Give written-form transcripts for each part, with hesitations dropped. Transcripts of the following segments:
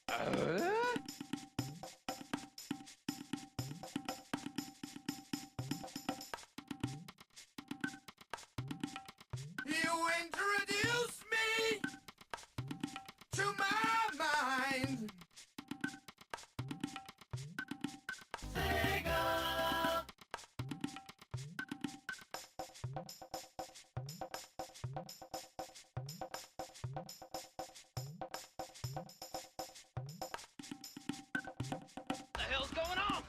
You introduce me to my mind. Sega. The hell's going on?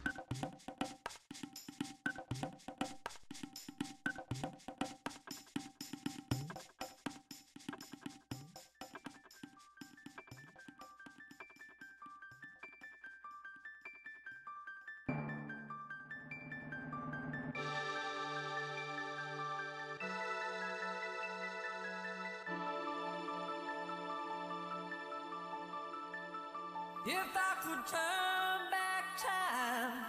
If I could turn back time,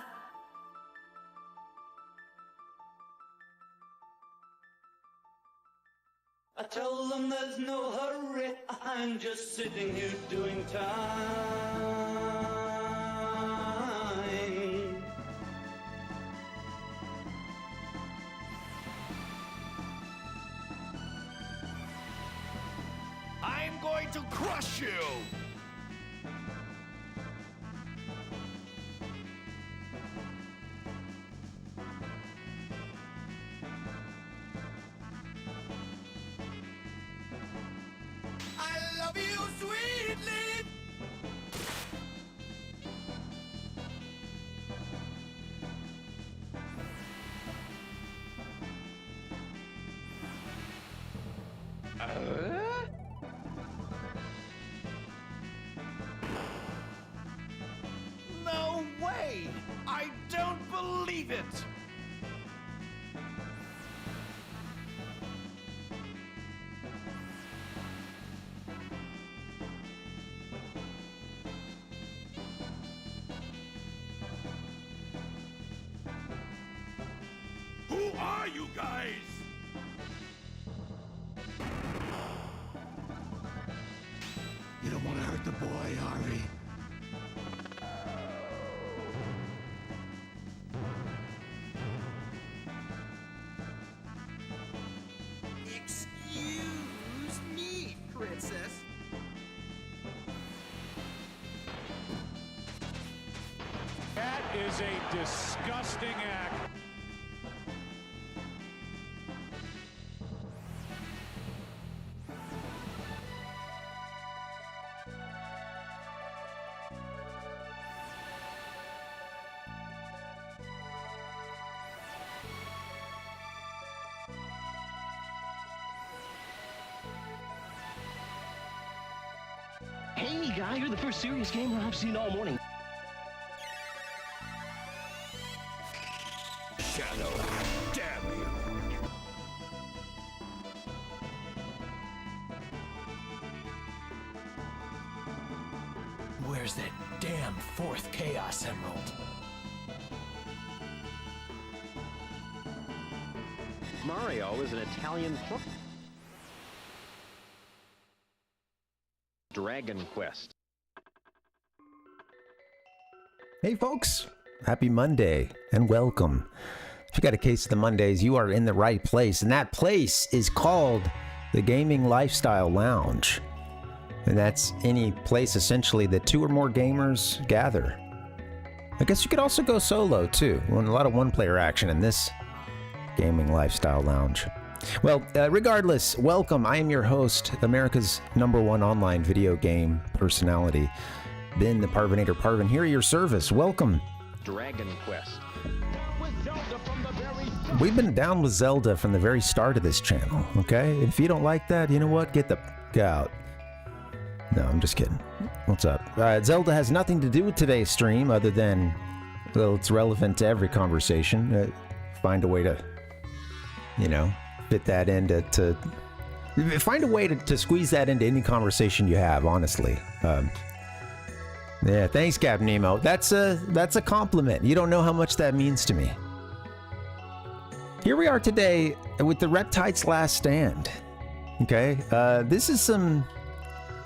I told them there's no hurry, I'm just sitting here doing time. I'm going to crush you. I love you sweetly. No way! I don't believe it! Who are you guys? You don't want to hurt the boy, Harvey. Excuse me, princess. That is a disgusting act. Hey guy, you're the first serious gamer I've seen all morning. Shadow, damn you. Where's that damn fourth Chaos Emerald? Mario is an Italian Dragon Quest. Hey folks, happy Monday and welcome. If you got a case of the Mondays, you are in the right place, and that place is called the Gaming Lifestyle Lounge. And that's any place essentially that two or more gamers gather. I guess you could also go solo too. A lot of one-player action in this Gaming Lifestyle Lounge. Well, regardless, welcome. I am your host, America's #1 online video game personality, Ben the Parvinator Parvin, here at your service. Welcome. Dragon Quest. We've been down with Zelda from the very start of this channel, okay? If you don't like that, you know what? Get the f*** out. No, I'm just kidding. What's up? Zelda has nothing to do with today's stream other than, well, it's relevant to every conversation. Find a way to, you know, fit that into, find a way to squeeze that into any conversation you have, honestly. Yeah, thanks, Cap Nemo. That's a compliment. You don't know how much that means to me. Here we are today with the Reptites Last Stand. Okay, this is some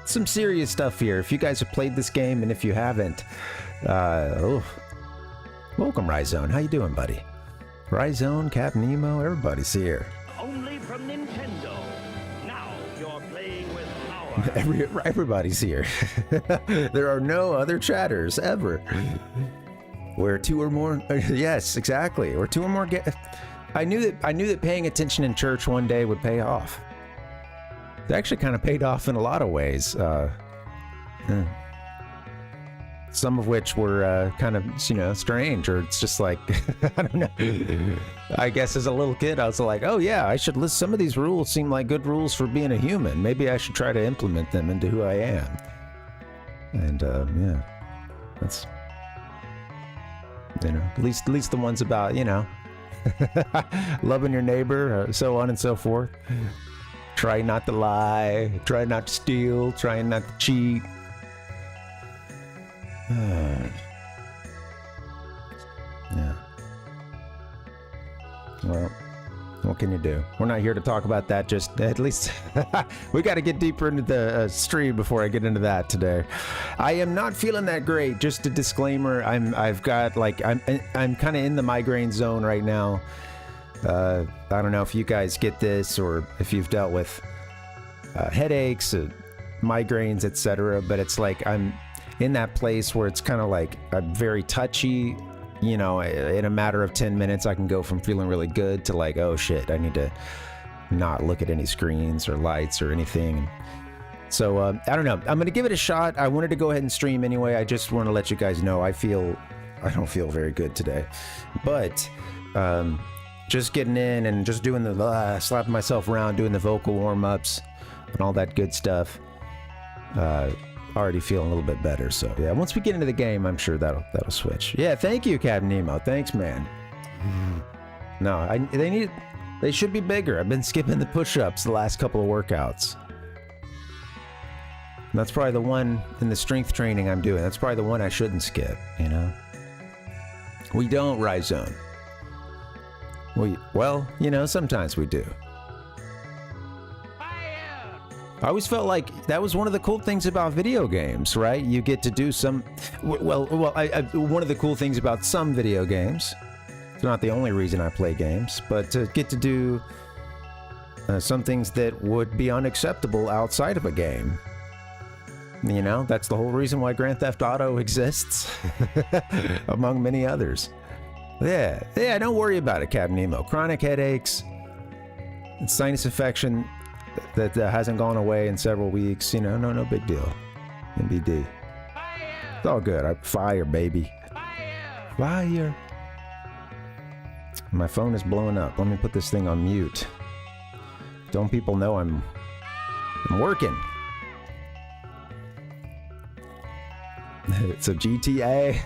some serious stuff here. If you guys have played this game, and if you haven't, welcome, Rhizone. How you doing, buddy? Rhizone, Cap Nemo, everybody's here. Only from Nintendo. Now you're playing with power. Everybody's here. There are no other chatters ever. Where two or more, yes, exactly. Or two or more I knew that paying attention in church one day would pay off. It actually kind of paid off in a lot of ways. Some of which were kind of, strange, or it's just like, I don't know. I guess as a little kid, I was like, oh yeah, I should list. Some of these rules seem like good rules for being a human. Maybe I should try to implement them into who I am. And yeah, that's, at least the ones about, loving your neighbor, so on and so forth. Try not to lie, try not to steal, try not to cheat. Yeah. Well, what can you do? We're not here to talk about that. Just at least we got to get deeper into the stream before I get into that today. I am not feeling that great. Just a disclaimer. I'm kind of in the migraine zone right now. I don't know if you guys get this or if you've dealt with headaches, migraines, etc. But it's like I'm in that place where it's kind of like I'm very touchy. In a matter of 10 minutes, I can go from feeling really good to like, oh shit, I need to not look at any screens or lights or anything. So I don't know. I'm gonna give it a shot. I wanted to go ahead and stream anyway. I just want to let you guys know I don't feel very good today, but just getting in and just doing the slapping myself around, doing the vocal warm-ups and all that good stuff. Already feeling a little bit better. So yeah, once we get into the game, I'm sure that'll switch. Yeah, thank you, Captain Nemo. Thanks, man. No, they should be bigger. I've been skipping the push-ups the last couple of workouts. And that's probably the one in the strength training I'm doing. That's probably the one I shouldn't skip. We don't, Rhizone. Sometimes we do. I always felt like that was one of the cool things about video games, right? You get to do one of the cool things about some video games, it's not the only reason I play games, but to get to do some things that would be unacceptable outside of a game. That's the whole reason why Grand Theft Auto exists, among many others. Yeah, don't worry about it, Captain Nemo. Chronic headaches, sinus infection that hasn't gone away in several weeks, no big deal. MBD. It's all good. Fire, baby. Fire. My phone is blowing up. Let me put this thing on mute. Don't people know I'm working. It's a GTA.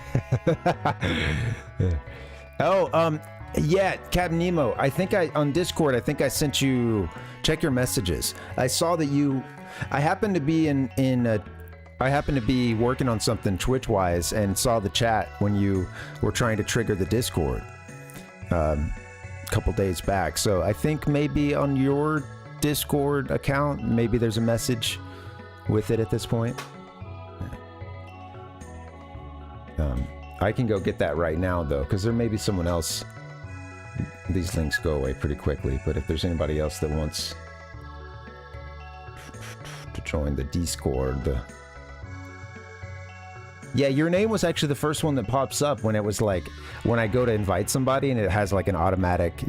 Yeah, Captain Nemo, on Discord, I think I sent you, check your messages. I saw that I happened to be working on something Twitch-wise and saw the chat when you were trying to trigger the Discord a couple days back. So I think maybe on your Discord account, maybe there's a message with it at this point. I can go get that right now, though, because there may be someone else. These links go away pretty quickly, but if there's anybody else that wants to join the Discord. Yeah, your name was actually the first one that pops up when it was like, when I go to invite somebody and it has like an automatic,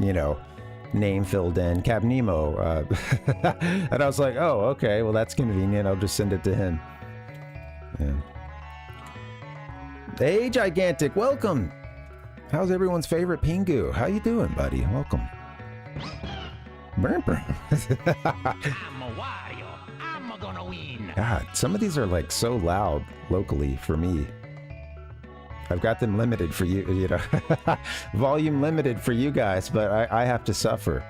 name filled in, Cap Nemo. And I was like, oh, okay, well that's convenient. I'll just send it to him. Yeah. Hey, Gigantic, welcome. How's everyone's favorite Pingu? How you doing, buddy? Welcome. I'm a Wario. I'm gonna win. God, some of these are like so loud locally for me. I've got them limited for you, volume limited for you guys, but I have to suffer.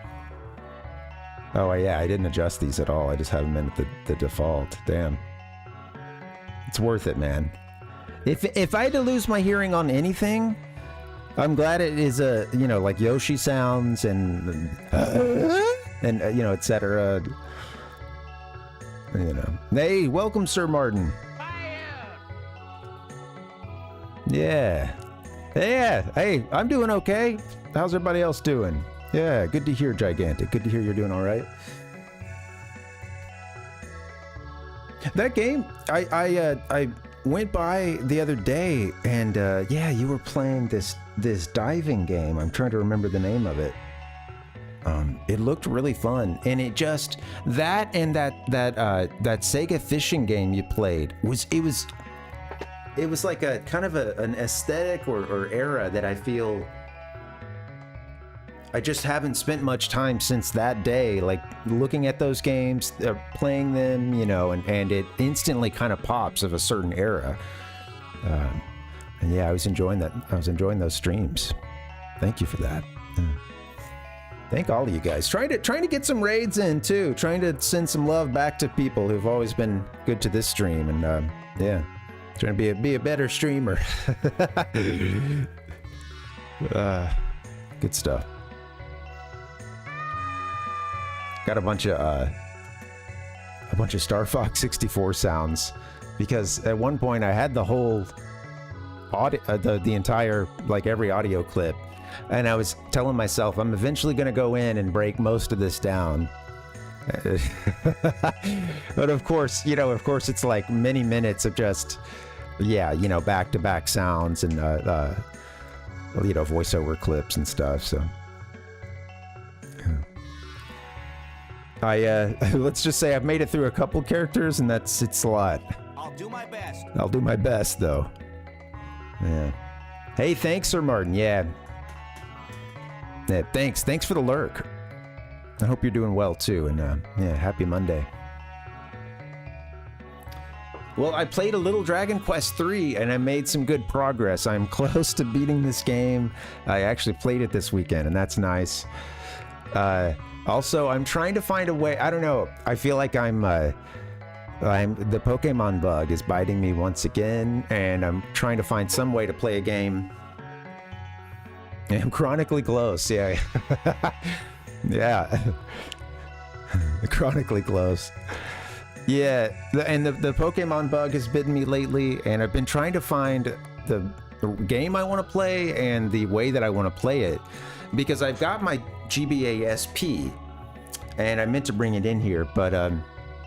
Oh yeah, I didn't adjust these at all. I just have them in at the default. Damn. It's worth it, man. If I had to lose my hearing on anything, I'm glad it is like Yoshi sounds and etc. You know. Hey, welcome, Sir Martin. Yeah. Yeah. Hey, I'm doing okay. How's everybody else doing? Yeah, good to hear, Gigantic. Good to hear you're doing all right. That game, I went by the other day, and yeah, you were playing this diving game. I'm trying to remember the name of it. It looked really fun, and it just that Sega fishing game you played was like a kind of an aesthetic or era that I feel I just haven't spent much time since that day, like looking at those games, playing them, you know, and it instantly kind of pops of a certain era. And yeah, I was enjoying that. I was enjoying those streams. Thank you for that. Thank all of you guys. Trying to get some raids in too. Trying to send some love back to people who've always been good to this stream, and yeah, trying to be a better streamer. Good stuff. Got a bunch of Star Fox 64 sounds, because at one point I had the whole audio, the entire, like every audio clip, and I was telling myself I'm eventually going to go in and break most of this down. But of course it's like many minutes of just, yeah, you know, back-to-back sounds and you know, voiceover clips and stuff. So let's just say I've made it through a couple characters, and it's a lot. I'll do my best. I'll do my best, though. Yeah. Hey, thanks, Sir Martin. Yeah. Yeah, thanks for the lurk. I hope you're doing well too, and yeah, happy Monday. Well, I played a little Dragon Quest 3, and I made some good progress. I'm close to beating this game. I actually played it this weekend, and that's nice. Also, I'm trying to find a way. I don't know. I feel like the Pokemon bug is biting me once again, and I'm trying to find some way to play a game. I'm chronically close. Yeah. Yeah. Chronically close. Yeah, and the Pokemon bug has bitten me lately, and I've been trying to find the game I want to play and the way that I want to play it, because I've got my GBA SP, and I meant to bring it in here, but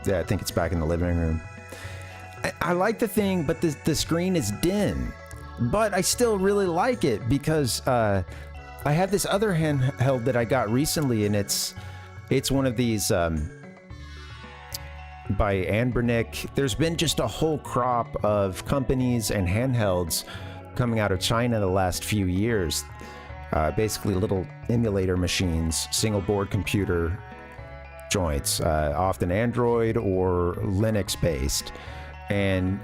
yeah, I think it's back in the living room. I like the thing, but the screen is dim, but I still really like it because I have this other handheld that I got recently, and it's one of these by Anbernic. There's been just a whole crop of companies and handhelds coming out of China the last few years. Basically little emulator machines, single board computer joints, often Android or Linux based. And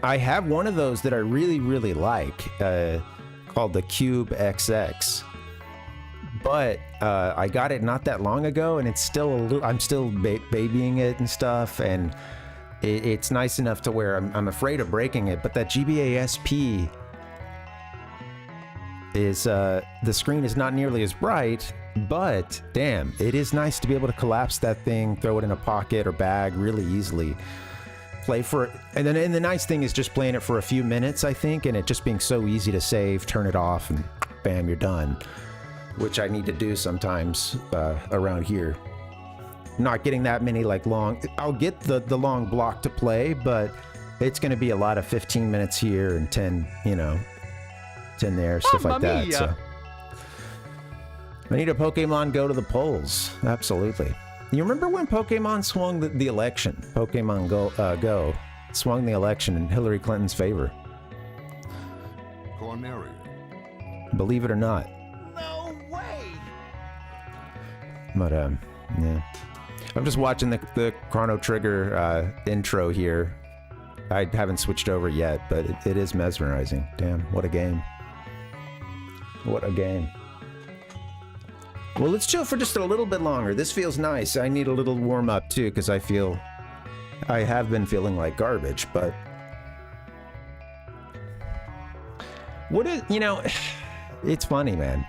I have one of those that I really, really like, called the Cube XX. But I got it not that long ago, and it's still I'm still babying it and stuff, and it's nice enough to where I'm afraid of breaking it. But that GBA SP is the screen is not nearly as bright, but damn, it is nice to be able to collapse that thing, throw it in a pocket or bag really easily. Play for it, and the nice thing is just playing it for a few minutes, I think, and it just being so easy to save, turn it off, and bam, you're done. Which I need to do sometimes around here. Not getting that many like long. I'll get the long block to play, but it's going to be a lot of 15 minutes here and 10, you know, 10 there, stuff like that. So I need a Pokemon Go to the polls. Absolutely. You remember when Pokemon swung the election? Pokemon Go swung the election in Hillary Clinton's favor. Corneria. Believe it or not. But yeah, I'm just watching the Chrono Trigger intro here. I haven't switched over yet, but it is mesmerizing. Damn, what a game! What a game! Well, let's chill for just a little bit longer. This feels nice. I need a little warm up too, because I have been feeling like garbage. But you know, it's funny, man.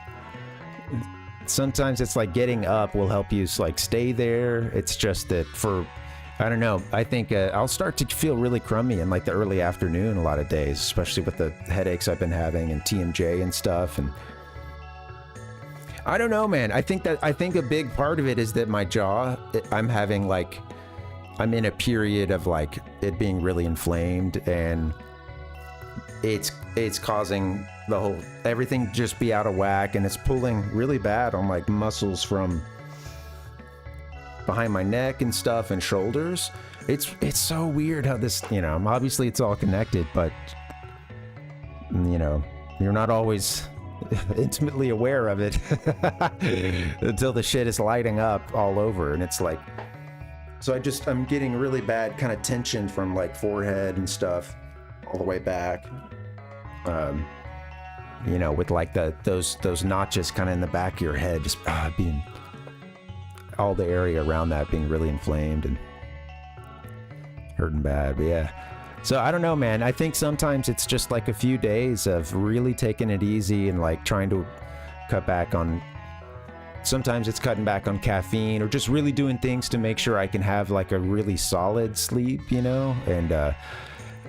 Sometimes it's like getting up will help you like stay there. It's just that I don't know. I think I'll start to feel really crummy in like the early afternoon a lot of days, especially with the headaches I've been having and TMJ and stuff. And I don't know, man. I think a big part of it is that my jaw, I'm in a period of like it being really inflamed, and it's causing everything just be out of whack, and it's pulling really bad on like muscles from behind my neck and stuff and shoulders. It's so weird how this, obviously it's all connected, but you're not always intimately aware of it until the shit is lighting up all over. And it's like, so I'm getting really bad kind of tension from like forehead and stuff all the way back, with like those notches kind of in the back of your head just being, all the area around that being really inflamed and hurting bad. But yeah, so I don't know, man. I think sometimes it's just like a few days of really taking it easy and like trying to cut back on, sometimes it's cutting back on caffeine or just really doing things to make sure I can have like a really solid sleep, and I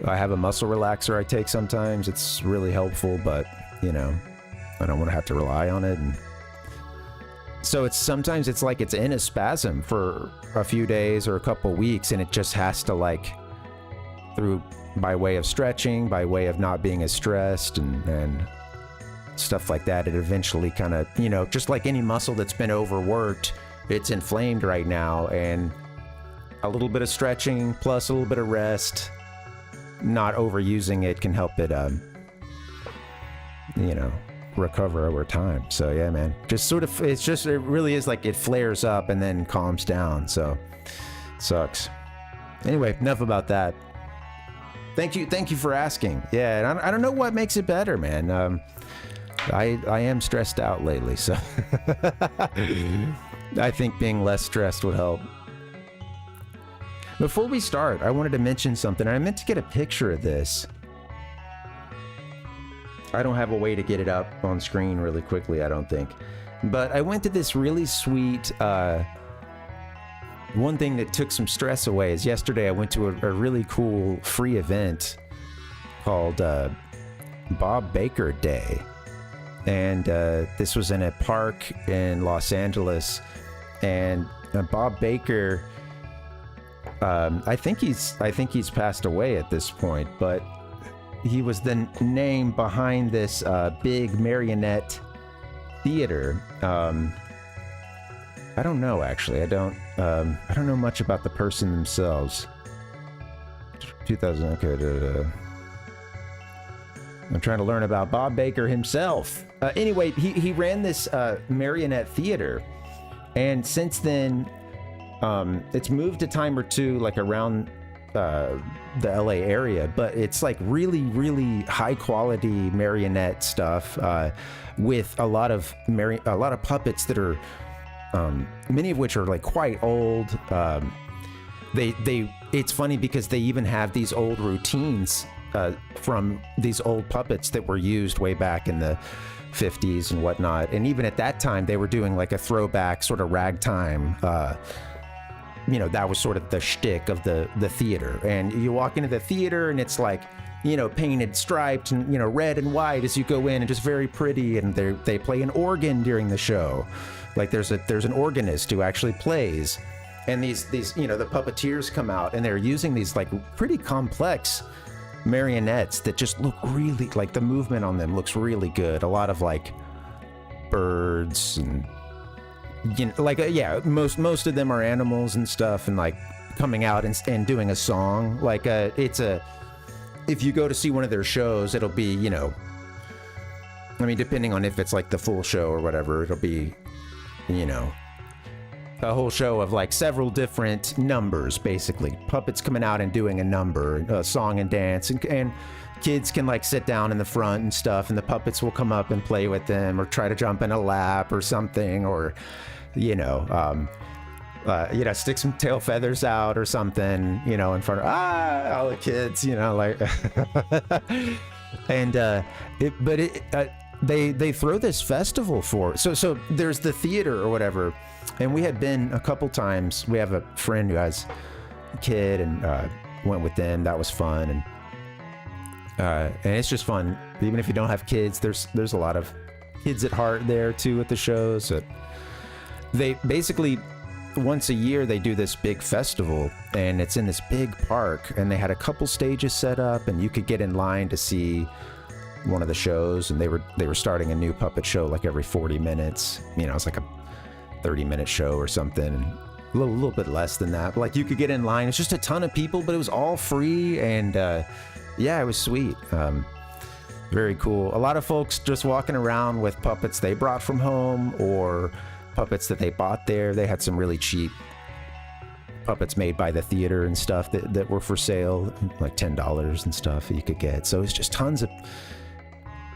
have a muscle relaxer I take sometimes. It's really helpful, but I don't want to have to rely on it. And so sometimes it's like it's in a spasm for a few days or a couple weeks, and it just has to like by way of stretching, by way of not being as stressed and stuff like that. It eventually kind of, just like any muscle that's been overworked, it's inflamed right now, and a little bit of stretching plus a little bit of rest, not overusing it, can help it, recover over time. So yeah, man, it really is like it flares up and then calms down. So sucks. Anyway, enough about that. Thank you for asking. Yeah, and I don't know what makes it better, man. I am stressed out lately, so I think being less stressed would help. Before we start, I wanted to mention something. I meant to get a picture of this. I don't have a way to get it up on screen really quickly, I don't think. But I went to this really sweet, one thing that took some stress away is yesterday I went to a really cool free event called Bob Baker Day. And this was in a park in Los Angeles. And Bob Baker, I think he's passed away at this point, but he was the name behind this big marionette theater. I don't know, actually. I don't know much about the person themselves. 2000. Okay. I'm trying to learn about Bob Baker himself. Anyway, he ran this marionette theater, and since then, it's moved a time or two, like around the LA area, but it's like really, really high quality marionette stuff with a lot of puppets that are many of which are like quite old. It's funny because they even have these old routines from these old puppets that were used way back in the 50s and whatnot, and even at that time they were doing like a throwback sort of ragtime. That was sort of the shtick of the theater. And you walk into the theater and it's like, painted, striped, and, red and white as you go in, and just very pretty. And they play an organ during the show. Like there's an organist who actually plays. And these the puppeteers come out, and they're using these like pretty complex marionettes that just look really, like the movement on them looks really good. A lot of like birds and most of them are animals and stuff, and like coming out and doing a song. Like if you go to see one of their shows, it'll be, depending on if it's like the full show or whatever, it'll be, a whole show of like several different numbers, basically puppets coming out and doing a number, a song and dance, and kids can like sit down in the front and stuff, and the puppets will come up and play with them or try to jump in a lap or something, or stick some tail feathers out or something, in front of all the kids, and they throw this festival for, so there's the theater or whatever, and we had been a couple times. We have a friend who has kid and went with them. That was fun, and it's just fun. Even if you don't have kids, there's a lot of kids at heart there too at the shows. They basically once a year they do this big festival, and it's in this big park, and they had a couple stages set up, and you could get in line to see one of the shows, and they were starting a new puppet show like every 40 minutes. You know, it's like a 30-minute show or something, and a little bit less than that, but like you could get in line. It's just a ton of people, but it was all free, and yeah, it was sweet. Very cool. A lot of folks just walking around with puppets they brought from home or puppets that they bought there. They had some really cheap puppets made by the theater and stuff that were for sale, like $10 and stuff that you could get. So it's just tons of,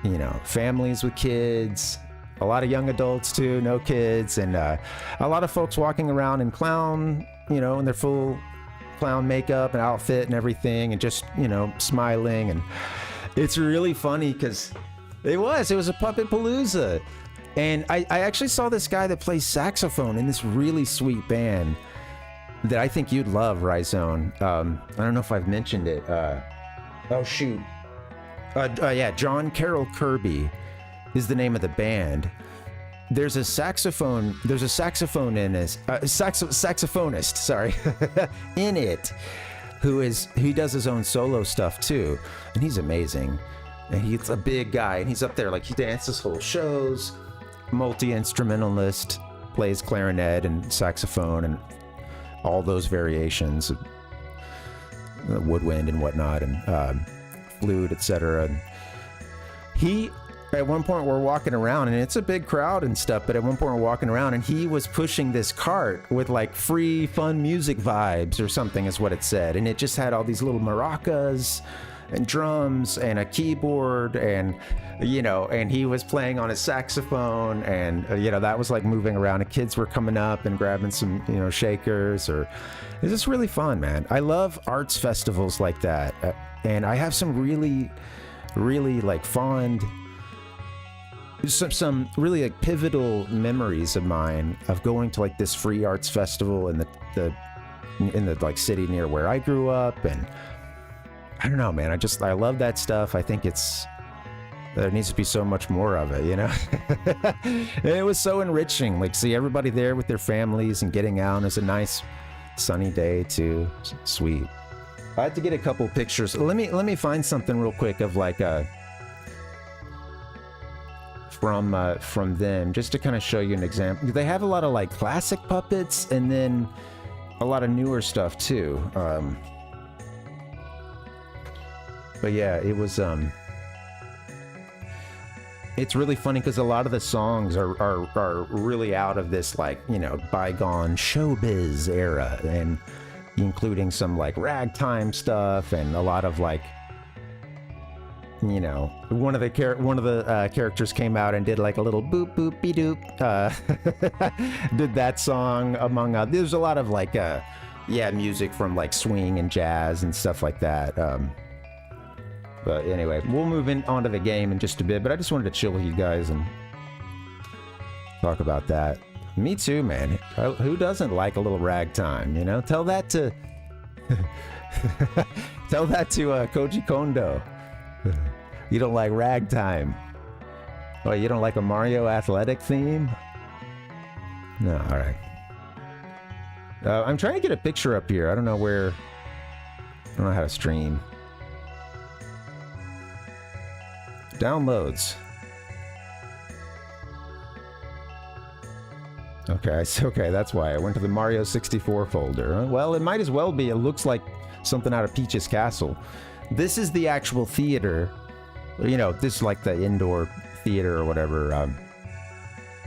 you know, families with kids, a lot of young adults too, no kids, and a lot of folks walking around in clown, you know, in their full clown makeup and outfit and everything, and just, you know, smiling. And it's really funny because it was a puppet palooza. And I actually saw this guy that plays saxophone in this really sweet band that I think you'd love, Rhizone. I don't know if I've mentioned it. Oh shoot. Yeah, John Carroll Kirby is the name of the band. There's a saxophone in this saxophonist, sorry, in it, he does his own solo stuff too, and he's amazing. And he's a big guy, and he's up there like he dances whole shows, multi-instrumentalist, plays clarinet and saxophone and all those variations, woodwind and whatnot, and flute, etc. And he, at one point we're walking around, and it's a big crowd and stuff, but at one point we're walking around, and he was pushing this cart with like free fun music vibes or something is what it said, and it just had all these little maracas and drums and a keyboard, and you know, and he was playing on his saxophone, and you know, that was like moving around, and kids were coming up and grabbing some, you know, shakers. Or it's just really fun, man. I love arts festivals like that, and I have some really like fond, some really like pivotal memories of mine of going to like this free arts festival in the like city near where I grew up. And I don't know, man, I love that stuff. I think there needs to be so much more of it, you know. And it was so enriching, like see everybody there with their families and getting out. It was a nice sunny day too. Sweet. I had to get a couple pictures. Let me find something real quick of like from them, just to kind of show you an example. They have a lot of like classic puppets, and then a lot of newer stuff too. But yeah, it was it's really funny because a lot of the songs are really out of this, like, you know, bygone showbiz era, and including some like ragtime stuff, and a lot of like, you know, one of the characters came out and did like a little boop boop be doop, did that song among others. There's a lot of like yeah, music from like swing and jazz and stuff like that. But anyway, we'll move on to the game in just a bit, but I just wanted to chill with you guys and talk about that. Me too, man. Who doesn't like a little ragtime, you know? Tell that to Koji Kondo. You don't like ragtime. Oh, you don't like a Mario Athletic theme? No, all right. I'm trying to get a picture up here. I don't know how to stream. Downloads. Okay, that's why I went to the Mario 64 folder. Well, it might as well be. It looks like something out of Peach's Castle. This is the actual theater. You know, this is like the indoor theater or whatever.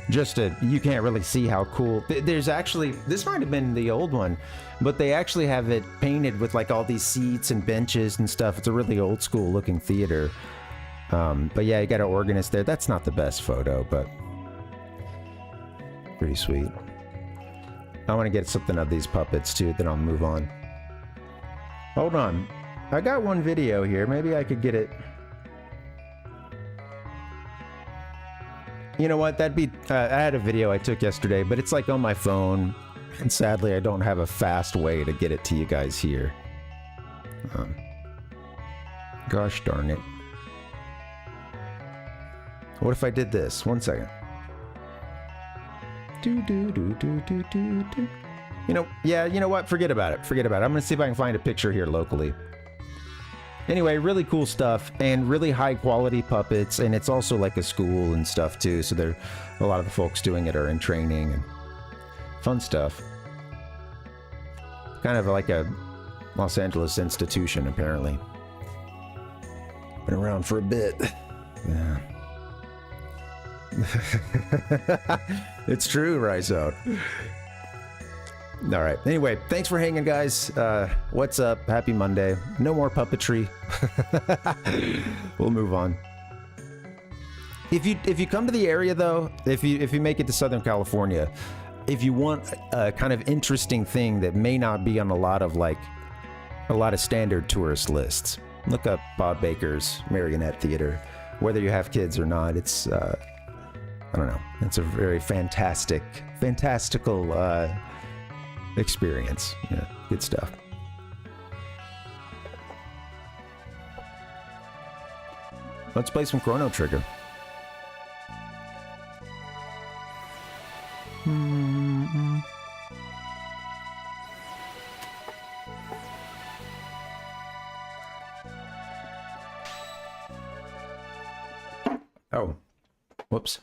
You can't really see how cool. There's actually, this might have been the old one, but they actually have it painted with like all these seats and benches and stuff. It's a really old school looking theater. But yeah, you got an organist there. That's not the best photo, but pretty sweet. I want to get something of these puppets too, then I'll move on. Hold on. I got one video here. Maybe I could get it. You know what? That'd be... I had a video I took yesterday, but it's like on my phone, And sadly, I don't have a fast way to get it to you guys here. Gosh darn it. What if I did this? 1 second. You know, yeah, you know what? Forget about it. Forget about it. I'm going to see if I can find a picture here locally. Anyway, really cool stuff and really high quality puppets. And it's also like a school and stuff too. So there, a lot of the folks doing it are in training and fun stuff. Kind of like a Los Angeles institution, apparently. Been around for a bit. Yeah. It's true, Rhizone. All right. Anyway, thanks for hanging, guys. What's up? Happy Monday. No more puppetry. We'll move on. If you come to the area, though, if you make it to Southern California, if you want a kind of interesting thing that may not be on a lot of standard tourist lists, look up Bob Baker's Marionette Theater. Whether you have kids or not, it's I don't know. It's a very fantastical experience. Yeah, good stuff. Let's play some Chrono Trigger. Oh, whoops.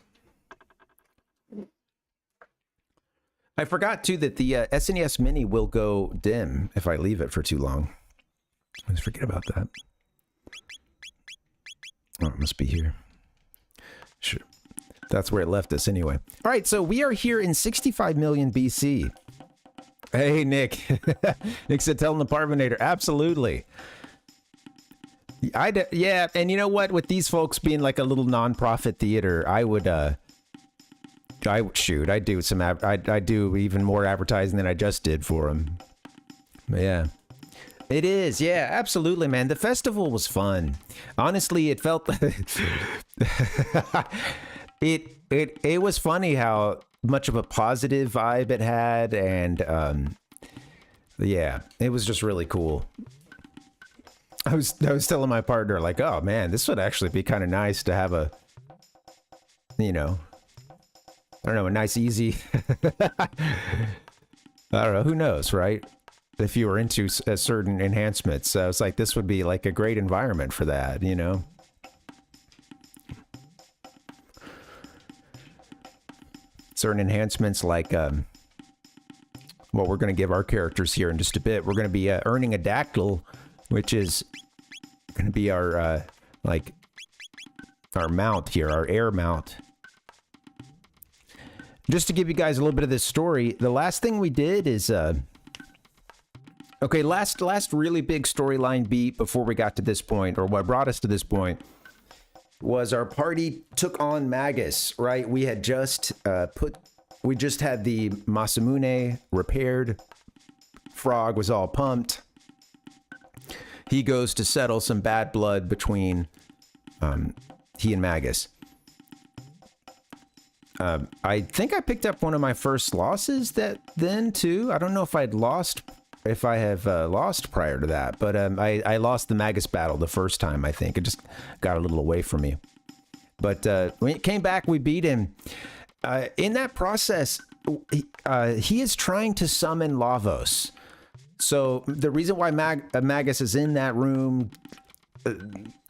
I forgot too that the SNES Mini will go dim if I leave it for too long. I always forget about that. Oh, it must be here. Sure. That's where it left us anyway. All right, so we are here in 65 million BC. Hey, Nick. Nick said, tell him the Parvinator. Absolutely. Yeah, and you know what? With these folks being like a little non-profit theater, I would do some I do even more advertising than I just did for them. Yeah. It is. Yeah, absolutely, man. The festival was fun. Honestly, it felt it was funny how much of a positive vibe it had, and yeah, it was just really cool. I was telling my partner, like, oh man, this would actually be kind of nice to have a, you know, I don't know, a nice, easy, I don't know, who knows, right? If you were into certain enhancements. So it's like, this would be like a great environment for that, you know? Certain enhancements like, well, we're going to give our characters here in just a bit. We're going to be earning a dactyl, which is going to be our, like, our mount here, our air mount. Just to give you guys a little bit of this story, the last thing we did is, okay, last really big storyline beat before we got to this point, or what brought us to this point, was our party took on Magus, right? We had just we just had the Masamune repaired. Frog was all pumped. He goes to settle some bad blood between he and Magus. I think I picked up one of my first losses then too. I don't know if I have lost prior to that, but I lost the Magus battle the first time, I think. It just got a little away from me. But when it came back, we beat him. In that process, he is trying to summon Lavos. So the reason why Magus is in that room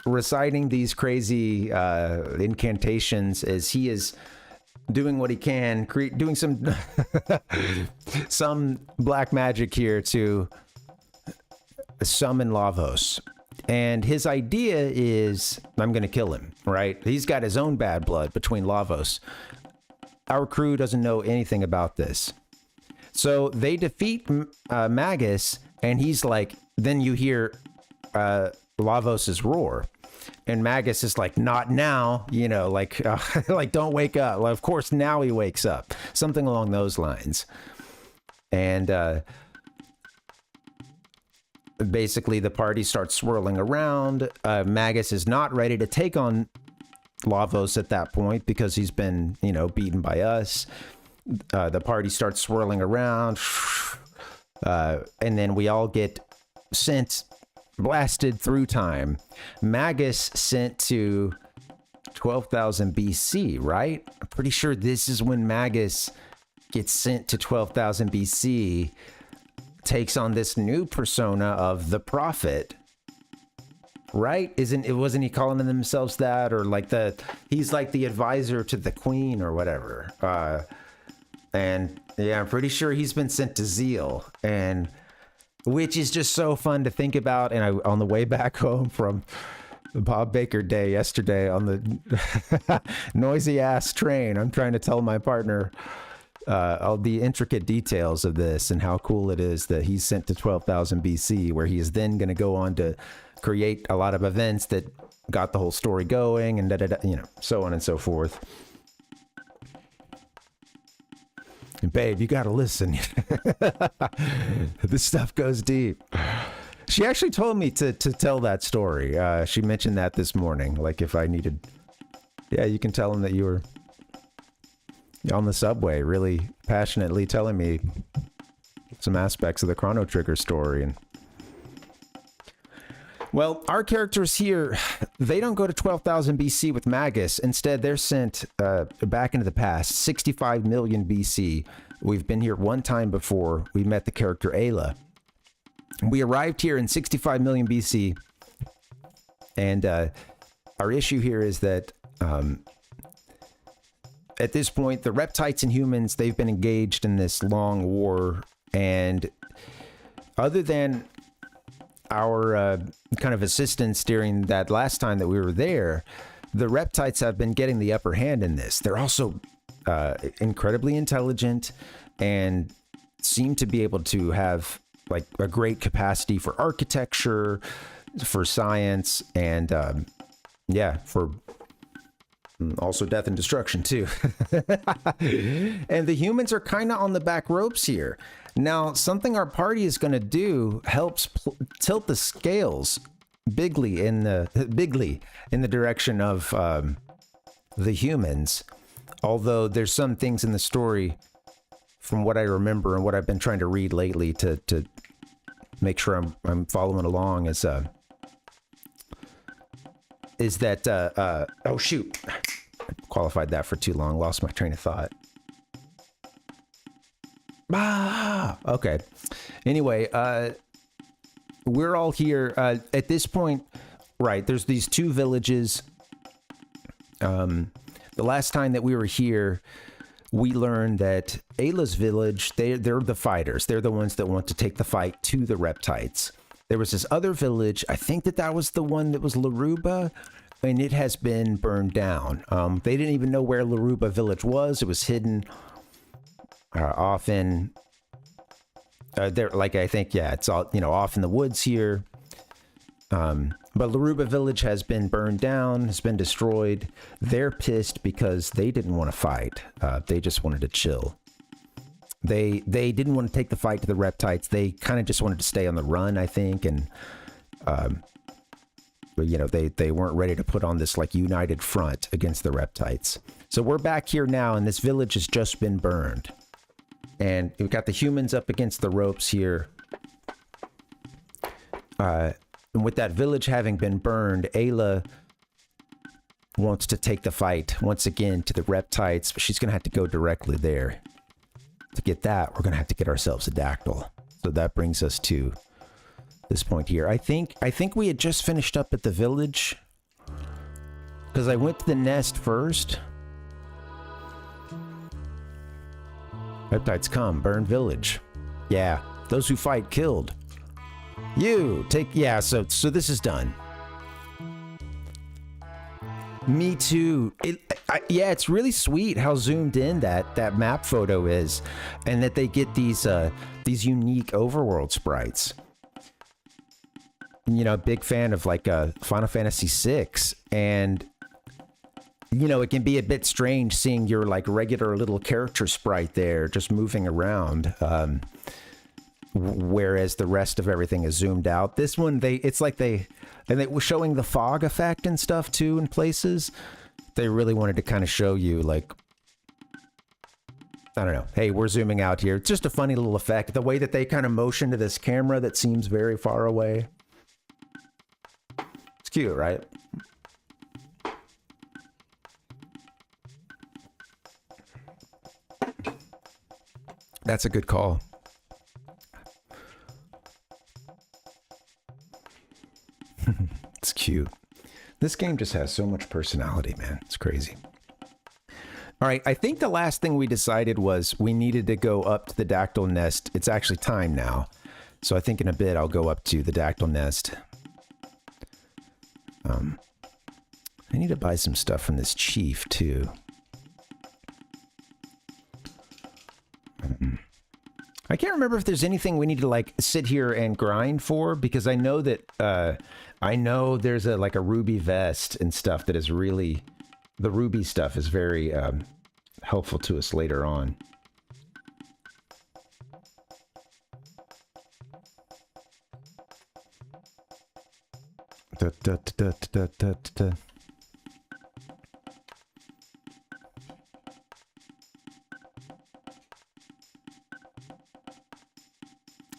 reciting these crazy incantations is he is doing what he can, doing some some black magic here to summon Lavos. And his idea is, I'm going to kill him, right? He's got his own bad blood between Lavos. Our crew doesn't know anything about this. So they defeat Magus, and he's like, then you hear Lavos's roar. And Magus is like, not now, you know, like, like, don't wake up. Well, of course, now he wakes up. Something along those lines. And basically, the party starts swirling around. Magus is not ready to take on Lavos at that point because he's been, you know, beaten by us. the party starts swirling around, and then we all get sent, blasted through time. Magus sent to 12,000 BC, right? I'm pretty sure this is when Magus gets sent to 12,000 BC, takes on this new persona of the Prophet. Right? Wasn't he calling themselves that, or like he's like the advisor to the queen or whatever. And yeah, I'm pretty sure he's been sent to Zeal, and which is just so fun to think about. And on the way back home from the Bob Baker Day yesterday on the noisy ass train, I'm trying to tell my partner all the intricate details of this and how cool it is that he's sent to 12,000 BC, where he is then going to go on to create a lot of events that got the whole story going, and so on and so forth. And babe, you got to listen. This stuff goes deep. She actually told me to tell that story. She mentioned that this morning. Like if I needed, yeah, you can tell him that you were on the subway, really passionately telling me some aspects of the Chrono Trigger story. And well, our characters here, they don't go to 12,000 BC with Magus. Instead, they're sent back into the past, 65 million BC. We've been here one time before. We met the character Ayla. We arrived here in 65 million BC. And our issue here is that at this point, the Reptites and Humans, they've been engaged in this long war. And other than our kind of assistance during that last time that we were there, the Reptites have been getting the upper hand in this. They're also incredibly intelligent and seem to be able to have like a great capacity for architecture, for science, and for also death and destruction too. And the humans are kind of on the back ropes here. Now, something our party is going to do helps tilt the scales bigly in the direction of the humans. Although there's some things in the story, from what I remember and what I've been trying to read lately to make sure I'm following along, is that oh shoot, I qualified that for too long, lost my train of thought. Okay. Anyway, we're all here at this point, right? There's these two villages. The last time that we were here, we learned that Ayla's village, they're the fighters. They're the ones that want to take the fight to the Reptites. There was this other village. I think that was the one that was Laruba, and it has been burned down. They didn't even know where Laruba village was. It was hidden often there, like I think, yeah, it's all, off in the woods here. But Laruba village has been burned down, has been destroyed. They're pissed because they didn't want to fight. They just wanted to chill. They didn't want to take the fight to the Reptites. They kind of just wanted to stay on the run, I think. And, they weren't ready to put on this like united front against the Reptites. So we're back here now, and this village has just been burned. And we've got the humans up against the ropes here. And with that village having been burned, Ayla wants to take the fight once again to the Reptites, but she's going to have to go directly there. To get that, we're going to have to get ourselves a dactyl. So that brings us to this point here. I think we had just finished up at the village, because I went to the nest first. Reptites come, burn village. Yeah, those who fight killed. You take, yeah, so this is done. Me too. It's really sweet how zoomed in that map photo is, and that they get these unique overworld sprites. Big fan of like Final Fantasy VI, and it can be a bit strange seeing your like regular little character sprite there just moving around, whereas the rest of everything is zoomed out. This one, they were showing the fog effect and stuff too in places. They really wanted to kind of show you like I don't know. Hey, we're zooming out here. It's just a funny little effect. The way that they kind of motion to this camera that seems very far away. It's cute, right? That's a good call. It's cute. This game just has so much personality, man. It's crazy. All right, I think the last thing we decided was we needed to go up to the dactyl nest. It's actually time now. So I think in a bit I'll go up to the dactyl nest. I need to buy some stuff from this chief, too. I can't remember if there's anything we need to, like, sit here and grind for, because I know that, I know there's a, like, a ruby vest and stuff that is really... The ruby stuff is very helpful to us later on.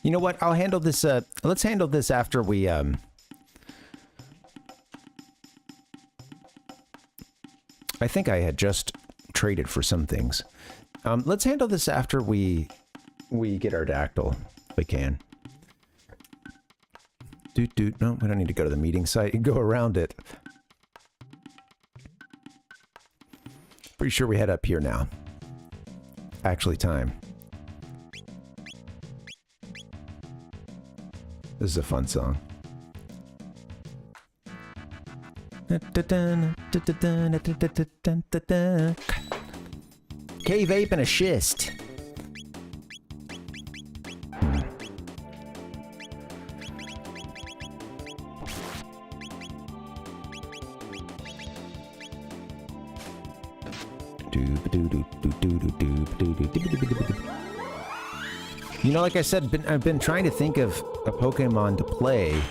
You know what? I'll handle this. Let's handle this after we. I think I had just traded for some things. Let's handle this after we get our dactyl, if we can. No, we don't need to go to the meeting site. You can go around it. Pretty sure we head up here now. Actually, time. This is a fun song. K-vape and a schist. You know, like I said, I've been trying to think of a Pokemon to play,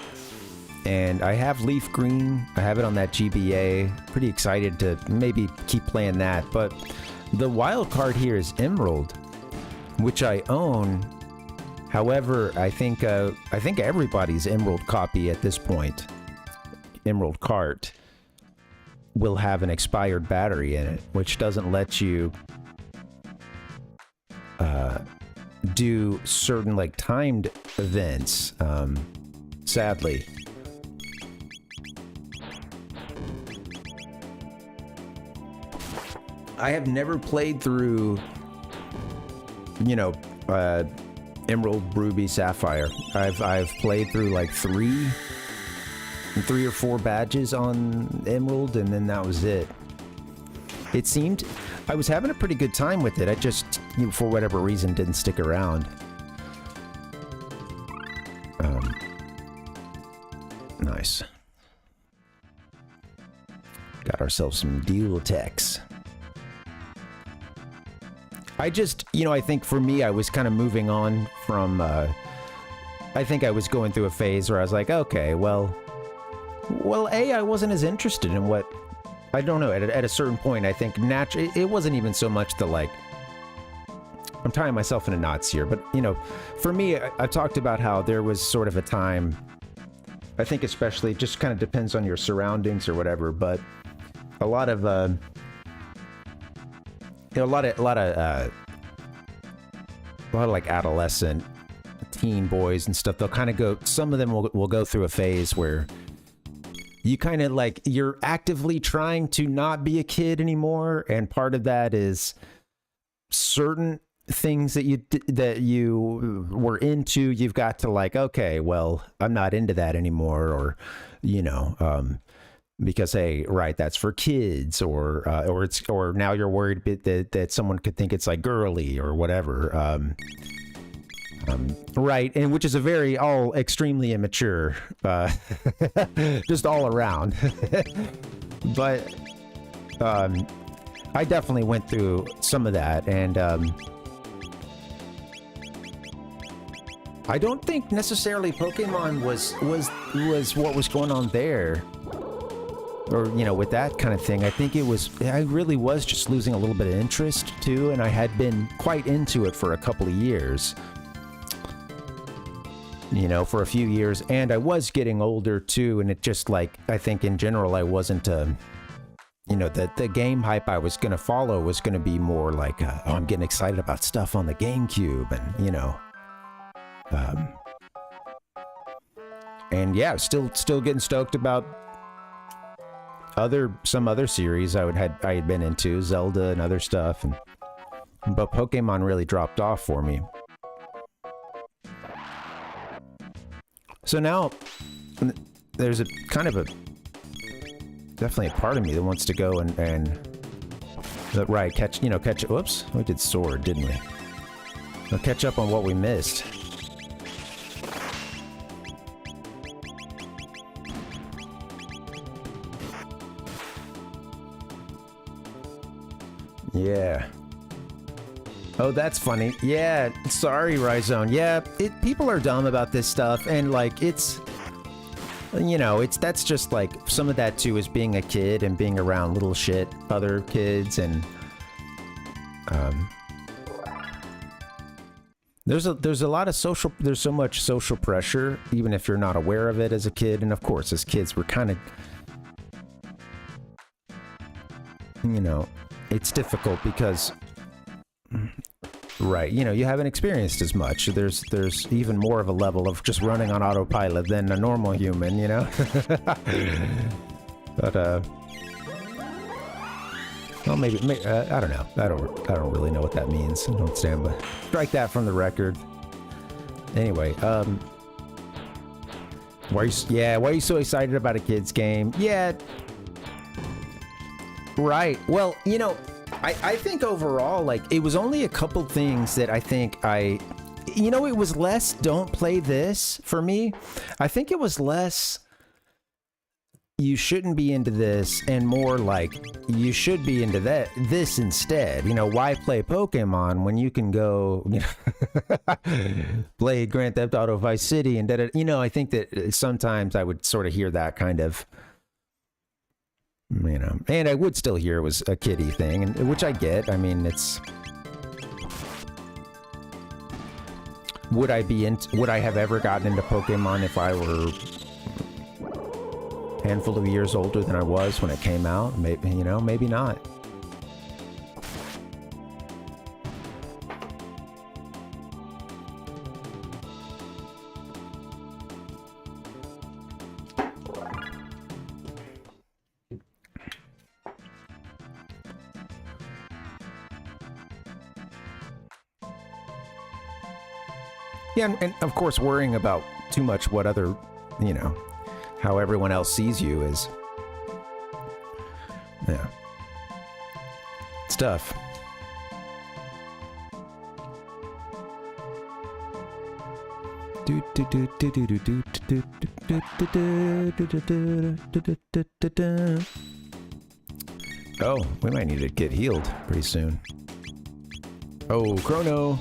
and I have Leaf Green. I have it on that GBA. Pretty excited to maybe keep playing that, but the wild card here is Emerald, which I own. However, I think everybody's Emerald copy at this point, Emerald cart, will have an expired battery in it, which doesn't let you do certain, like, timed events, sadly. I have never played through, you know, Emerald, Ruby, Sapphire. I've played through like three or four badges on Emerald, and then that was it. It seemed I was having a pretty good time with it. I just, you know, for whatever reason, didn't stick around. Nice. Got ourselves some dual techs. I just, you know, I think for me, I was kind of moving on from, I think I was going through a phase where I was like, okay, well, I wasn't as interested in what, I don't know, at a certain point, I think naturally, it wasn't even so much the, like, I'm tying myself into knots here, but, you know, for me, I've talked about how there was sort of a time, I think especially, it just kind of depends on your surroundings or whatever, but a lot of, you know, a lot of like adolescent teen boys and stuff, they'll kind of go, some of them will go through a phase where you kind of like, you're actively trying to not be a kid anymore, and part of that is certain things that you were into, you've got to, like, okay, well, I'm not into that anymore, or, you know, because, hey, right, that's for kids, or now you're worried that someone could think it's like girly or whatever, right, and which is a very all extremely immature, just all around. But I definitely went through some of that, and I don't think necessarily Pokemon was what was going on there. or, you know, with that kind of thing, I really was just losing a little bit of interest too, and I had been quite into it for a couple of years. You know, for a few years, and I was getting older too, and it just, like, I think in general I wasn't, you know, the game hype I was going to follow was going to be more like, oh, I'm getting excited about stuff on the GameCube, and, you know, and yeah, still getting stoked about some other series I had been into, Zelda and other stuff, but Pokemon really dropped off for me. So now, there's definitely a part of me that wants to go and catch, whoops, we did sword, didn't we? We'll catch up on what we missed. Yeah. Oh, that's funny. Yeah, sorry, Rhizone. Yeah, people are dumb about this stuff, and, like, it's, you know, that's just, like, some of that too is being a kid and being around little shit, other kids, and there's a lot of there's so much social pressure, even if you're not aware of it as a kid, and of course, as kids, we're kind of, you know, it's difficult because, right, you know, you haven't experienced as much. There's even more of a level of just running on autopilot than a normal human, you know? But, well, maybe I don't know. I don't really know what that means. I don't stand, but strike that from the record. Anyway, why are you so excited about a kid's game? Yeah. Right. Well, you know, I think overall, like, it was only a couple things that I think you know, it was less don't play this for me. I think it was less you shouldn't be into this and more like you should be into this instead. You know, why play Pokemon when you can go, you know, play Grand Theft Auto Vice City and you know, I think that sometimes I would sort of hear that kind of, you know, and I would still hear it was a kiddie thing, and which I get. I mean, it's, would I have ever gotten into Pokemon if I were a handful of years older than I was when it came out? Maybe, you know, maybe not. Yeah, and of course, worrying about too much what other, you know, how everyone else sees you is, yeah, it's tough. Oh, we might need to get healed pretty soon. Oh, Chrono.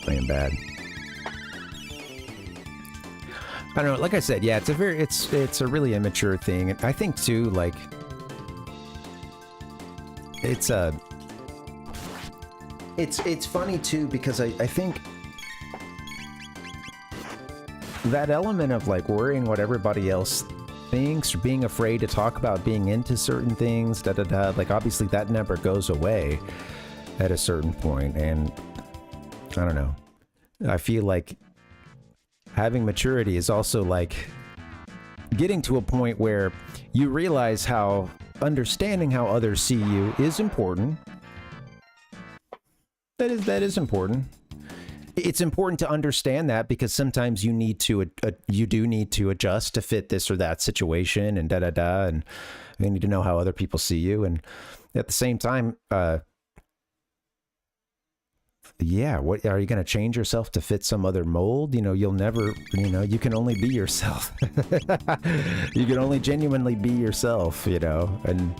Playing bad. I don't know, like I said, yeah, it's a really immature thing. And I think too, like, it's funny too, because I think that element of, like, worrying what everybody else thinks or being afraid to talk about being into certain things, like, obviously that never goes away at a certain point. And I don't know, I feel like having maturity is also like getting to a point where you realize how understanding how others see you is important. That is important. It's important to understand that, because sometimes you do need to adjust to fit this or that situation, and and you need to know how other people see you. And at the same time, yeah, what are you going to change yourself to fit some other mold? You know, you'll never, you know, you can only be yourself. You can only genuinely be yourself, you know, and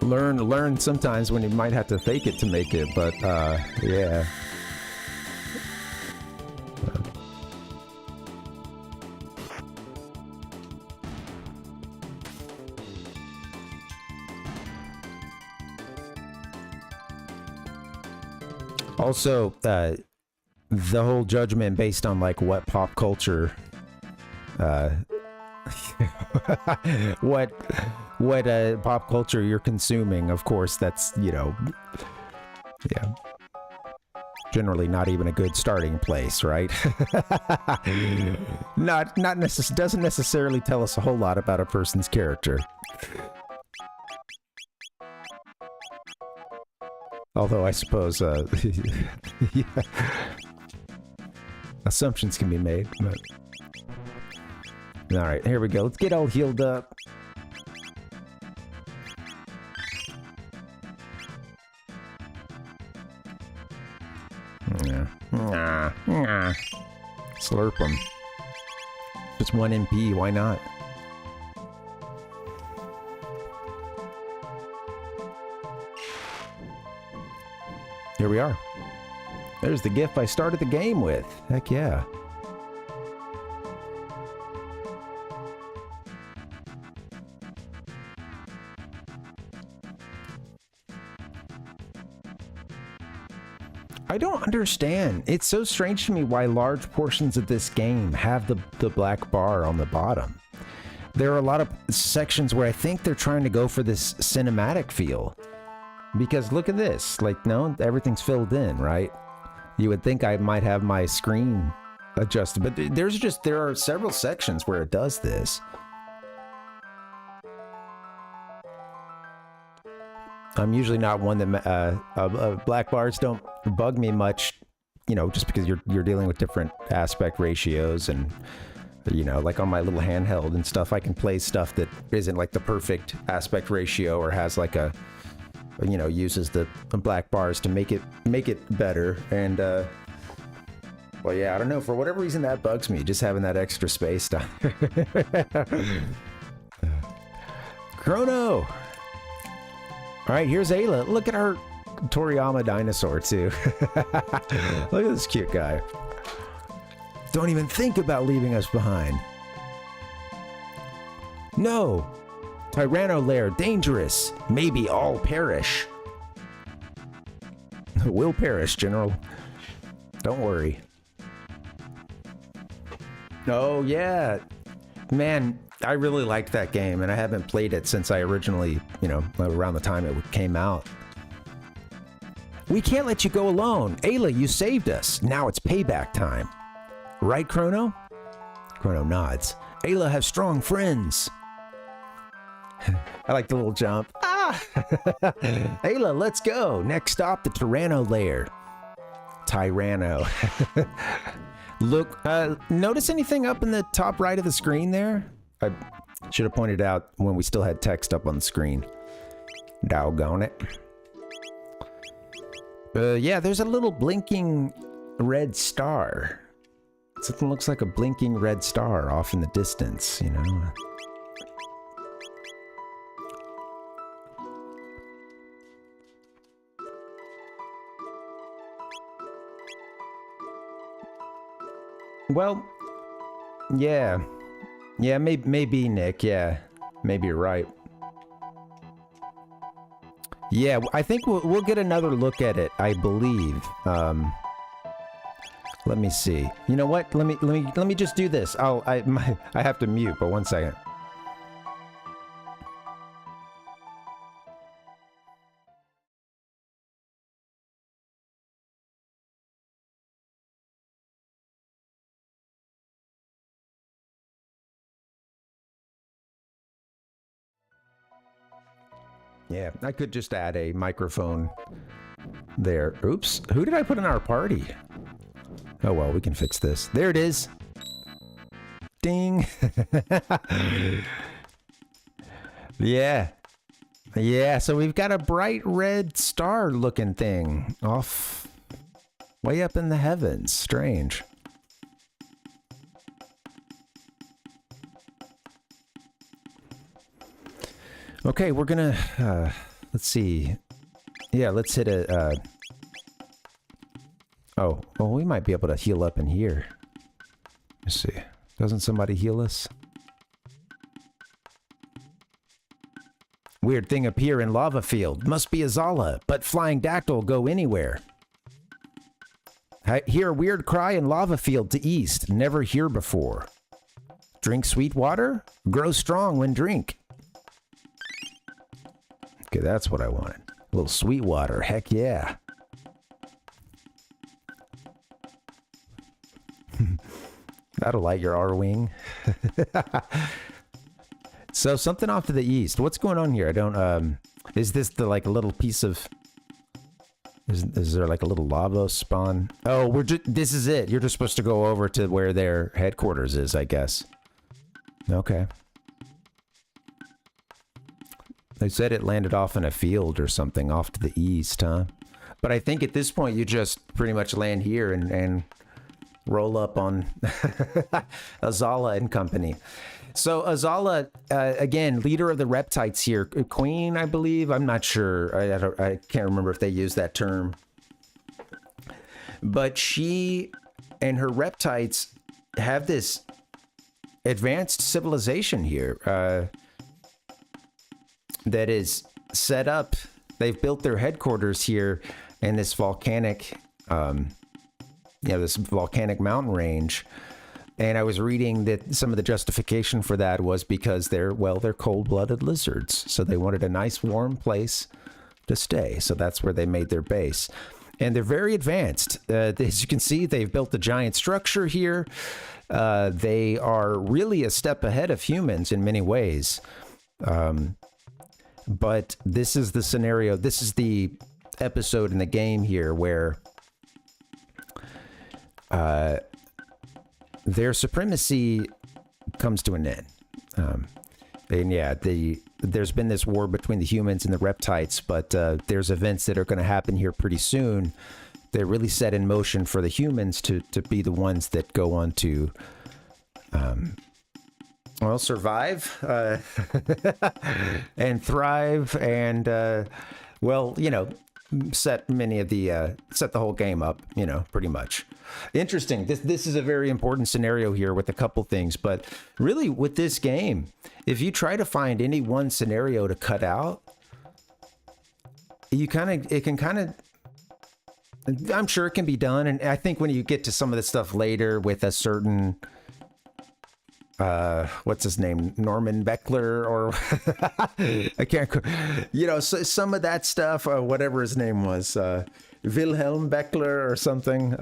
learn sometimes when you might have to fake it to make it, but yeah. Also, the whole judgment based on like what pop culture, what pop culture you're consuming. Of course, that's, you know, yeah, generally not even a good starting place, right? Doesn't necessarily tell us a whole lot about a person's character. Although I suppose yeah, assumptions can be made. But... all right, here we go. Let's get all healed up. Slurp them. Just 1 MP, why not? Here we are. There's the GIF I started the game with. Heck yeah. I don't understand. It's so strange to me why large portions of this game have the black bar on the bottom. There are a lot of sections where I think they're trying to go for this cinematic feel. Because look at this, like, no, everything's filled in, right? You would think I might have my screen adjusted, but there are several sections where it does this. I'm usually not one that, black bars don't bug me much, you know, just because you're dealing with different aspect ratios and, you know, like on my little handheld and stuff, I can play stuff that isn't like the perfect aspect ratio or has like a, you know, uses the black bars to make it better. And well, yeah, I don't know, for whatever reason that bugs me, just having that extra space down there. Chrono. All right, here's Ayla. Look at her Toriyama dinosaur too. Look at this cute guy. Don't even think about leaving us behind. No. Tyranno lair, dangerous. Maybe all perish. Will perish, General. Don't worry. Oh, yeah. Man, I really liked that game, and I haven't played it since I originally, you know, around the time it came out. We can't let you go alone. Ayla, you saved us. Now it's payback time. Right, Chrono? Chrono nods. Ayla has strong friends. I like the little jump. Ah! Ayla, let's go. Next stop, the Tyranno lair. Tyranno. Look, notice anything up in the top right of the screen there? I should have pointed out when we still had text up on the screen. Doggone it. Yeah, there's a little blinking red star. Something looks like a blinking red star off in the distance, you know? Well, yeah. Yeah, maybe, Nick, yeah. Maybe you're right. Yeah, I think we'll get another look at it, I believe. Let me see. You know what? Let me just do this. I have to mute, but 1 second. Yeah, I could just add a microphone there. Oops, who did I put in our party? Oh well, we can fix this. There it is. Ding. Yeah. Yeah, so we've got a bright red star looking thing off way up in the heavens. Strange. Okay, we're gonna, let's see. Yeah, let's hit a, oh, well, we might be able to heal up in here. Let's see. Doesn't somebody heal us? Weird thing appear in lava field. Must be Azala, but flying dactyl go anywhere. I hear weird cry in lava field to east. Never hear before. Drink sweet water? Grow strong when drink. Okay, that's what I wanted. A little sweet water. Heck yeah. That'll light your R-wing. So something off to the east. What's going on here? I don't, is this the, like, a little piece of, is there like a little lava spawn? Oh, this is it. You're just supposed to go over to where their headquarters is, I guess. Okay. They said it landed off in a field or something off to the east, huh? But I think at this point you just pretty much land here and roll up on Azala and company. So Azala, again, leader of the Reptites here, queen, I believe. I'm not sure. I can't remember if they use that term. But she and her Reptites have this advanced civilization here that is set up. They've built their headquarters here in this volcanic, this volcanic mountain range. And I was reading that some of the justification for that was because they're cold-blooded lizards. So they wanted a nice warm place to stay. So that's where they made their base. And they're very advanced. As you can see, they've built a giant structure here. They are really a step ahead of humans in many ways. But this is the scenario. This is the episode in the game here where their supremacy comes to an end. And yeah, there's been this war between the humans and the Reptites, but there's events that are going to happen here pretty soon. They're really set in motion for the humans to be the ones that go on to, survive and thrive and, set the whole game up, pretty much. Interesting. This is a very important scenario here with a couple things, but really with this game, if you try to find any one scenario to cut out, I'm sure it can be done. And I think when you get to some of the stuff later with a certain, what's his name? Norman Beckler or I can't, so some of that stuff, whatever his name was, Wilhelm Beckler or something,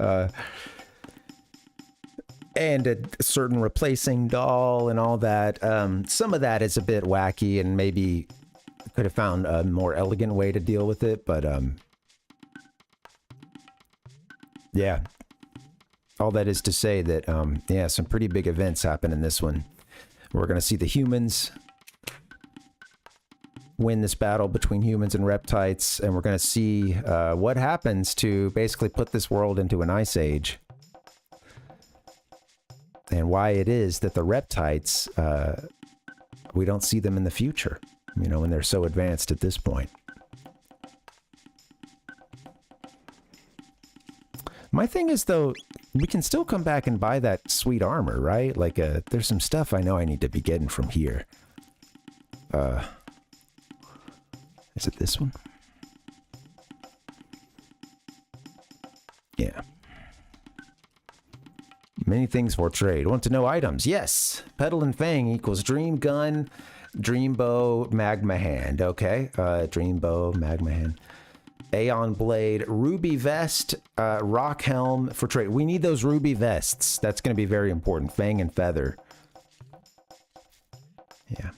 and a certain replacing doll and all that. Some of that is a bit wacky and maybe could have found a more elegant way to deal with it. But, yeah. All that is to say that, some pretty big events happen in this one. We're going to see the humans win this battle between humans and Reptites, and we're going to see what happens to basically put this world into an ice age. And why it is that the Reptites, we don't see them in the future, when they're so advanced at this point. My thing is, though, we can still come back and buy that sweet armor, right? Like, there's some stuff I know I need to be getting from here. Is it this one? Yeah. Many things for trade. Want to know items? Yes. Petal and Fang equals Dream Gun, Dream Bow, Magma Hand. Okay. Dream Bow, Magma Hand. Aeon Blade, Ruby Vest, Rock Helm for trade. We need those Ruby Vests. That's going to be very important. Fang and Feather. Yeah.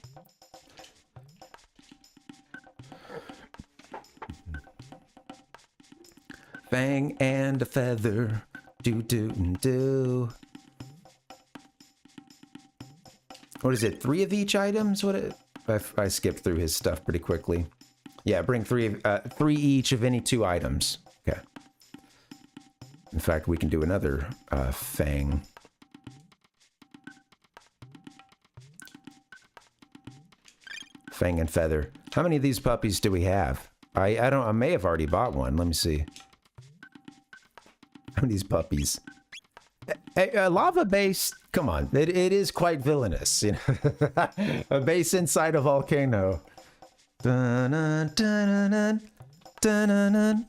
Fang and a feather. Do. What is it? 3 of each items? I skipped through his stuff pretty quickly. Yeah, bring three each of any 2 items. Okay. In fact, we can do another fang. Fang and feather. How many of these puppies do we have? I may have already bought one. Let me see. How many of these puppies? A lava base, come on, it is quite villainous, you know. A base inside a volcano. Dun-dun, dun-dun, dun-dun.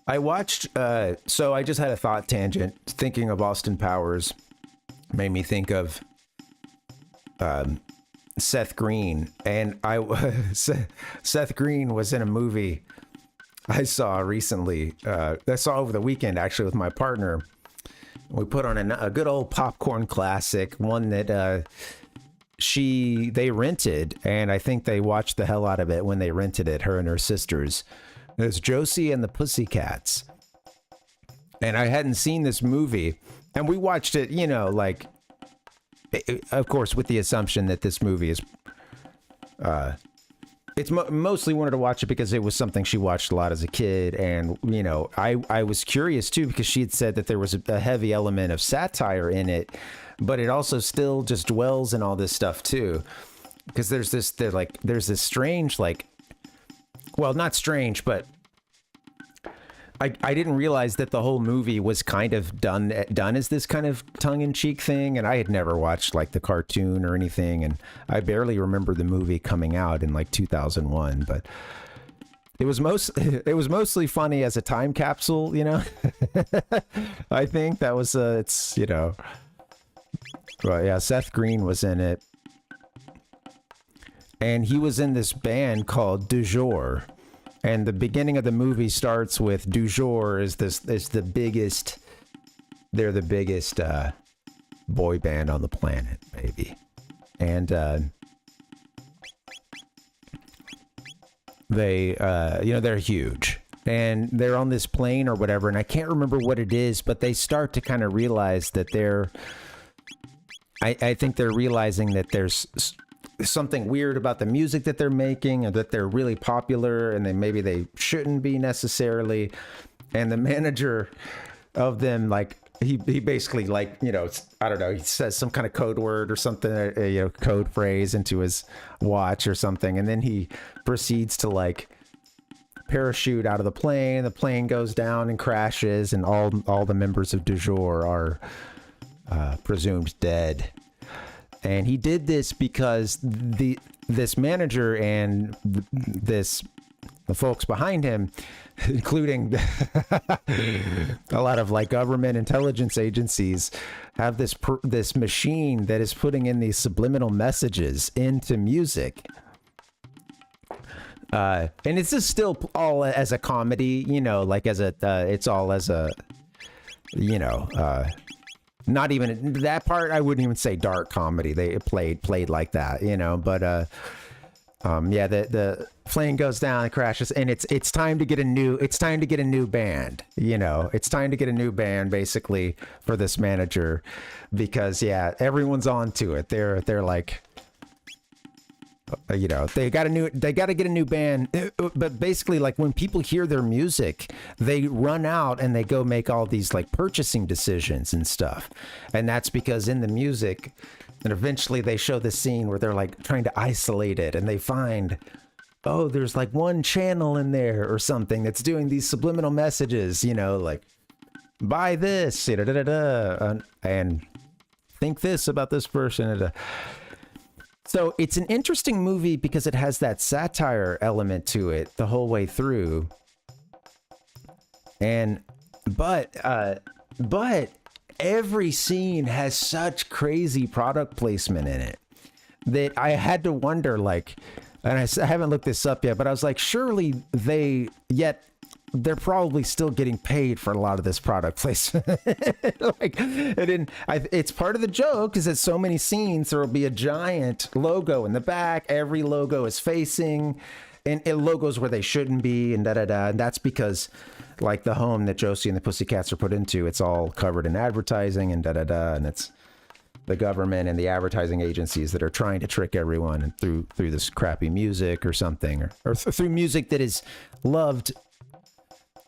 I watched, so I just had a thought tangent, thinking of Austin Powers. Made me think of Seth Green, and Seth Green was in a movie I saw recently. I saw over the weekend, actually, with my partner. We put on a good old popcorn classic, one that they rented, and I think they watched the hell out of it when they rented it, her and her sisters. It's Josie and the Pussycats. And I hadn't seen this movie, and we watched it, you know, like, of course, with the assumption that this movie is, mostly wanted to watch it because it was something she watched a lot as a kid. And, you know, I was curious too, because she had said that there was a heavy element of satire in it, but it also still just dwells in all this stuff too. Because there's this strange, like, well, not strange, but I didn't realize that the whole movie was kind of done as this kind of tongue-in-cheek thing, and I had never watched like the cartoon or anything, and I barely remember the movie coming out in like 2001, but it was mostly funny as a time capsule, you know. I think that was it's, you know, well, yeah, Seth Green was in it, and he was in this band called Du Jour. And the beginning of the movie starts with Du Jour is the biggest, they're the biggest boy band on the planet, maybe. And they, you know, they're huge. And they're on this plane or whatever, and I can't remember what it is, but they start to kind of realize that I think they're realizing that there's something weird about the music that they're making, or that they're really popular and maybe they shouldn't be necessarily. And the manager of them, like, he basically, like, you know, I don't know, he says some kind of code word or something, you know, code phrase into his watch or something, and then he proceeds to like parachute out of the plane goes down and crashes, and all the members of Du Jour are presumed dead. And he did this because this manager and the folks behind him, including a lot of like government intelligence agencies, have this machine that is putting in these subliminal messages into music. And it's just still all as a comedy, you know, like it's all as a, you know, not even that part. I wouldn't even say dark comedy. They played like that, you know. But yeah, the plane goes down and crashes, and it's time to get a new band. You know, it's time to get a new band basically for this manager, because yeah, everyone's on to it. They're like, you know, they got to get a new band, but basically, like, when people hear their music, they run out and they go make all these like purchasing decisions and stuff. And that's because in the music, and eventually they show this scene where they're like trying to isolate it, and they find, oh, there's like one channel in there or something that's doing these subliminal messages, you know, like, buy this, and think this about this person. So it's an interesting movie because it has that satire element to it the whole way through. But every scene has such crazy product placement in it that I had to wonder, like, and I haven't looked this up yet, but I was like, surely they're probably still getting paid for a lot of this product placement. Like, it's part of the joke, is that so many scenes there will be a giant logo in the back. Every logo is facing, and logos where they shouldn't be, and da-da-da. And that's because, like, the home that Josie and the Pussycats are put into, it's all covered in advertising and da-da-da, and it's the government and the advertising agencies that are trying to trick everyone through this crappy music or something, or through music that is loved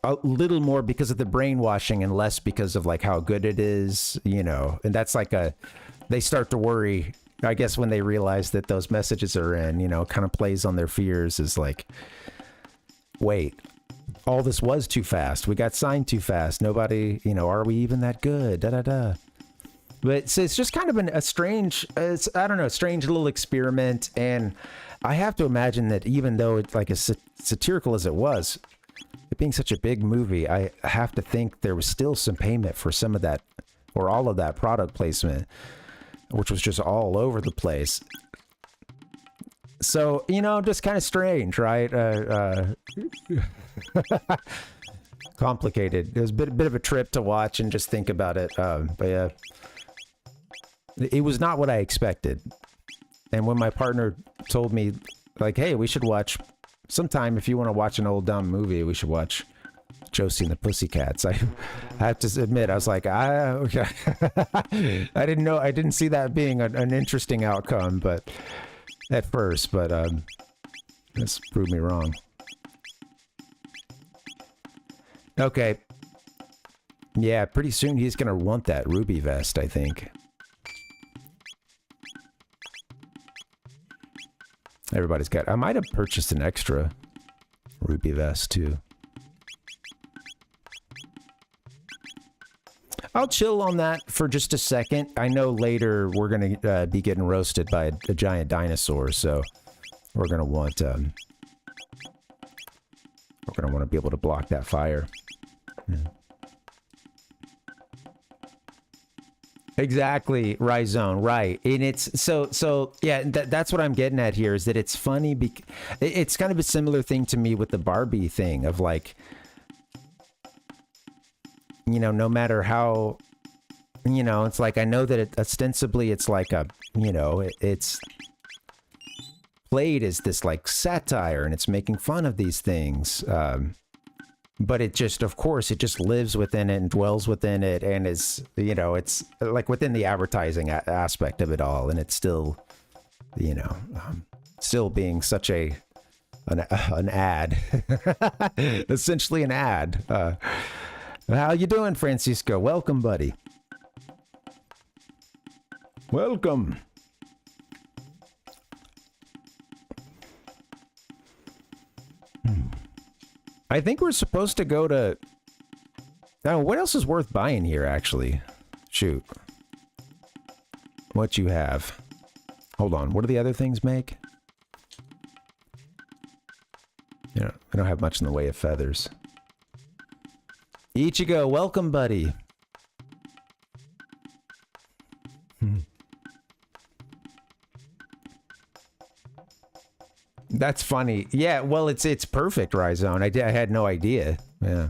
a little more because of the brainwashing and less because of like how good it is, you know. And that's like they start to worry, I guess, when they realize that those messages are in, you know, kind of plays on their fears, is like, wait, all this was too fast. We got signed too fast. Nobody, you know, are we even that good? Da da da. But so it's just kind of a strange, I don't know, strange little experiment. And I have to imagine that even though it's like as satirical as it was, it being such a big movie, I have to think there was still some payment for some of that, or all of that product placement, which was just all over the place. So, you know, just kind of strange, right? Complicated. It was a bit of a trip to watch and just think about it. But yeah, it was not what I expected. And when my partner told me, like, hey, we should watch sometime, if you want to watch an old dumb movie, we should watch Josie and the Pussycats. I have to admit, I was like, okay. I didn't see that being an interesting outcome, but at first, but this proved me wrong. Okay. Yeah, pretty soon he's gonna want that ruby vest, I think. Everybody's got... I might have purchased an extra ruby vest, too. I'll chill on that for just a second. I know later we're going to be getting roasted by a giant dinosaur, so we're going to want... we're going to want to be able to block that fire. Yeah. Exactly, Rhizone, right. And it's so yeah, that's what I'm getting at here, is that it's funny. It's kind of a similar thing to me with the Barbie thing of like, you know, no matter how, you know, it's like, I know that ostensibly it's like a, you know, it's played as this like satire and it's making fun of these things. But it just, of course, it just lives within it and dwells within it and is, you know, it's like within the advertising aspect of it all. And it's still, you know, still being such an ad, essentially an ad. How you doing, Francisco? Welcome, buddy. Welcome. I think we're supposed to go to... Now, what else is worth buying here, actually? Shoot. What you have? Hold on. What do the other things make? Yeah, I don't have much in the way of feathers. Ichigo, welcome, buddy. That's funny. Yeah, well, it's perfect, Rhizone. I had no idea. Yeah.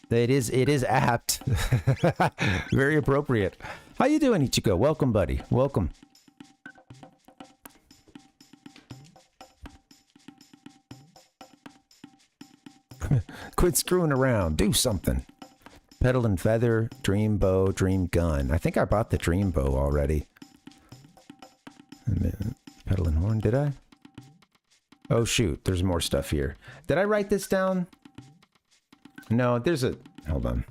It is apt. Very appropriate. How you doing, Ichigo? Welcome, buddy. Welcome. Quit screwing around. Do something. Petal and feather, dream bow, dream gun. I think I bought the dream bow already. Petal and horn, did I? Oh shoot, there's more stuff here. Did I write this down? No, there's a... Hold on.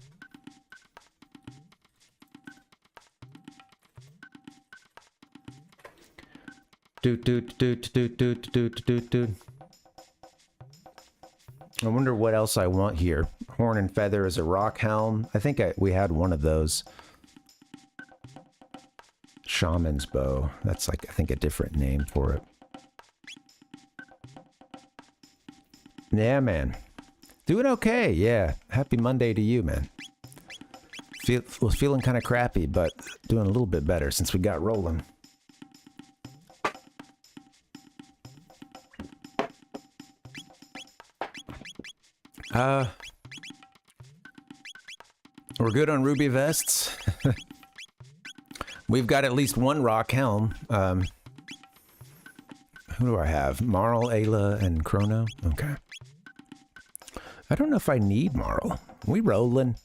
I wonder what else I want here. Horn and feather is a rock helm. I think we had one of those. Shaman's bow. That's like, I think, a different name for it. Yeah, man. Doing okay, yeah. Happy Monday to you, man. Was feeling kind of crappy, but doing a little bit better since we got rolling. We're good on ruby vests. We've got at least one rock helm. Who do I have? Marl, Ayla, and Chrono? Okay. I don't know if I need Marl. We rolling.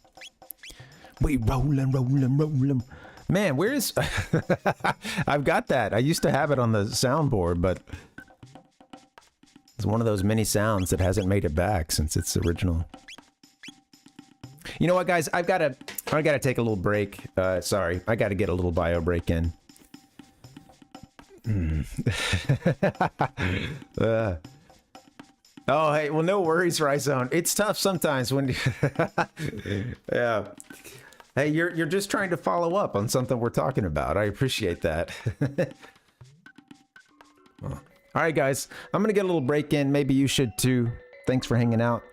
We rolling. Man, where is... I've got that. I used to have it on the soundboard, but... It's one of those mini sounds that hasn't made it back since its original. You know what, guys? I gotta take a little break. Sorry, I gotta get a little bio break in. Oh, hey, well, no worries, Rhizone. It's tough sometimes when... Yeah. Hey, you're just trying to follow up on something we're talking about. I appreciate that. Well, all right, guys. I'm going to get a little break in. Maybe you should too. Thanks for hanging out.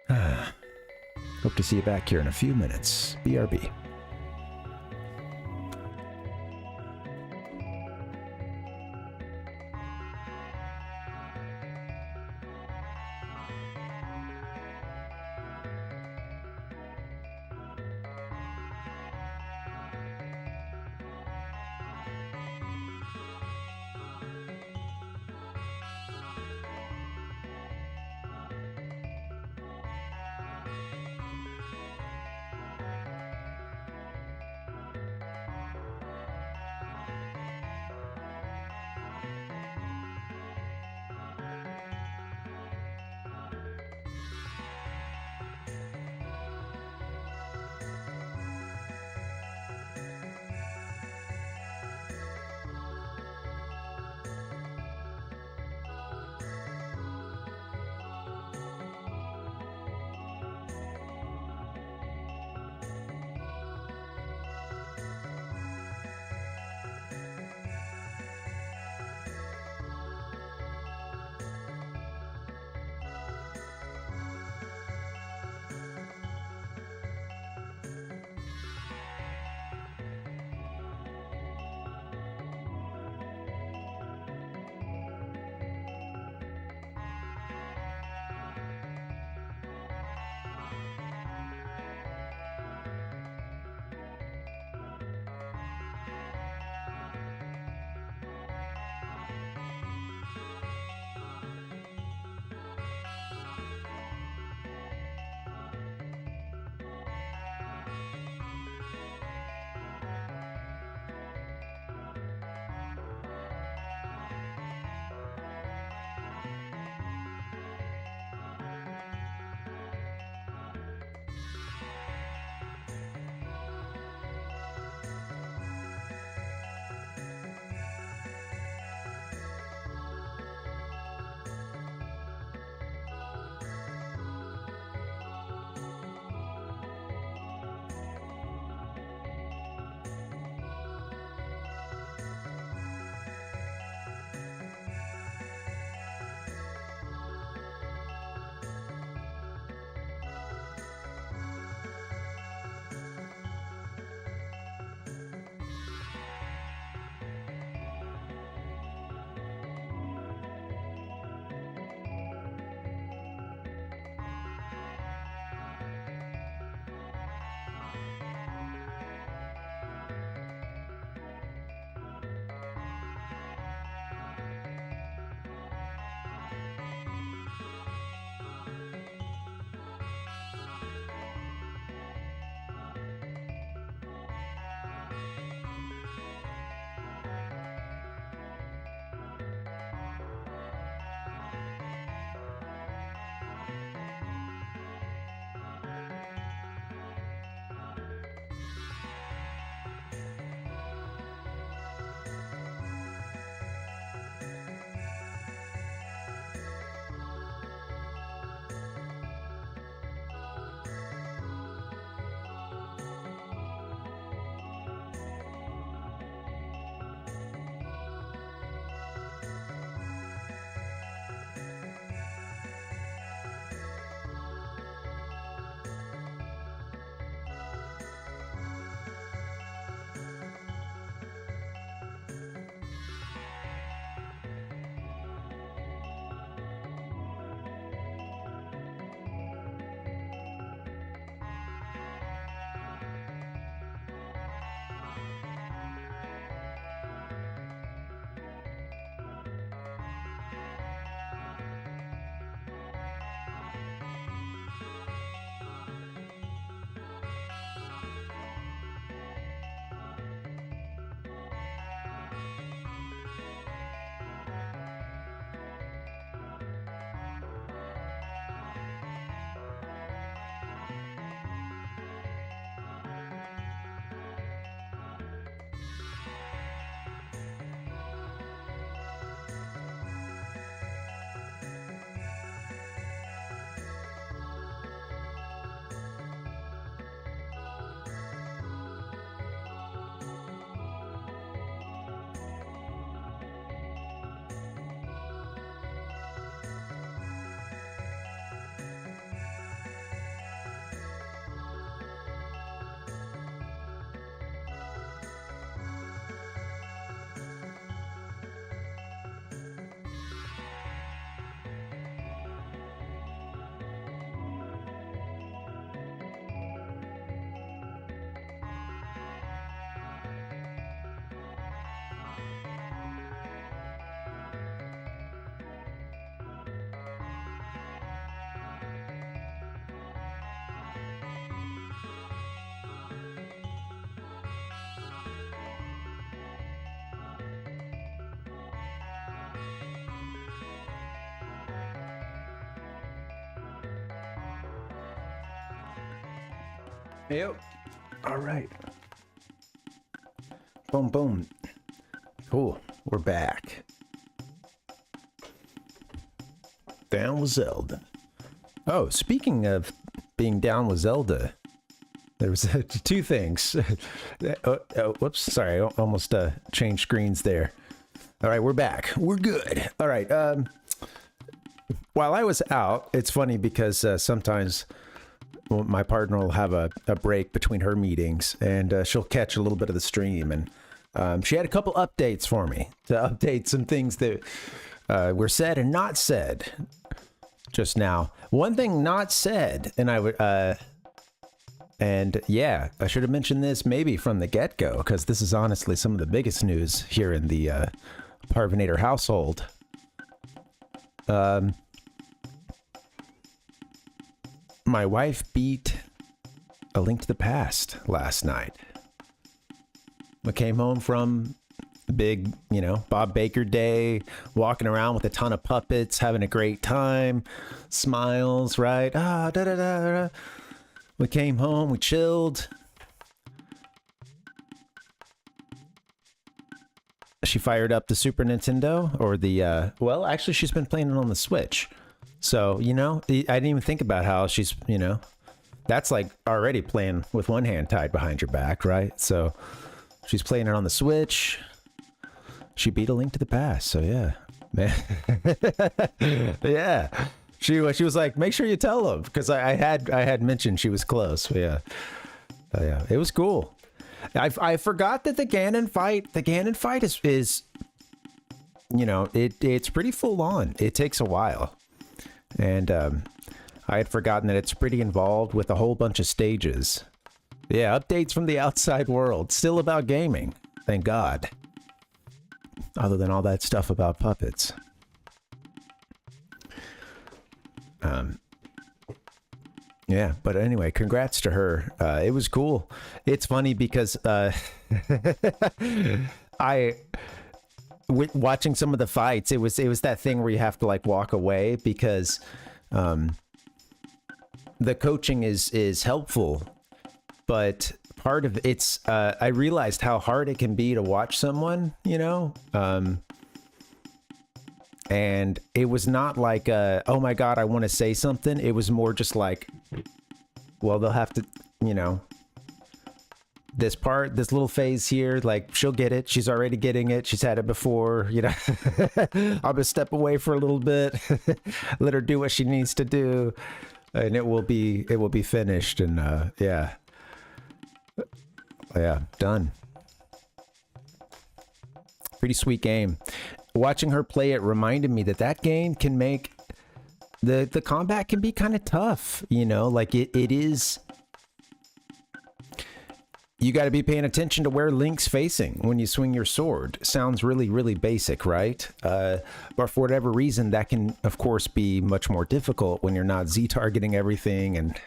Hope to see you back here in a few minutes. BRB. Yep. All right. Boom, boom. Cool. We're back. Down with Zelda. Oh, speaking of being down with Zelda, there was two things. Whoops. Sorry. I almost changed screens there. All right. We're back. We're good. All right. While I was out, it's funny because sometimes my partner will have a break between her meetings and she'll catch a little bit of the stream. And she had a couple updates for me to update some things that were said and not said just now. One thing not said, and I would, and yeah, I should have mentioned this maybe from the get-go, because this is honestly some of the biggest news here in the Parvinator household. My wife beat A Link to the Past last night. I came home from a big, Bob Baker day, walking around with a ton of puppets, having a great time, smiles, right? We came home, we chilled. She fired up the Super Nintendo or the, well, actually she's been playing it on the Switch. So, I didn't even think about how she's, that's like already playing with one hand tied behind your back, right? So she's playing it on the Switch. She beat A Link to the Past. So yeah, man. Yeah. She was like, make sure you tell them, because I had mentioned she was close. Yeah. Yeah. It was cool. I forgot that the Ganon fight is it's pretty full on. It takes a while. And I had forgotten that it's pretty involved with a whole bunch of stages. Yeah, updates from the outside world. Still about gaming. Thank God. Other than all that stuff about puppets. Yeah, but anyway, congrats to her. It was cool. It's funny because watching some of the fights, it was that thing where you have to like walk away because the coaching is helpful, but part of it's I realized how hard it can be to watch someone, and it was not like oh my God, I want to say something. It was more just like, well, they'll have to, this little phase here, like she'll get it. She's already getting it. She's had it before, I'm gonna step away for a little bit, let her do what she needs to do, and it will be finished. And yeah, done. Pretty sweet game. Watching her play it reminded me that game can make the combat can be kind of tough, like it is. You got to be paying attention to where Link's facing when you swing your sword. Sounds really, really basic, right? But for whatever reason, that can, of course, be much more difficult when you're not Z-targeting everything. And,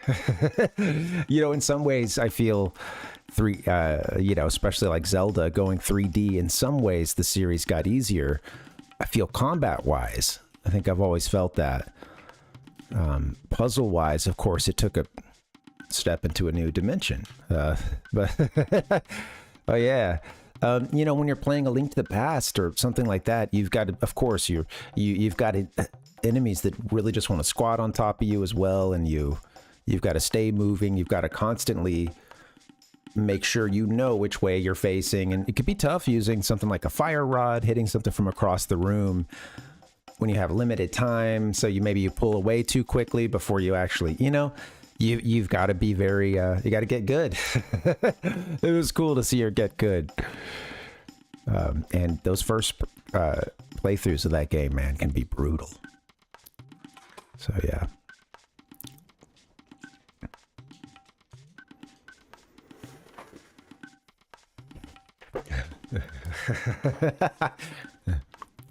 in some ways, I feel especially like Zelda going 3D, in some ways, the series got easier. I feel combat-wise, I think I've always felt that. Puzzle-wise, of course, it took a step into a new dimension, but oh yeah, when you're playing A Link to the Past or something like that, you've got to, of course, you've got enemies that really just want to squat on top of you as well, and you've got to stay moving. You've got to constantly make sure which way you're facing, and it could be tough using something like a fire rod, hitting something from across the room when you have limited time. So you pull away too quickly before you actually, You've got to be very, you got to get good. It was cool to see her get good. And those first playthroughs of that game, man, can be brutal. So, yeah.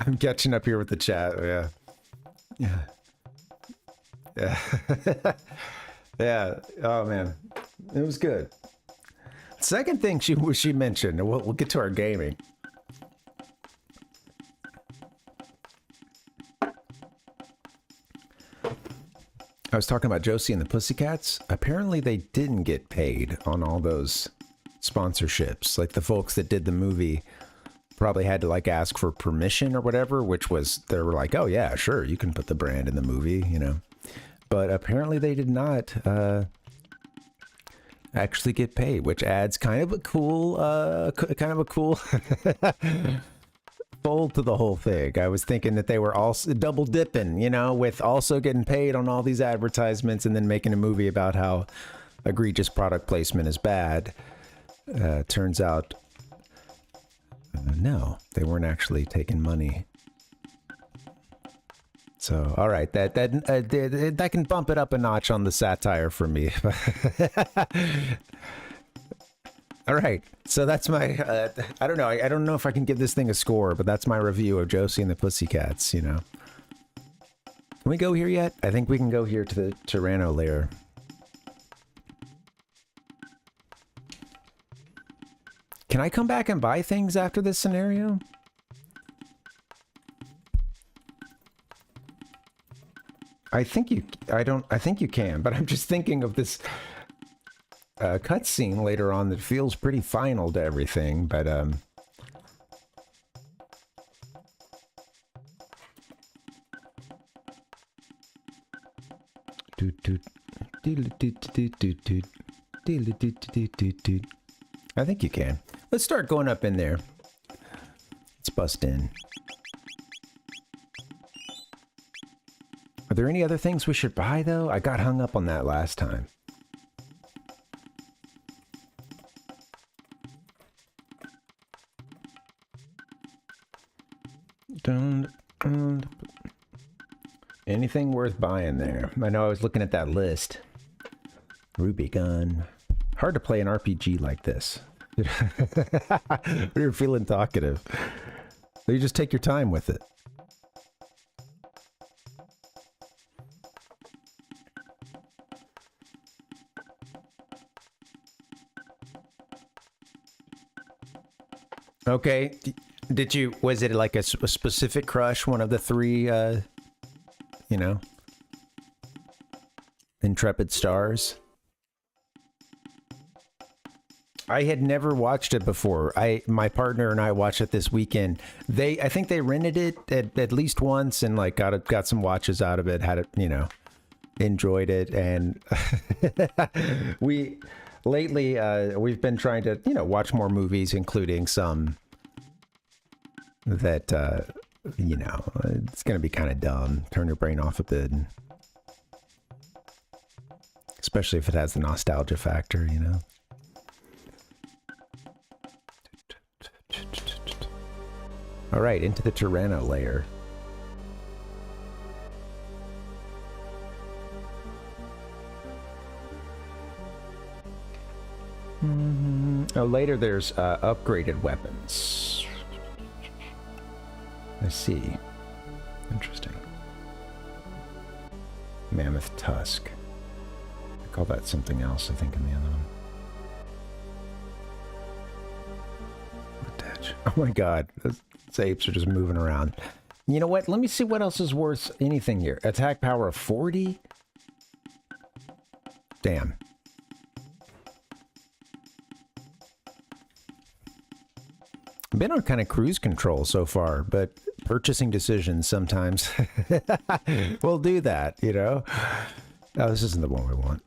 I'm catching up here with the chat. Yeah. Yeah. Yeah. Yeah. Oh man, it was good. Second thing she mentioned, and we'll get to our gaming. I was talking about Josie and the Pussycats. Apparently they didn't get paid on all those sponsorships. Like the folks that did the movie probably had to like ask for permission or whatever, which was, they were like, oh yeah, sure, you can put the brand in the movie, you know. But apparently they did not actually get paid, which adds kind of a cool fold to the whole thing. I was thinking that they were also double dipping, you know, with also getting paid on all these advertisements and then making a movie about how egregious product placement is bad. Turns out, no, they weren't actually taking money. So, all right, that can bump it up a notch on the satire for me. All right, so that's my, I don't know. I don't know if I can give this thing a score, but that's my review of Josie and the Pussycats, you know. Can we go here yet? I think we can go here to the Chrono layer. Can I come back and buy things after this scenario? I think you can, but I'm just thinking of this cutscene later on that feels pretty final to everything, but I think you can. Let's start going up in there. Let's bust in. Are there any other things we should buy, though? I got hung up on that last time. Anything worth buying there? I know I was looking at that list. Ruby gun. Hard to play an RPG like this. You're feeling talkative. So you just take your time with it. Okay. Did you, was it like a specific crush, one of the three, you know, intrepid stars? I had never watched it before. My partner and I watched it this weekend. I think they rented it at least once and like got some watches out of it, had it, you know, enjoyed it. And lately, we've been trying to, you know, watch more movies, including some that, you know, it's going to be kind of dumb. Turn your brain off a bit. Especially if it has the nostalgia factor, you know. All right, into the Chrono layer. Oh, later there's upgraded weapons. I see. Interesting. Mammoth tusk. I call that something else, I think, in the other one. Attach. Oh my god. Those apes are just moving around. You know what? Let me see what else is worth anything here. Attack power of 40? Damn. I've been on kind of cruise control so far, but purchasing decisions sometimes will do that, you know? Oh, this isn't the one we want.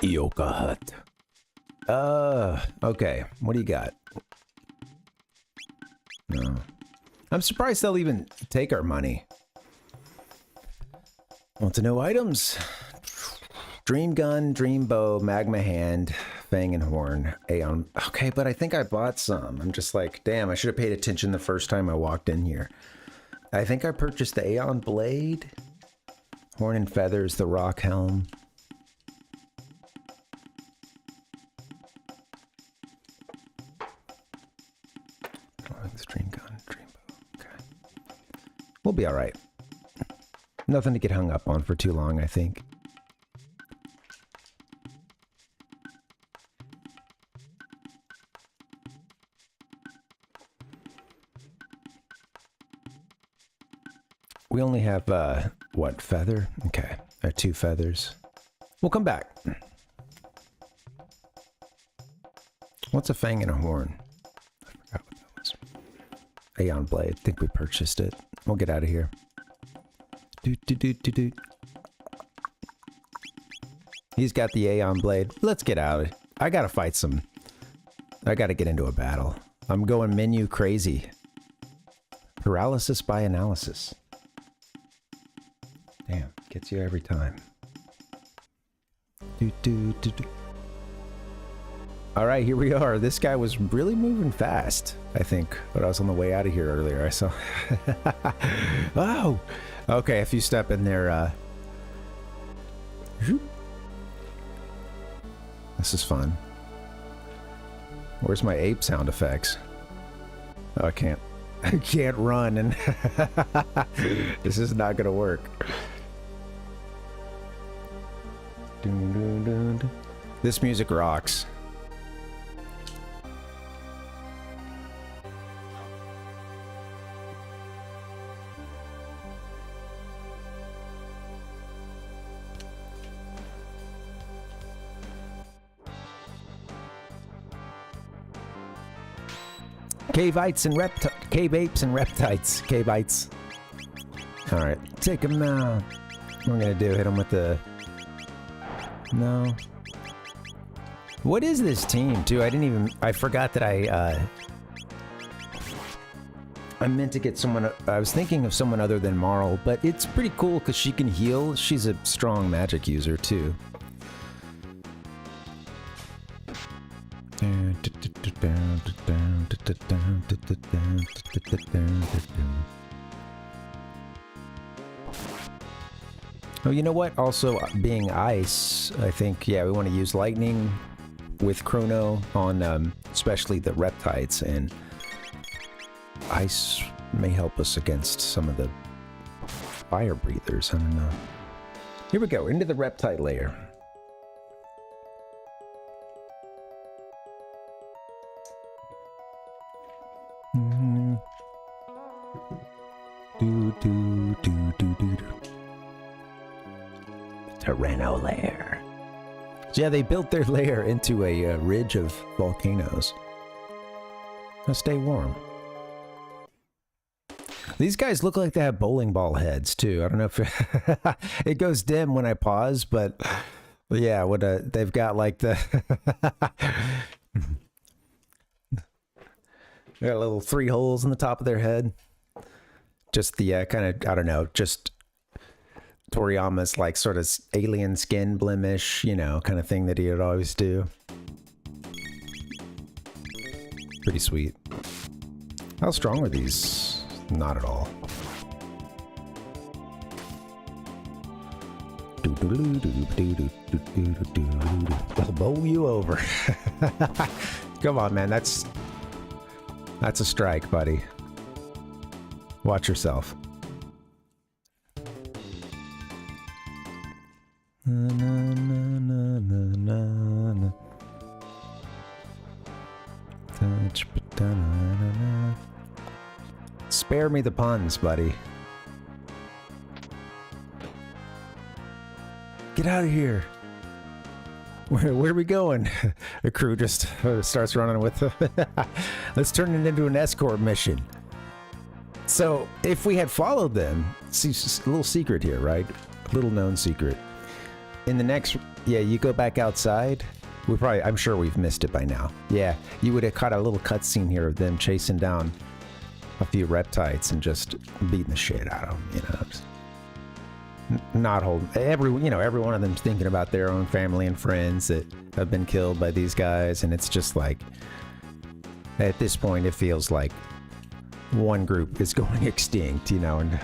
Ioka Hut. Okay. What do you got? No. I'm surprised they'll even take our money. Want to know items? Dream gun, dream bow, magma hand, fang and horn, Aeon. Okay, but I think I bought some. I'm just like, damn, I should have paid attention the first time I walked in here. I think I purchased the Aeon blade, horn and feathers, the rock helm. Dream gun, dream bow. Okay. We'll be all right. Nothing to get hung up on for too long, I think. We only have, what, feather? Okay, 2 feathers. We'll come back. What's a fang and a horn? I forgot what that was. Aeon blade. I think we purchased it. We'll get out of here. Doot. He's got the Aeon blade. Let's get out. I gotta fight some. I gotta get into a battle. I'm going menu crazy. Paralysis by analysis. Damn, gets you every time. All right, here we are. This guy was really moving fast, I think, when I was on the way out of here earlier. I saw... Oh! Okay, if you step in there, This is fun. Where's my ape sound effects? Oh, I can't run, and this is not gonna work. This music rocks. Cave apes and reptites. Cave-ites. Alright, take him now. What we're gonna do, hit him with the... No. What is this team, too? I forgot that I meant to get someone... I was thinking of someone other than Marl, but it's pretty cool because she can heal. She's a strong magic user, too. Oh, you know what? Also, being ice, I think, yeah, we want to use lightning with Chrono on especially the reptites, and ice may help us against some of the fire breathers. I don't know. Here we go, into the reptite layer. Tyranno lair. So yeah, they built their lair into a ridge of volcanoes. Now stay warm. These guys look like they have bowling ball heads too. I don't know if it goes dim when I pause, but yeah, what they've got like the they got little 3 holes in the top of their head. Just the kind of, I don't know, just Toriyama's like sort of alien skin blemish, you know, kind of thing that he would always do. Pretty sweet. How strong are these? Not at all. I'll bowl you over. Come on, man. That's a strike, buddy. Watch yourself. Spare me the puns, buddy. Get out of here. Where are we going? The crew just starts running with let's turn it into an escort mission. So if we had followed them, see, a little secret here, right? A little known secret. In the next, yeah, you go back outside. I'm sure we've missed it by now. Yeah, you would have caught a little cutscene here of them chasing down a few reptites and just beating the shit out of them, you know. Just not holding every one of them's thinking about their own family and friends that have been killed by these guys, and it's just like at this point it feels like one group is going extinct, you know, and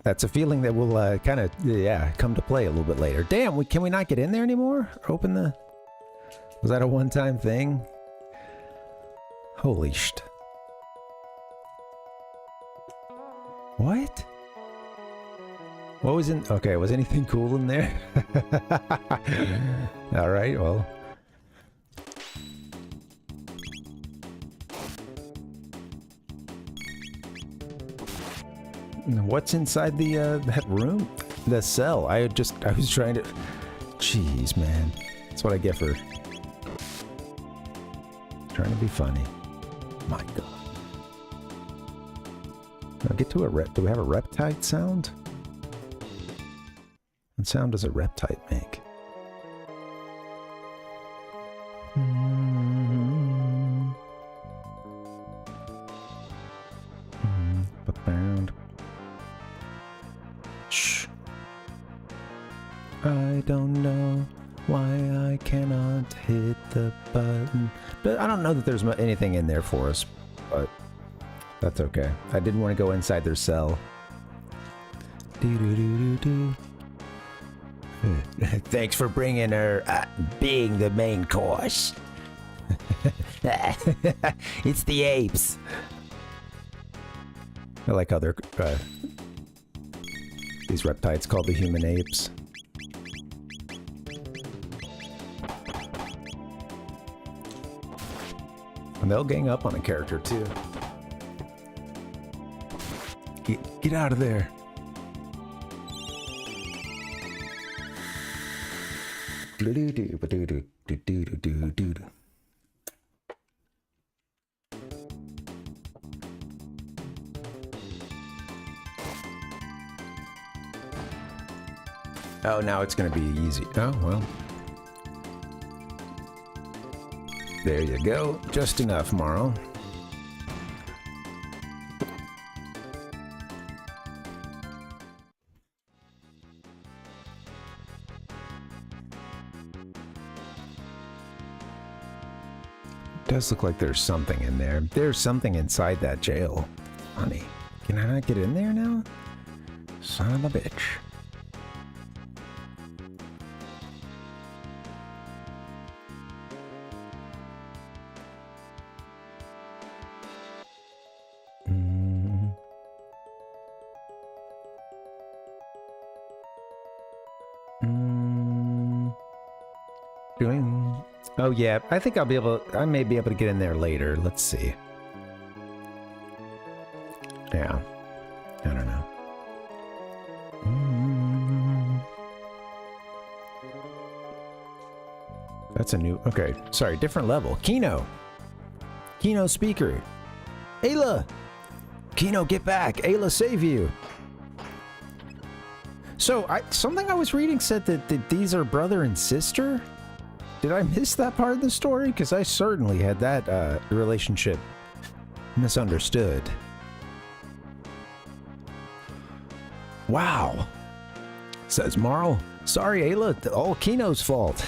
that's a feeling that will kind of, yeah, come to play a little bit later. Damn, can we not get in there anymore? Open the... Was that a one-time thing? Holy shit. What? What was in... Okay, was anything cool in there? Alright, well... What's inside the that room? The cell. I was trying to. Jeez, man. That's what I get for trying to be funny. My God. Now get to a rep. Do we have a reptite sound? What sound does a reptite make? Shh. I don't know why I cannot hit the button. But I don't know that there's anything in there for us, but that's okay. I didn't want to go inside their cell. Thanks for bringing her, being the main course. It's the apes. I like how they're these reptites called the human apes. And they'll gang up on a character too. Get out of there. Oh, now it's going to be easy. Oh, well. There you go. Just enough, Morrow. Does look like there's something in there. There's something inside that jail. Honey, can I not get in there now? Son of a bitch. Oh yeah, I think I'll be able. I may be able to get in there later. Let's see. Yeah, I don't know. That's a new. Okay, sorry, different level. Kino speaker. Ayla, Kino, get back. Ayla, save you. So something I was reading said that these are brother and sister. Did I miss that part of the story? Because I certainly had that relationship misunderstood. Wow. Says Marl. Sorry, Ayla. All Kino's fault.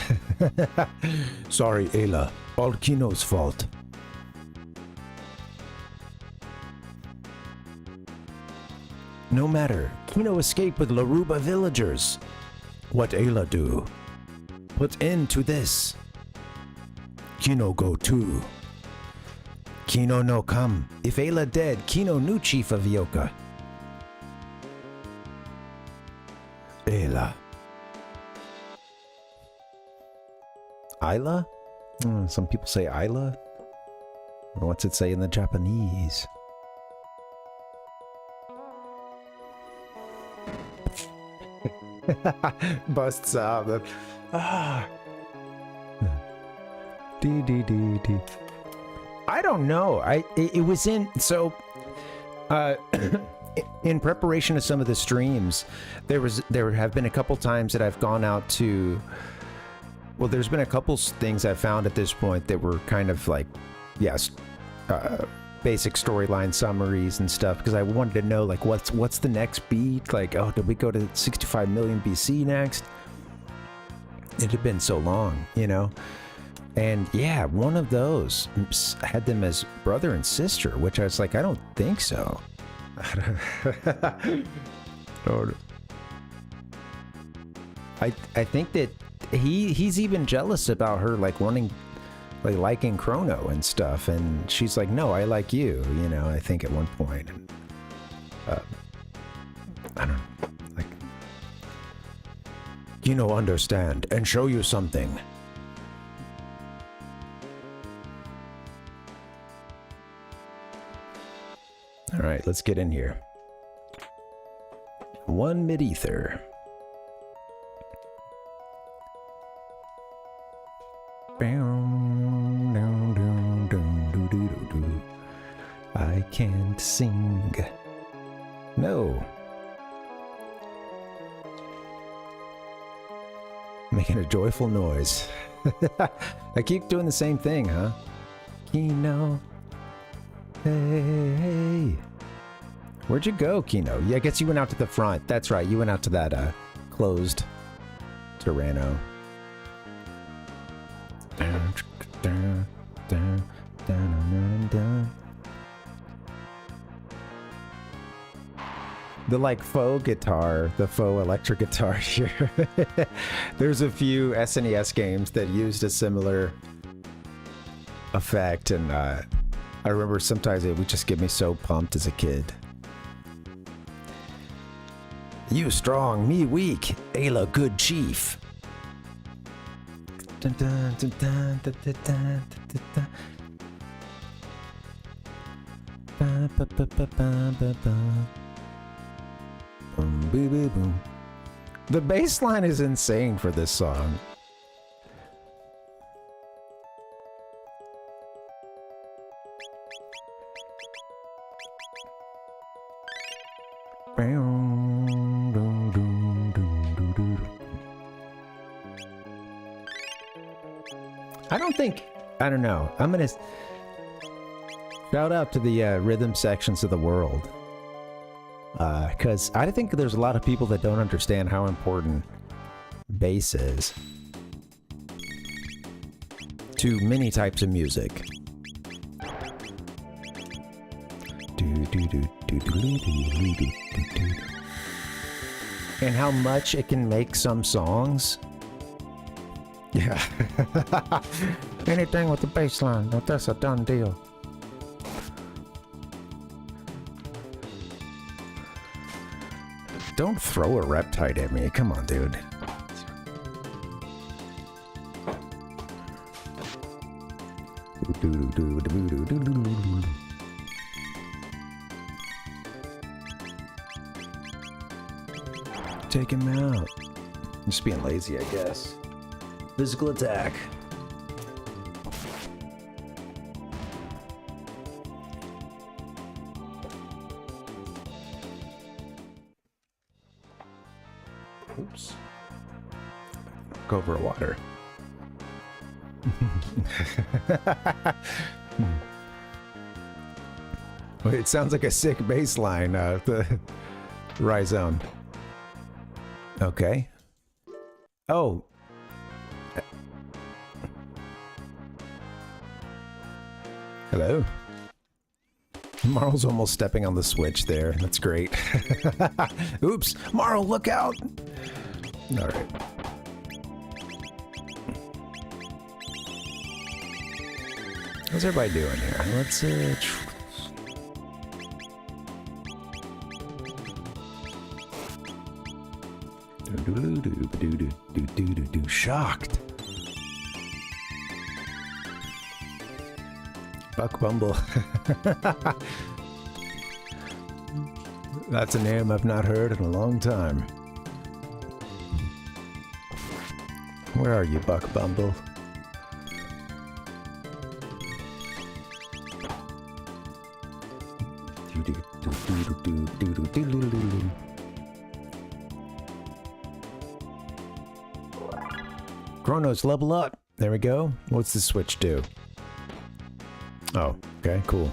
Sorry, Ayla. All Kino's fault. No matter. Kino escaped with Laruba villagers. What Ayla do? Put end to this. Kino go too. Kino no come. If Ayla dead, Kino new chief of Yoka. Ayla. Ayla? Some people say Ayla. What's it say in the Japanese? Busts out. I don't know. It was in so in preparation of some of the streams, there have been a couple times that I've gone out to. Well, there's been a couple things I've found at this point that were kind of like, yes, basic storyline summaries and stuff, because I wanted to know like what's the next beat. Like, oh, did we go to 65 million BC next? It had been so long, you know? And yeah, one of those had them as brother and sister, which I was like, I don't think so. I think that he's even jealous about her like wanting, like liking Chrono and stuff, and she's like, no, I like you, you know, I think at one point. I don't know, like, you know, understand and show you something. All right, let's get in here. One mid-ether. I can't sing. No. Making a joyful noise. I keep doing the same thing, huh? Kino. Hey. Where'd you go, Kino? Yeah, I guess you went out to the front. That's right, you went out to that closed Tyranno. The like faux guitar, the faux electric guitar here. There's a few SNES games that used a similar effect, and I remember sometimes it would just get me so pumped as a kid. You strong, me weak, Ayla good chief. Dun, dun, dun, dun, dun, dun, dun, dun, dun. Ba, ba, ba, ba, ba, ba, ba. Boom, boo, boo, boom. The bass line is insane for this song. I don't know. I'm gonna shout out to the rhythm sections of the world. Because I think there's a lot of people that don't understand how important bass is to many types of music. And how much it can make some songs. Yeah. Anything with the bass line, that's a done deal. Don't throw a reptite at me. Come on, dude. Take him out. Just being lazy, I guess. Physical attack. Oops. Go over water. Well, it sounds like a sick bass line, the Rhizome. Okay. Oh. Hello. Marl's almost stepping on the switch there. That's great. Oops. Marl, look out. All right. How's everybody doing here? Let's shocked. Buck Bumble. That's a name I've not heard in a long time. Where are you, Buck Bumble? Chronos, level up. There we go. What's the switch do? Oh, okay, cool.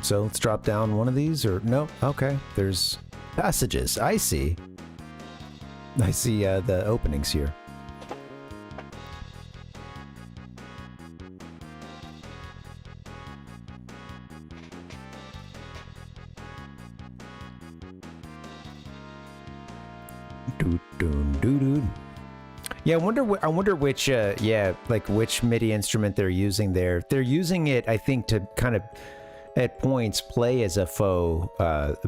So let's drop down one of these, or no? Okay, there's passages. I see. I see the openings here. Yeah, I wonder which, yeah, like which MIDI instrument they're using there. They're using it, I think, to kind of, at points, play as a faux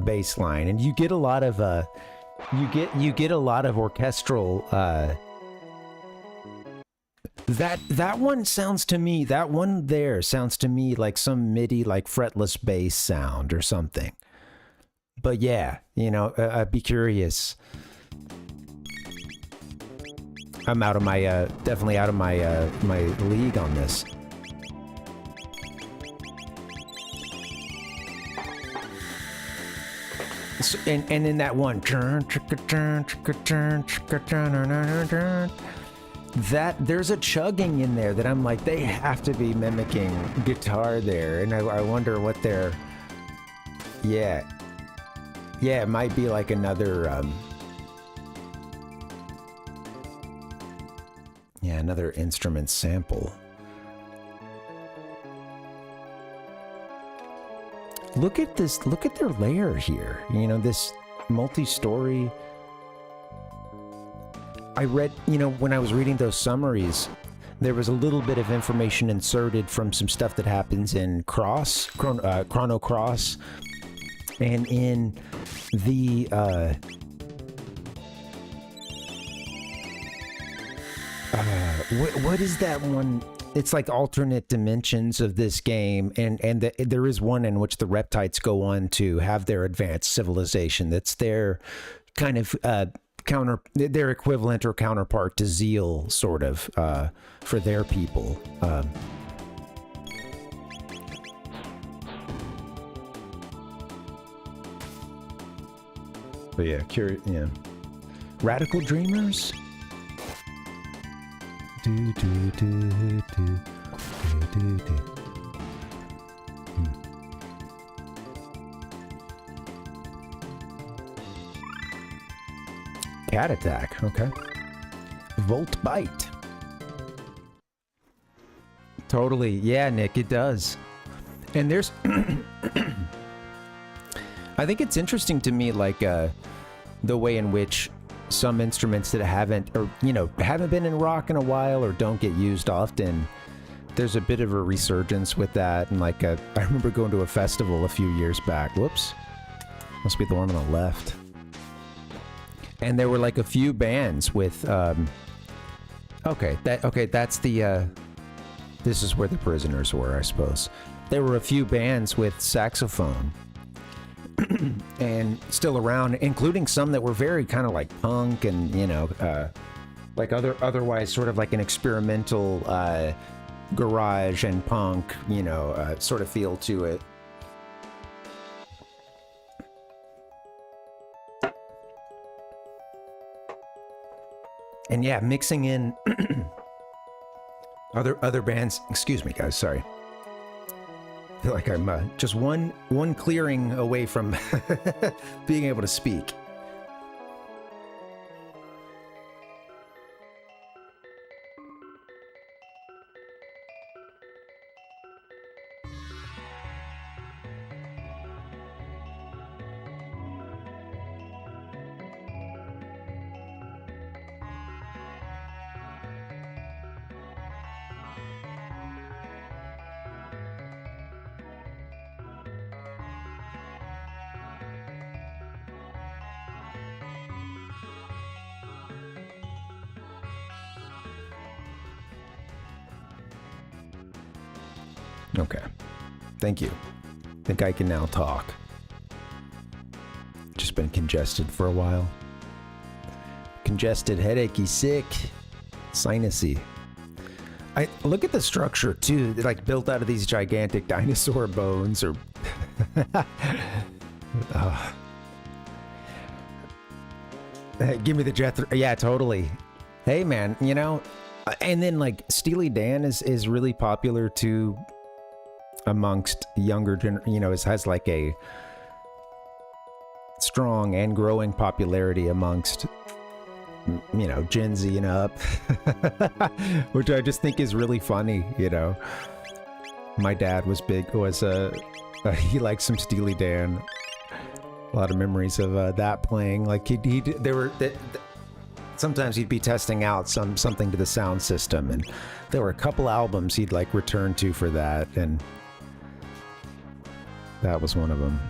bass line, and you get a lot of, you get a lot of orchestral. That one sounds to me. That one there sounds to me like some MIDI, like fretless bass sound or something. But yeah, you know, I'd be curious. I'm out of my, definitely out of my, my league on this. So, and in that one, that there's a chugging in there that I'm like, they have to be mimicking guitar there, and I wonder what they're. Yeah, it might be like another. Yeah, another instrument sample. Look at this, look at their layer here. You know, this multi-story. I read, you know, when I was reading those summaries, there was a little bit of information inserted from some stuff that happens in Chrono Cross, and in the, what is that one? It's like alternate dimensions of this game, and there is one in which the Reptites go on to have their advanced civilization. That's their kind of their equivalent or counterpart to Zeal, sort of, for their people. But yeah, yeah. Radical Dreamers. Do, do, do, do, do, do, do. Cat Attack, okay. Volt Bite. Totally, yeah, Nick, it does. And there's... I think it's interesting to me, like, the way in which some instruments that haven't been in rock in a while or don't get used often, there's a bit of a resurgence with that. And like, I remember going to a festival a few years back. Whoops. Must be the one on the left. And there were like a few bands with, that's the, this is where the prisoners were, I suppose. There were a few bands with saxophone and still around, including some that were very kind of like punk and, you know, like otherwise sort of like an experimental garage and punk, you know, sort of feel to it. And yeah, mixing in other bands. Excuse me, guys. Sorry. I feel like I'm just one clearing away from being able to speak. Okay. Thank you. I think I can now talk. Just been congested for a while. Congested, headachy, sick, sinusy. I look at the structure too, like built out of these gigantic dinosaur bones or give me the Jethro. Yeah, totally. Hey man, you know, and then like Steely Dan is really popular too amongst younger you know, it has like a strong and growing popularity amongst, you know, Gen Z and up, which I just think is really funny. You know, my dad was he liked some Steely Dan. A lot of memories of that playing. Like sometimes he'd be testing out something to the sound system, and there were a couple albums he'd like return to for that, and that was one of them.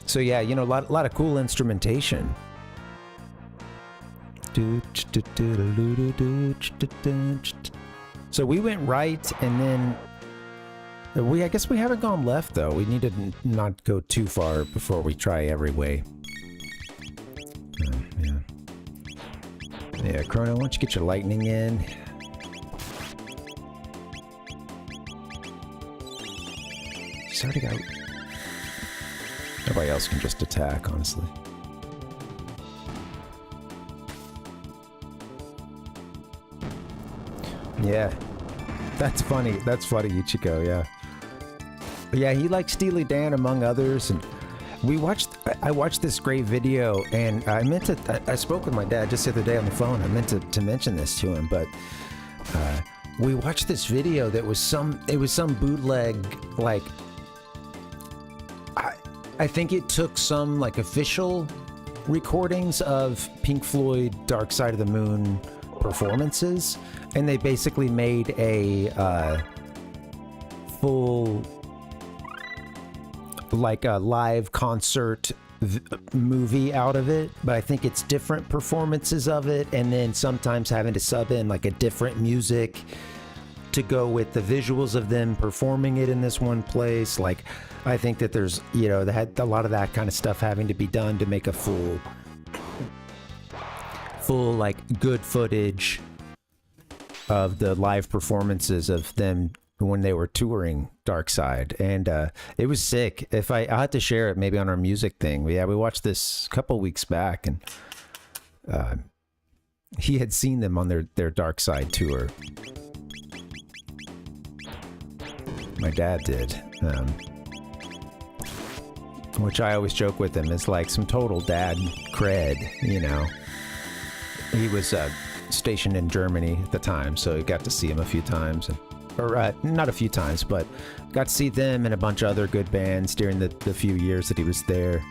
So yeah, you know, a lot of cool instrumentation. So we went right, and then I guess we haven't gone left though. We need to not go too far before we try every way. Yeah. Yeah, Chrono, why don't you get your lightning in? She's already got... Nobody else can just attack, honestly. Yeah. That's funny. That's funny, Ichiko, yeah. But yeah, he likes Steely Dan among others, and I watched this great video, and I spoke with my dad just the other day on the phone. I meant to mention this to him, but we watched this video that was some bootleg, like, I think it took some like official recordings of Pink Floyd Dark Side of the Moon performances, and they basically made a full, like a live concert movie out of it, but I think it's different performances of it, and then sometimes having to sub in like a different music to go with the visuals of them performing it in this one place. Like, I think that there's, you know, they had a lot of that kind of stuff having to be done to make a full like good footage of the live performances of them when they were touring Dark Side, and it was sick. If I had to share it maybe on our music thing. We watched this a couple weeks back, and he had seen them on their Dark Side tour. My dad did, which I always joke with him is like some total dad cred, you know. He was stationed in Germany at the time, so he got to see him a few times, or not a few times, but got to see them and a bunch of other good bands during the few years that he was there.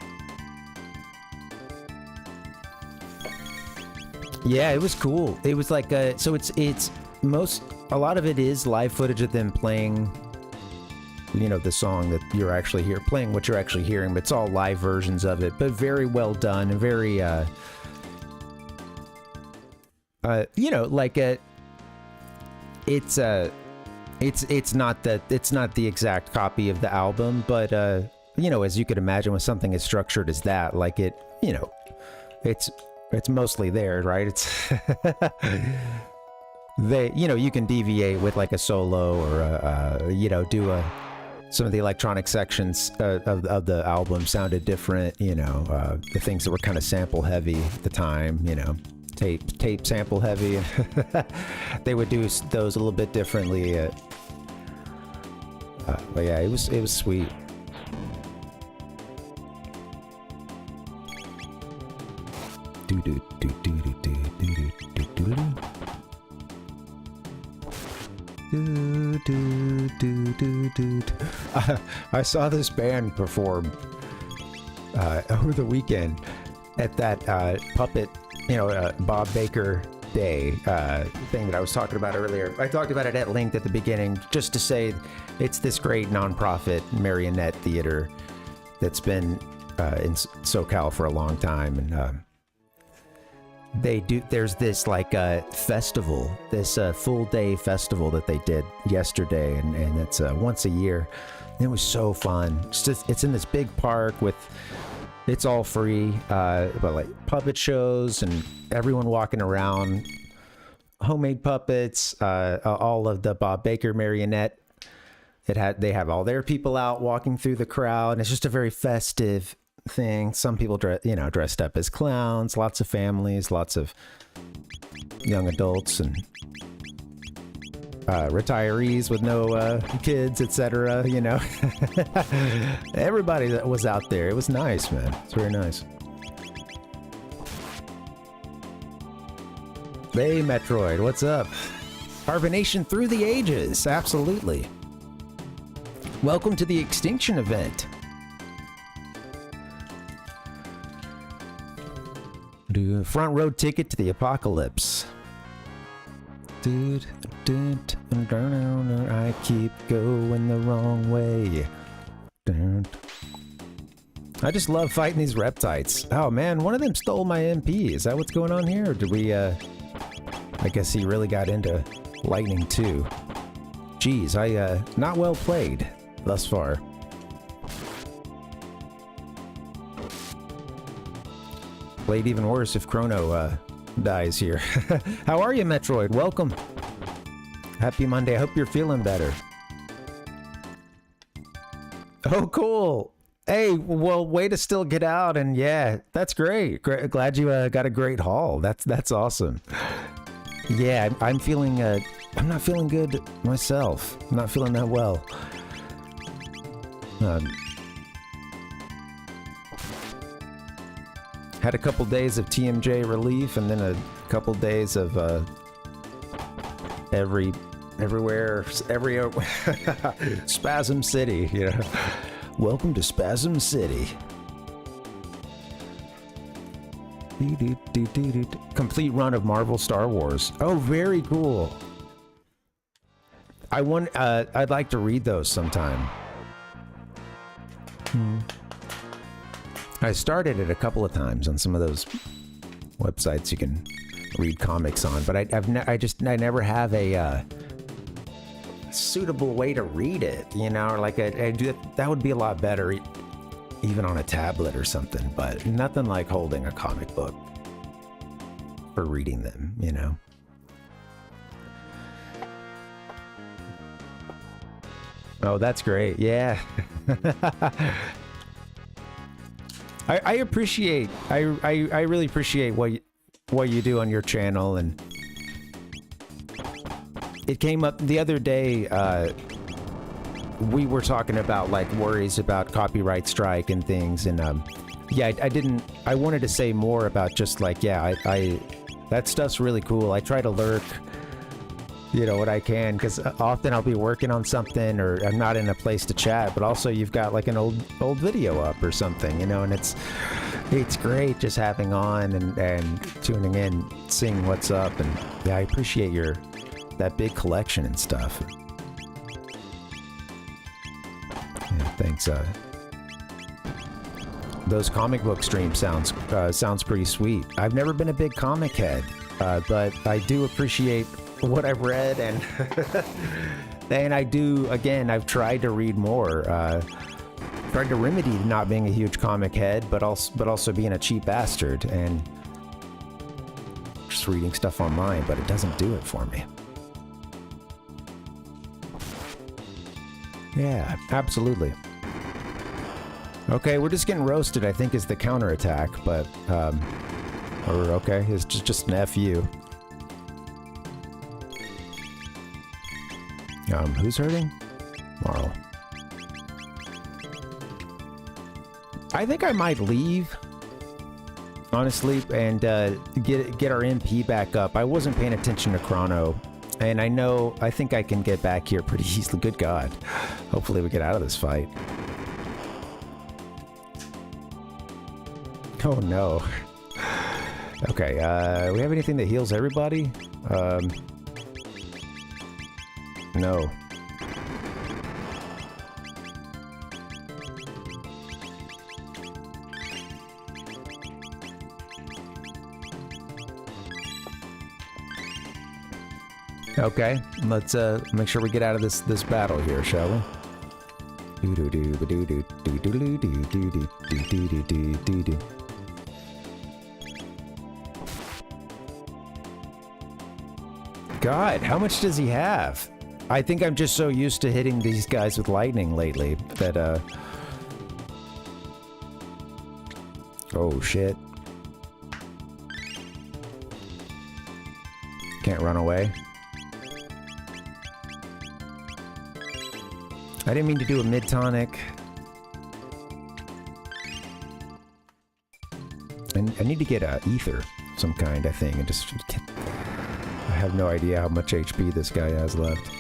Yeah, it was cool. It was like so a lot of it is live footage of them playing, you know, the song that you're actually playing what you're actually hearing, but it's all live versions of it, but very well done and very you know, like it's not the exact copy of the album, but you know, as you could imagine with something as structured as that, like it, you know, it's mostly there, right? It's they, you know, you can deviate with like a solo or you know, do some of the electronic sections of the album sounded different, you know, the things that were kind of sample heavy at the time, you know, tape sample heavy. They would do those a little bit differently. But yeah, it was sweet. I saw this band perform over the weekend at that puppet, you know, Bob Baker Day thing that I was talking about earlier. I talked about it at length at the beginning, just to say it's this great nonprofit marionette theater that's been in SoCal for a long time, and there's this like festival, this full day festival that they did yesterday, and it's once a year. And it was so fun. It's in this big park it's all free, but like puppet shows and everyone walking around, homemade puppets, all of the Bob Baker marionette. They have all their people out walking through the crowd, and it's just a very festive thing. Some people dressed up as clowns, lots of families, lots of young adults, and retirees with no kids, etc. You know, everybody that was out there. It was nice, man. It's very nice. Hey, Metroid, what's up? Parvinator through the ages, absolutely. Welcome to the Extinction event. Do a front row ticket to the apocalypse. Dude, I keep going the wrong way. I just love fighting these reptites. Oh man, one of them stole my MP. Is that what's going on here? Or did we, I guess he really got into lightning too. Geez, not well played thus far. Played even worse if Chrono dies here. How are you, Metroid? Welcome. Happy Monday. I hope you're feeling better. Oh, cool. Hey, well, way to still get out, and yeah, that's great. Glad you got a great haul. That's awesome. Yeah, I'm feeling. I'm not feeling good myself. I'm not feeling that well. Had a couple days of TMJ relief, and then a couple days of everywhere Spasm City. You know, welcome to Spasm City. Complete run of Marvel Star Wars. Oh, very cool. I'd like to read those sometime. I started it a couple of times on some of those websites you can read comics on, but I never have a suitable way to read it, you know, or like that would be a lot better even on a tablet or something, but nothing like holding a comic book for reading them, you know. Oh, that's great. Yeah. I appreciate, I really appreciate what you do on your channel, and it came up the other day, we were talking about like worries about copyright strike and things, and yeah, I wanted to say more about just like, yeah, that stuff's really cool. I try to lurk, you know, what I can, because often I'll be working on something or I'm not in a place to chat, but also you've got like an old video up or something, you know, and it's great just having on and tuning in, seeing what's up, and yeah, I appreciate that big collection and stuff. Yeah, thanks. Those comic book streams sounds pretty sweet. I've never been a big comic head, but I do appreciate what I've read, and and I do, again, I've tried to read more, tried to remedy not being a huge comic head, but also being a cheap bastard and just reading stuff online, but it doesn't do it for me. Yeah, absolutely. Okay, we're just getting roasted, I think, is the counterattack, but or okay, it's just an FU. Who's hurting? Marl. I think I might leave, honestly, and get our MP back up. I wasn't paying attention to Chrono, and I think I can get back here pretty easily. Good God. Hopefully we get out of this fight. Oh no. Okay, we have anything that heals everybody? No. Okay, let's make sure we get out of this battle here, shall we? God, how much does he have? I think I'm just so used to hitting these guys with lightning lately that, oh shit. Can't run away. I didn't mean to do a mid-tonic. I need to get a ether of some kind, I think, and just get... I have no idea how much HP this guy has left.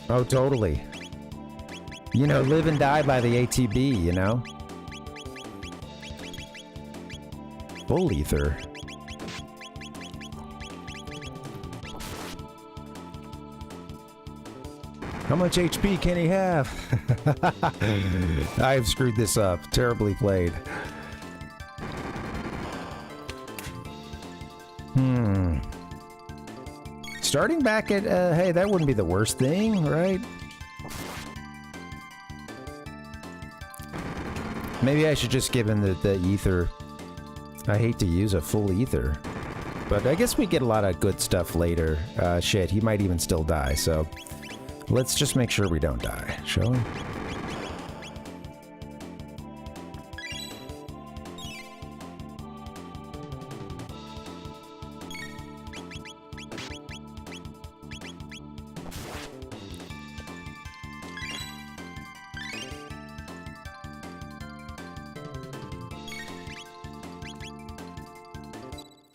Oh, totally. You know, live and die by the ATB, you know? Full ether. How much HP can he have? I've screwed this up. Terribly played. Starting back at, hey, that wouldn't be the worst thing, right? Maybe I should just give him the ether. I hate to use a full ether. But I guess we get a lot of good stuff later. Shit, he might even still die, so let's just make sure we don't die, shall we?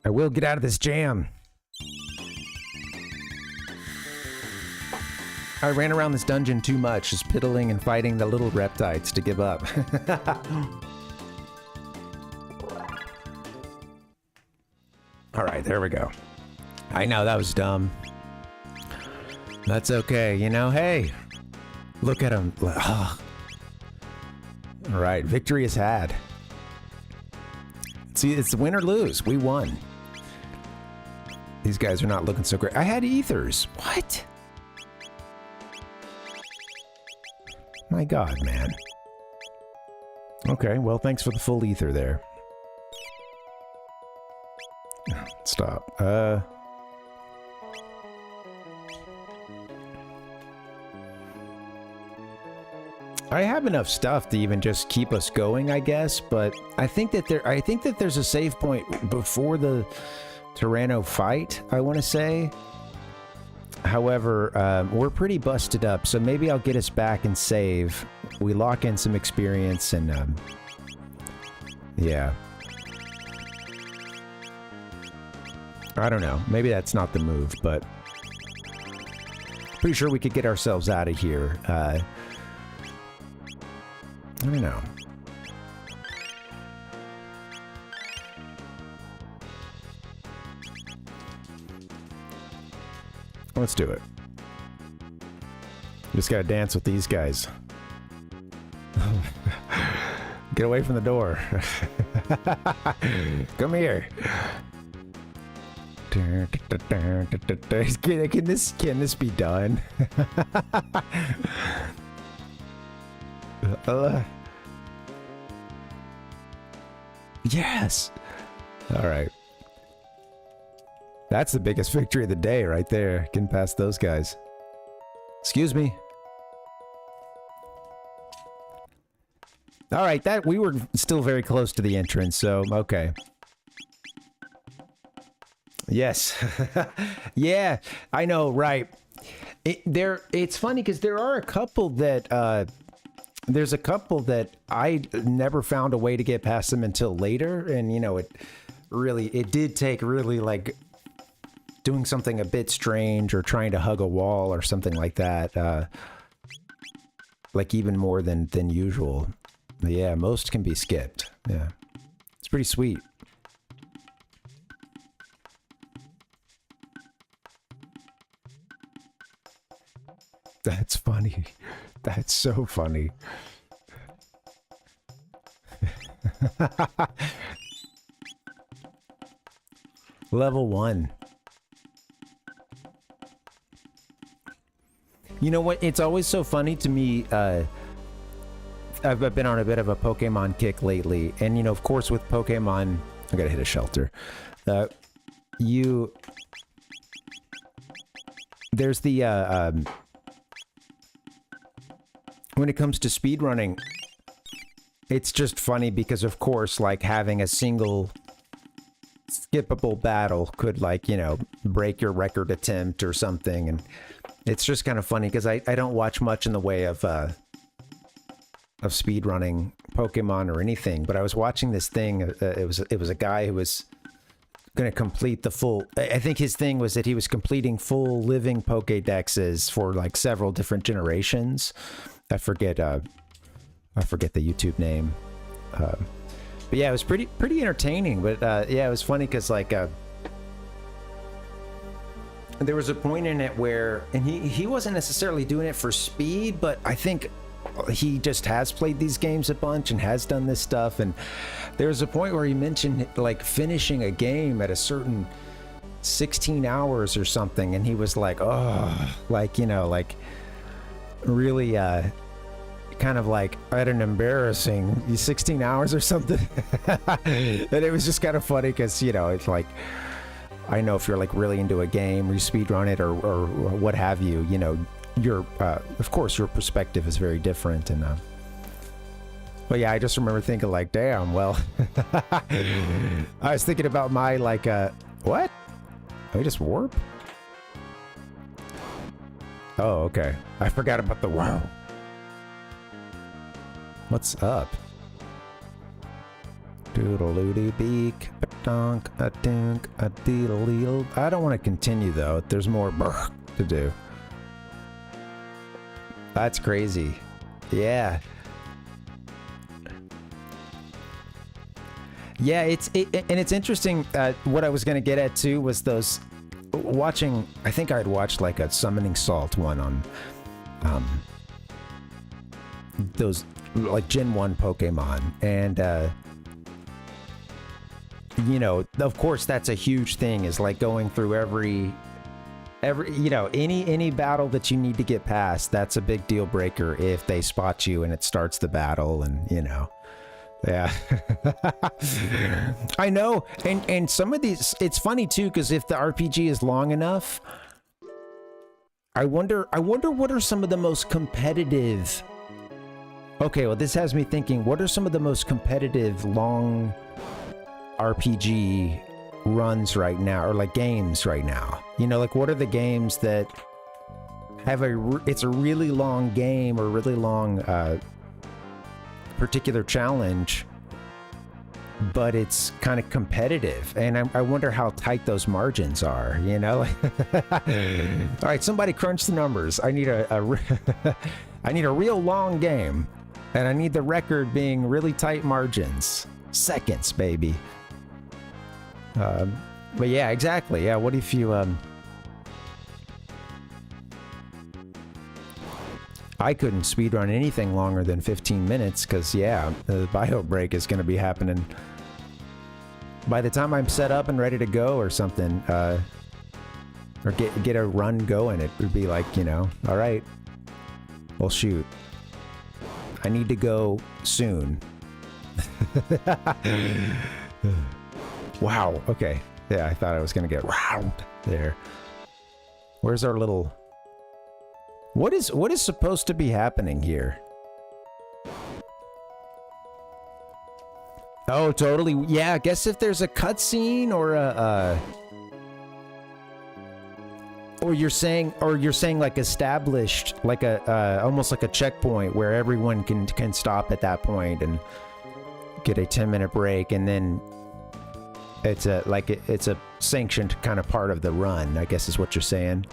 I will get out of this jam. I ran around this dungeon too much, just piddling and fighting the little reptites to give up. All right, there we go. I know that was dumb. That's okay, you know, hey, look at him. All right, victory is had. See, it's win or lose. We won. These guys are not looking so great. I had ethers. What? My God, man. Okay, well, thanks for the full ether there. Stop. I have enough stuff to even just keep us going, I guess, but I think that there's a save point before the Tyranno fight, I want to say. However, we're pretty busted up, so maybe I'll get us back and save. We lock in some experience and, yeah. I don't know. Maybe that's not the move, but pretty sure we could get ourselves out of here. I don't know. Let's do it. Just gotta dance with these guys. Get away from the door. Come here. Can this be done? Yes. All right. That's the biggest victory of the day right there. Getting past those guys. Excuse me. All right, that we were still very close to the entrance, so okay. Yes. Yeah, I know, right. It's funny because there are a couple that there's a couple that I never found a way to get past them until later, and you know, it did take really like doing something a bit strange or trying to hug a wall or something like that, like even more than usual. But yeah, most can be skipped. Yeah, it's pretty sweet. That's funny. That's so funny. Level 1. You know what? It's always so funny to me. I've been on a bit of a Pokemon kick lately. And, you know, of course, with Pokemon... I gotta hit a shelter. There's the... when it comes to speedrunning, it's just funny because, of course, like, having a single skippable battle could, like, you know, break your record attempt or something. And it's just kind of funny because I don't watch much in the way of speedrunning Pokemon or anything. But I was watching this thing. It was a guy who was going to complete the full... I think his thing was that he was completing full living Pokédexes for, like, several different generations. I forget the YouTube name. But yeah, it was pretty entertaining. But yeah, it was funny because like there was a point in it where, and he wasn't necessarily doing it for speed, but I think he just has played these games a bunch and has done this stuff. And there was a point where he mentioned like finishing a game at a certain 16 hours or something, and he was like, oh, like, you know, like really kind of like at an embarrassing 16 hours or something. And it was just kind of funny because, you know, it's like, I know if you're like really into a game or you speedrun it or what have you, you know, your of course your perspective is very different. And but yeah, I just remember thinking like, damn, well, I was thinking about my like what? I just warp? Oh, okay. I forgot about the wow. What's up? Doodle-doodle beak, a donk, a dink, a deedle-deedle. I don't want to continue though. There's more to do. That's crazy. Yeah. Yeah, and it's interesting. What I was going to get at too was those watching. I think I'd watched like a Summoning Salt one on those like Gen 1 Pokemon, and you know, of course, that's a huge thing. Is like going through every you know, any battle that you need to get past. That's a big deal breaker if they spot you and it starts the battle, and you know. Yeah. I know, and some of these, it's funny too, because if the RPG is long enough, I wonder what are some of the most competitive. Okay, well, this has me thinking, what are some of the most competitive long RPG runs right now, or like games right now? You know, like what are the games that have it's a really long game or really long particular challenge, but it's kind of competitive, and I wonder how tight those margins are, you know. All right, somebody crunch the numbers. I need I need a real long game, and I need the record being really tight margins, seconds, baby. But yeah, exactly. Yeah, what if you I couldn't speedrun anything longer than 15 minutes because, yeah, the bio break is going to be happening. By the time I'm set up and ready to go or something, or get a run going, it would be like, you know, all right, well, shoot, I need to go soon. Wow, okay. Yeah, I thought I was going to get round there. Where's our little... What is supposed to be happening here? Oh, totally. Yeah, I guess if there's a cutscene or or you're saying like established, like a almost like a checkpoint where everyone can stop at that point and get a 10-minute break, and then it's a sanctioned kind of part of the run, I guess is what you're saying.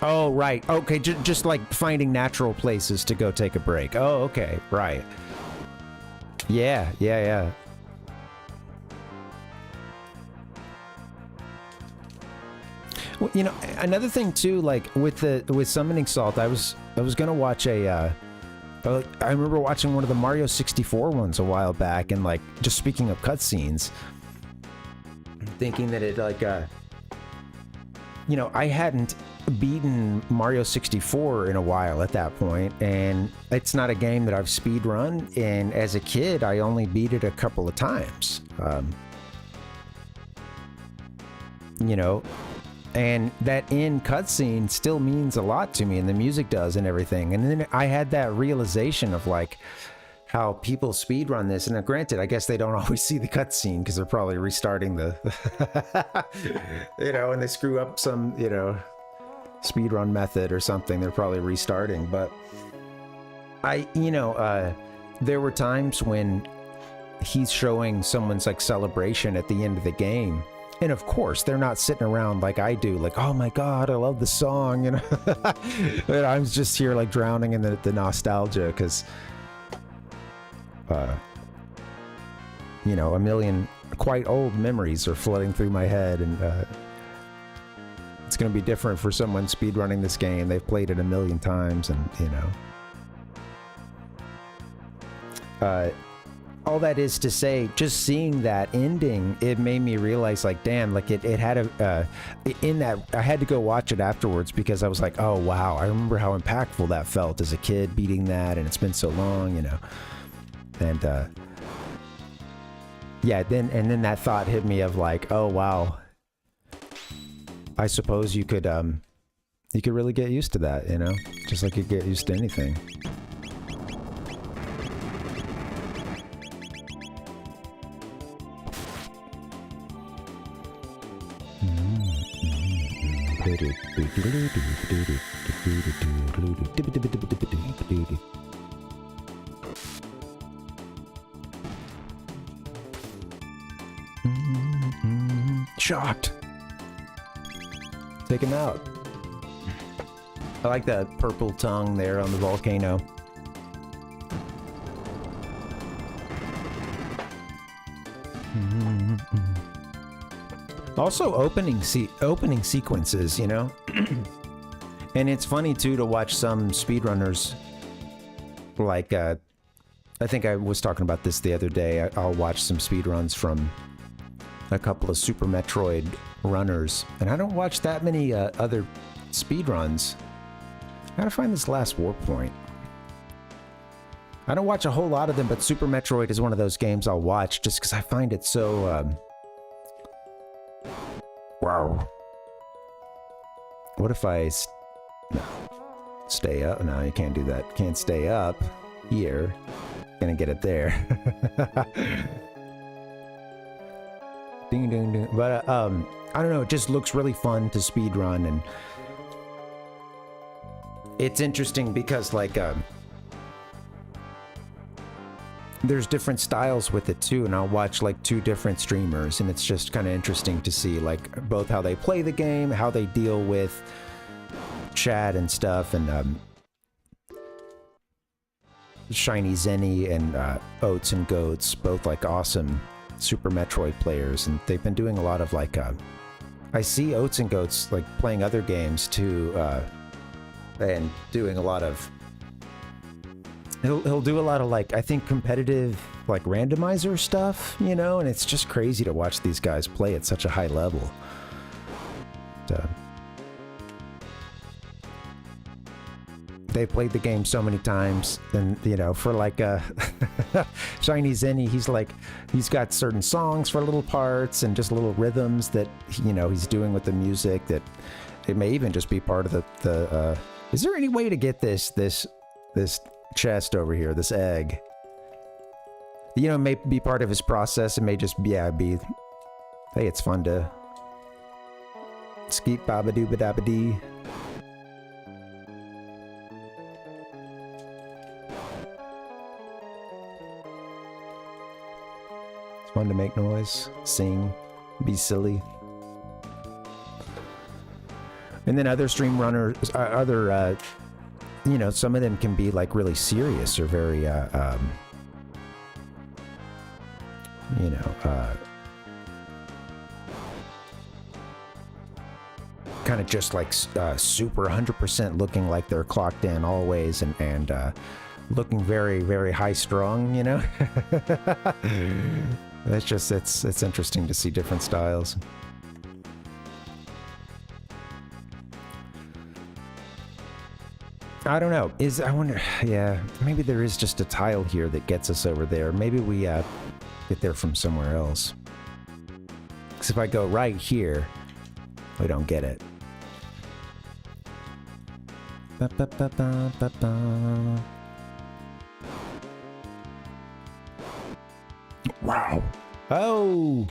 Oh, right. Okay, just like finding natural places to go take a break. Oh, okay. Right. Yeah. Well, you know, another thing too, like with Summoning Salt, I was gonna watch I remember watching one of the Mario 64 ones a while back, and like, just speaking of cutscenes, thinking that it like you know, I hadn't beaten Mario 64 in a while at that point, and it's not a game that I've speed run, and as a kid I only beat it a couple of times, you know, and that end cutscene still means a lot to me, and the music does and everything. And then I had that realization of like how people speed run this, and granted, I guess they don't always see the cutscene because they're probably restarting the you know, and they screw up some, you know, speedrun method or something, they're probably restarting. But you know, there were times when he's showing someone's like celebration at the end of the game, and of course they're not sitting around like I do, like, oh my god, I love the song, you know. And I'm just here like drowning in the nostalgia because you know, a million quite old memories are flooding through my head, and it's going to be different for someone speedrunning this game. They've played it a million times, and you know. all that is to say, just seeing that ending, it made me realize, like, damn, like it had a, in that, I had to go watch it afterwards because I was like, oh, wow, I remember how impactful that felt as a kid beating that, and it's been so long, you know. And, yeah, then that thought hit me of like, oh, wow, I suppose you could really get used to that, you know, just like you get used to anything. Shocked. Take him out. I like that purple tongue there on the volcano. Also opening sequences, you know? And it's funny too to watch some speedrunners, like I think I was talking about this the other day. I'll watch some speedruns from a couple of Super Metroid runners, and I don't watch that many other speedruns. I gotta find this last warp point. I don't watch a whole lot of them, but Super Metroid is one of those games I'll watch just because I find it so wow. What if I no, stay up? No, you can't do that. Can't stay up here. Gonna get it there. Ding ding ding. But I don't know, it just looks really fun to speedrun, and it's interesting because like there's different styles with it too, and I'll watch like two different streamers, and it's just kind of interesting to see like both how they play the game, how they deal with chat and stuff, and Shiny Zenny and Oats and Goats, both like awesome Super Metroid players, and they've been doing a lot of like I see Oats and Goats like playing other games too, and doing a lot of he'll do a lot of like, I think, competitive like randomizer stuff, you know, and it's just crazy to watch these guys play at such a high level. They played the game so many times, and you know, for like Shiny Zenny, he's got certain songs for little parts and just little rhythms that, you know, he's doing with the music that it may even just be part of the is there any way to get this chest over here, this egg, you know, may be part of his process, and may just be hey, it's fun to skeet babadoo-ba-dabba-dee. It's fun to make noise, sing, be silly. And then other stream runners, you know, some of them can be like really serious or very, you know, kind of just like super 100% looking like they're clocked in always, and looking very, very high strung, you know. That's just, it's interesting to see different styles. I don't know. I wonder, yeah, maybe there is just a tile here that gets us over there. Maybe we get there from somewhere else. Because if I go right here, we don't get it. Ba, ba, ba, ba, ba, ba. Wow. Oh,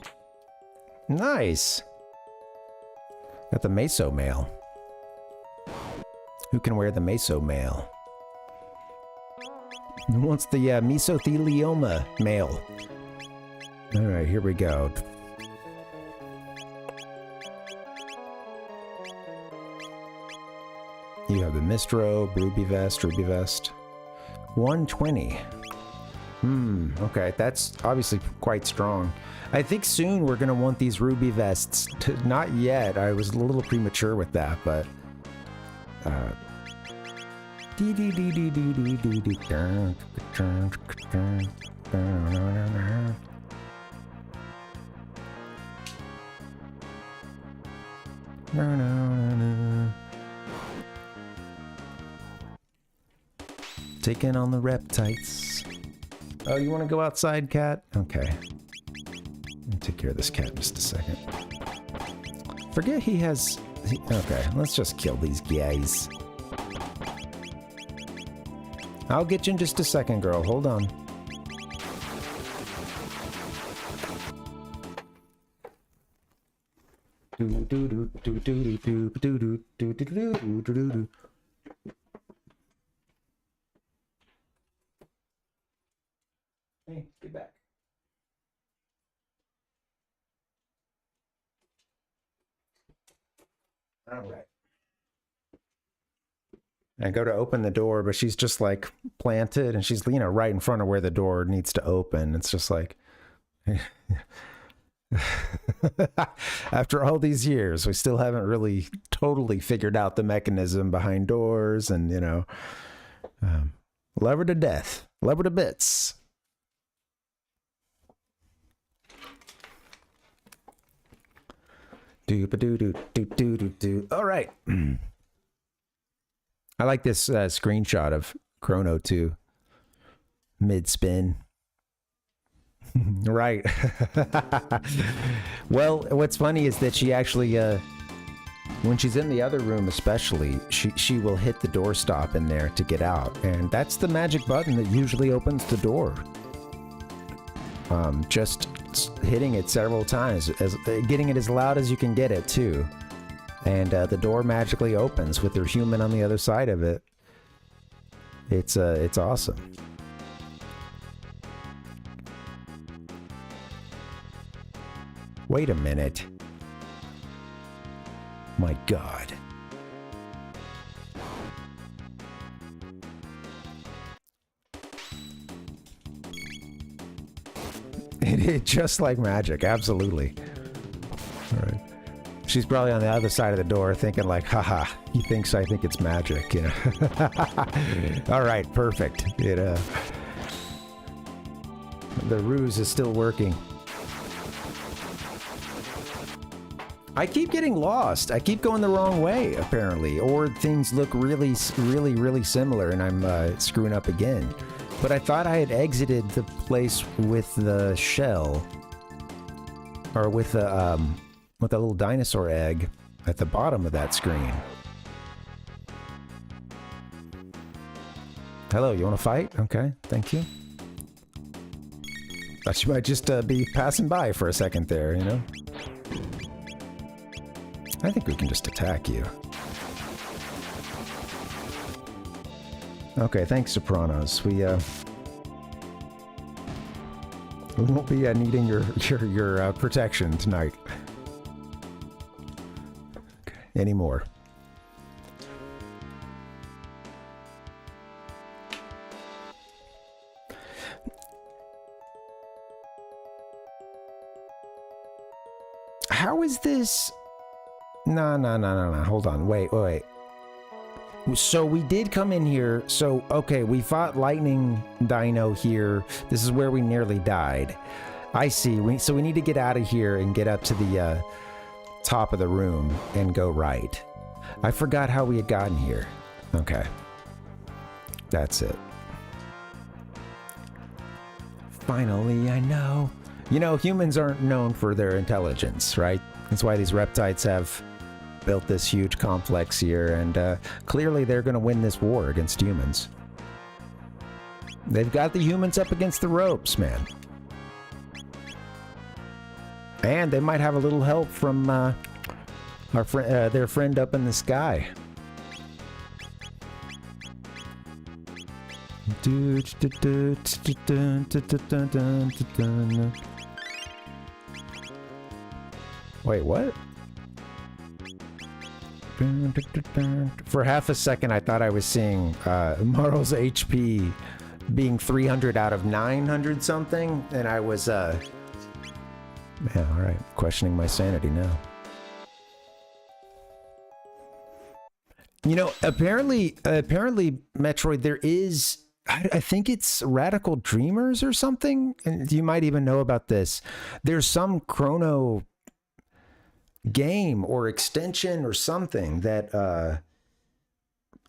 nice. Got the meso mail. Who can wear the meso mail? Who wants the mesothelioma mail? All right, here we go. You have the Mistro, Ruby Vest. 120. Okay, that's obviously quite strong. I think soon we're gonna want these Ruby Vests. Not yet, I was a little premature with that, but... Taking on the Reptites. Oh, you want to go outside, cat? Okay. Let me take care of this cat in just a second. Forget he has... Okay, let's just kill these guys. I'll get you in just a second, girl. Hold on. Hey, get back. All right. I go to open the door, but she's just like planted and she's, you know, right in front of where the door needs to open. It's just like, after all these years, we still haven't really totally figured out the mechanism behind doors and, you know, love her to death, love her to bits. All right. I like this screenshot of Chrono too. Mid spin. Right. Well, what's funny is that she actually, when she's in the other room especially, she will hit the doorstop in there to get out. And that's the magic button that usually opens the door. Just hitting it several times, getting it as loud as you can get it too. And the door magically opens with her human on the other side of it. It's awesome. Wait a minute. My God. It just like magic, absolutely. All right. She's probably on the other side of the door thinking like, haha, he thinks I think it's magic, you know. All right, perfect. The ruse is still working. I keep getting lost. I keep going the wrong way, apparently. Or things look really, really, really similar and I'm screwing up again. But I thought I had exited the place with the shell. Or with the little dinosaur egg at the bottom of that screen. Hello, you want to fight? Okay, thank you. Thought you might just be passing by for a second there, you know? I think we can just attack you. Okay, thanks, Sopranos. We won't be needing your protection tonight. Okay, anymore. How is this? No. Hold on. Wait. So we did come in here. So, okay, we fought Lightning Dino here. This is where we nearly died. I see. So we need to get out of here and get up to the top of the room and go right. I forgot how we had gotten here. Okay. That's it. Finally, I know. You know, humans aren't known for their intelligence, right? That's why these reptites have built this huge complex here, and clearly they're going to win this war against humans. They've got the humans up against the ropes, man. And they might have a little help from their friend up in the sky. Wait, what? For half a second, I thought I was seeing Marl's HP being 300 out of 900 something, and I was, yeah, all right, questioning my sanity now. You know, apparently, Metroid, there is, I think it's Radical Dreamers or something, and you might even know about this. There's some Chrono game or extension or something that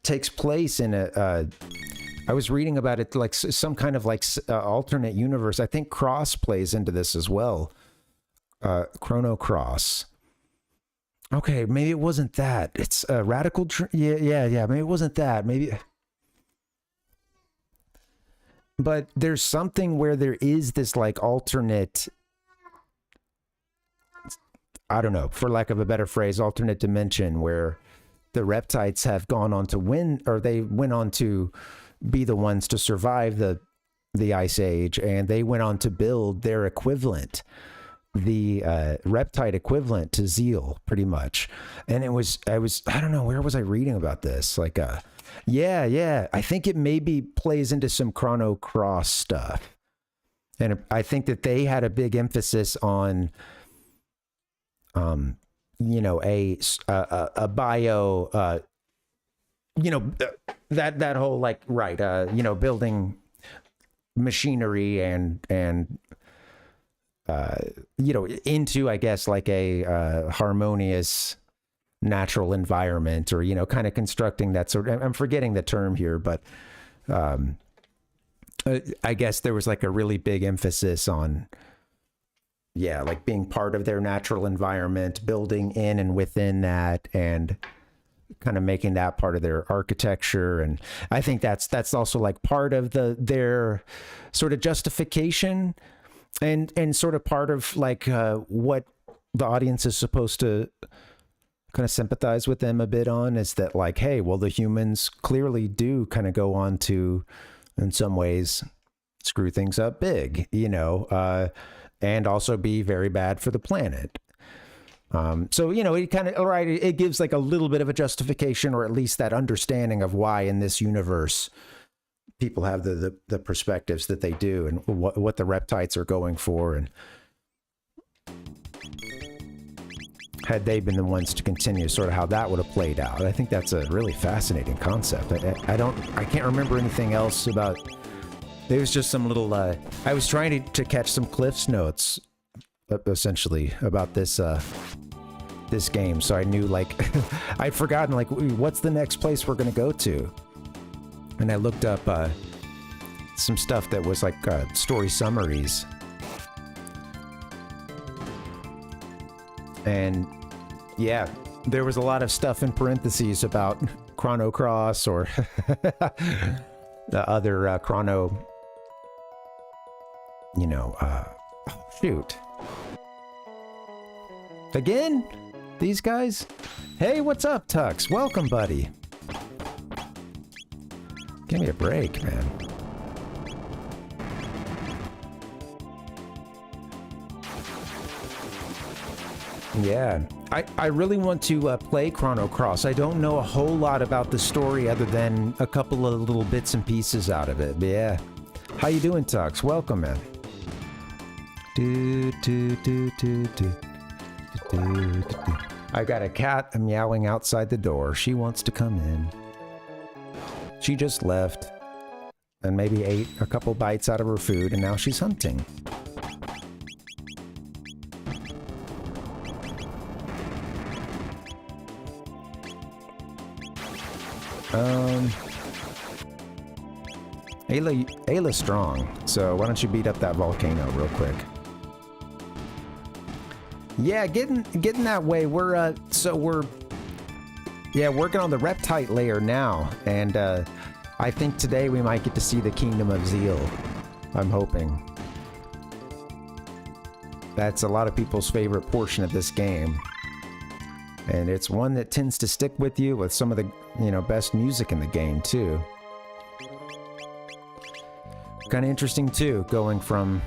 takes place in I was reading about it, like some kind of like alternate universe. I think Cross plays into this as well. Chrono Cross. Okay, maybe it wasn't that. It's Radical. Yeah. Maybe it wasn't that. Maybe. But there's something where there is this like alternate, I don't know, for lack of a better phrase, alternate dimension where the Reptites have gone on to win, or they went on to be the ones to survive the Ice Age, and they went on to build their equivalent, the Reptite equivalent to Zeal, pretty much. And I don't know, where was I reading about this? Like, yeah, I think it maybe plays into some Chrono Cross stuff. And I think that they had a big emphasis on, you know, a bio, you know, that whole like, right, you know, building machinery and you know, into, I guess, like a harmonious natural environment, or, you know, kind of constructing that sort of, I'm forgetting the term here, but I guess there was like a really big emphasis on, yeah, like being part of their natural environment, building in and within that, and kind of making that part of their architecture. And I think that's also like part of their sort of justification and sort of part of like what the audience is supposed to kind of sympathize with them a bit on, is that like, hey, well, the humans clearly do kind of go on to, in some ways, screw things up big, you know, and also be very bad for the planet. So, you know, it kind of, all right, it gives like a little bit of a justification, or at least that understanding of why in this universe people have the perspectives that they do, and what the Reptites are going for. And had they been the ones to continue, sort of how that would have played out. I think that's a really fascinating concept. I can't remember anything else about. There was just some little, I was trying to catch some Cliff's notes, essentially, about this this game. So I knew, like, I'd forgotten, like, what's the next place we're going to go to? And I looked up some stuff that was like story summaries. And yeah, there was a lot of stuff in parentheses about Chrono Cross, or the other Chrono, you know, shoot. Again? These guys? Hey, what's up, Tux? Welcome, buddy. Give me a break, man. Yeah, I really want to play Chrono Cross. I don't know a whole lot about the story other than a couple of little bits and pieces out of it. But yeah, how you doing, Tux? Welcome, man. I got a cat meowing outside the door. She wants to come in. She just left and maybe ate a couple bites out of her food, and now she's hunting. Ayla's strong, so why don't you beat up that volcano real quick? Yeah, getting that way. We're working on the Reptite layer now, and I think today we might get to see the Kingdom of Zeal. I'm hoping. That's a lot of people's favorite portion of this game, and it's one that tends to stick with you with some of the, you know, best music in the game too. Kind of interesting too, going from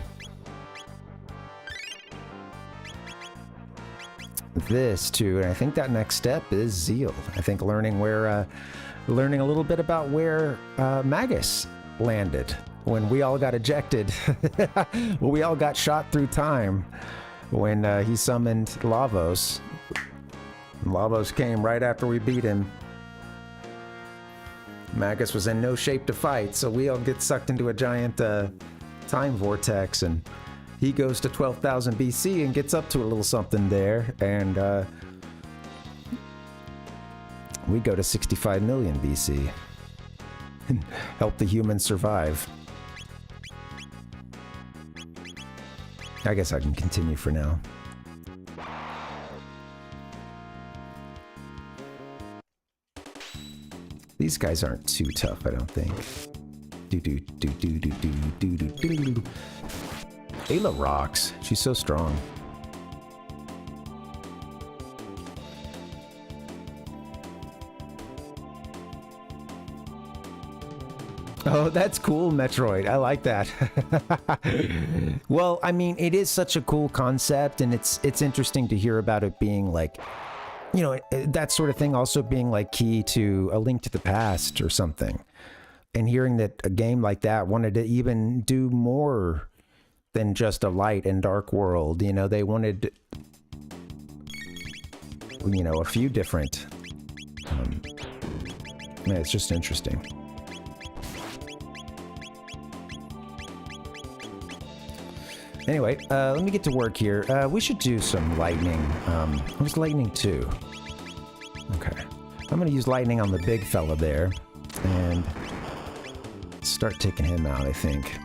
this to, and I think that next step is Zeal. I think learning a little bit about where Magus landed when we all got ejected. Well, we all got shot through time when he summoned Lavos. Lavos came right after we beat him. Magus was in no shape to fight, so we all get sucked into a giant time vortex, and he goes to 12,000 BC and gets up to a little something there, and we go to 65 million BC and help the humans survive. I guess I can continue for now. These guys aren't too tough, I don't think. Ayla rocks. She's so strong. Oh, that's cool, Metroid. I like that. Well, I mean, it is such a cool concept, and it's interesting to hear about it being like, you know, that sort of thing also being like key to A Link to the Past or something. And hearing that a game like that wanted to even do more than just a light and dark world, you know, they wanted, you know, a few different, yeah, it's just interesting. Anyway, let me get to work here. We should do some lightning. Where's lightning 2? Okay. I'm going to use lightning on the big fella there. And start taking him out, I think.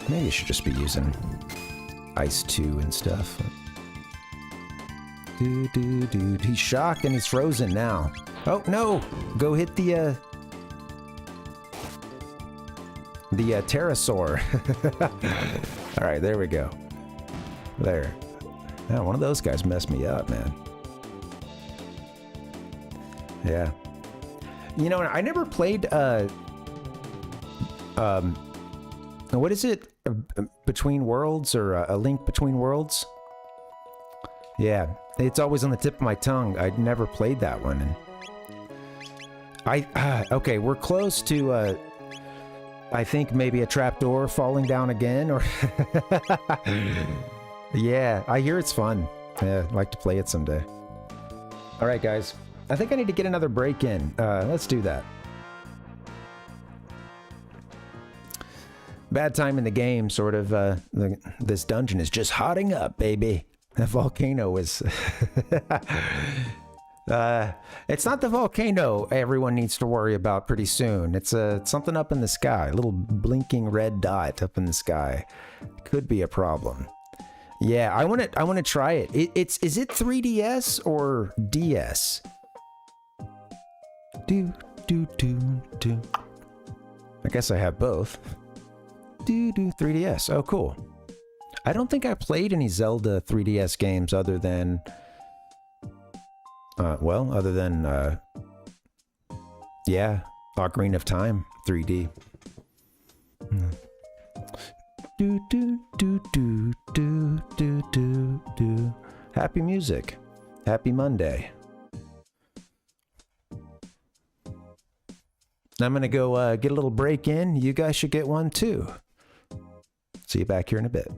Maybe I should just be using Ice 2 and stuff. Dude. He's shocked and he's frozen now. Oh, no! Go hit the pterosaur. Alright, there we go. There. Yeah, one of those guys messed me up, man. Yeah. You know, I never played, what is it? Between Worlds, or A Link Between Worlds? Yeah, it's always on the tip of my tongue. I'd never played that one. And okay, we're close to, I think maybe a trapdoor falling down again, or... Yeah, I hear it's fun. Yeah, I'd like to play it someday. Alright, guys. I think I need to get another break in. Let's do that. Bad time in the game, sort of. This dungeon is just hotting up, baby. The volcano is... it's not the volcano everyone needs to worry about pretty soon. It's something up in the sky. A little blinking red dot up in the sky. Could be a problem. Yeah, I want to try it. Is it 3DS or DS? Do. I guess I have both. 3DS. Oh, cool. I don't think I played any Zelda 3DS games other than yeah, Ocarina of Time 3D. Happy music. Happy Monday. I'm gonna go get a little break in. You guys should get one too. See you back here in a bit.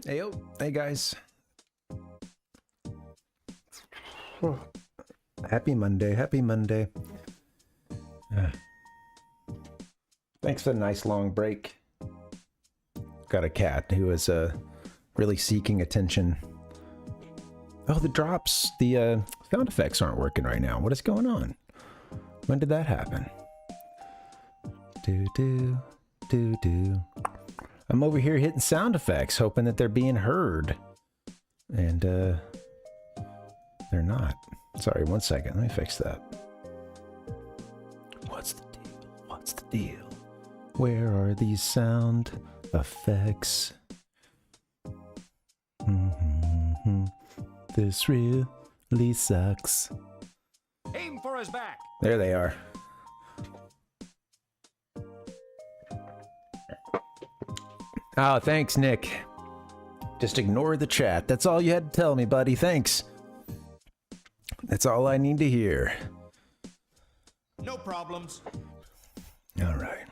Hey, yo. Hey, guys. Happy Monday. Happy Monday. Thanks for the nice long break. Got a cat who is really seeking attention. Oh, the drops. The sound effects aren't working right now. What is going on? When did that happen? Do. I'm over here hitting sound effects, hoping that they're being heard. And they're not. Sorry, one second. Let me fix that. What's the deal? What's the deal? Where are these sound effects? This really sucks. Aim for his back. There they are. Oh, thanks, Nick. Just ignore the chat. That's all you had to tell me, buddy. Thanks. That's all I need to hear. No problems. All right.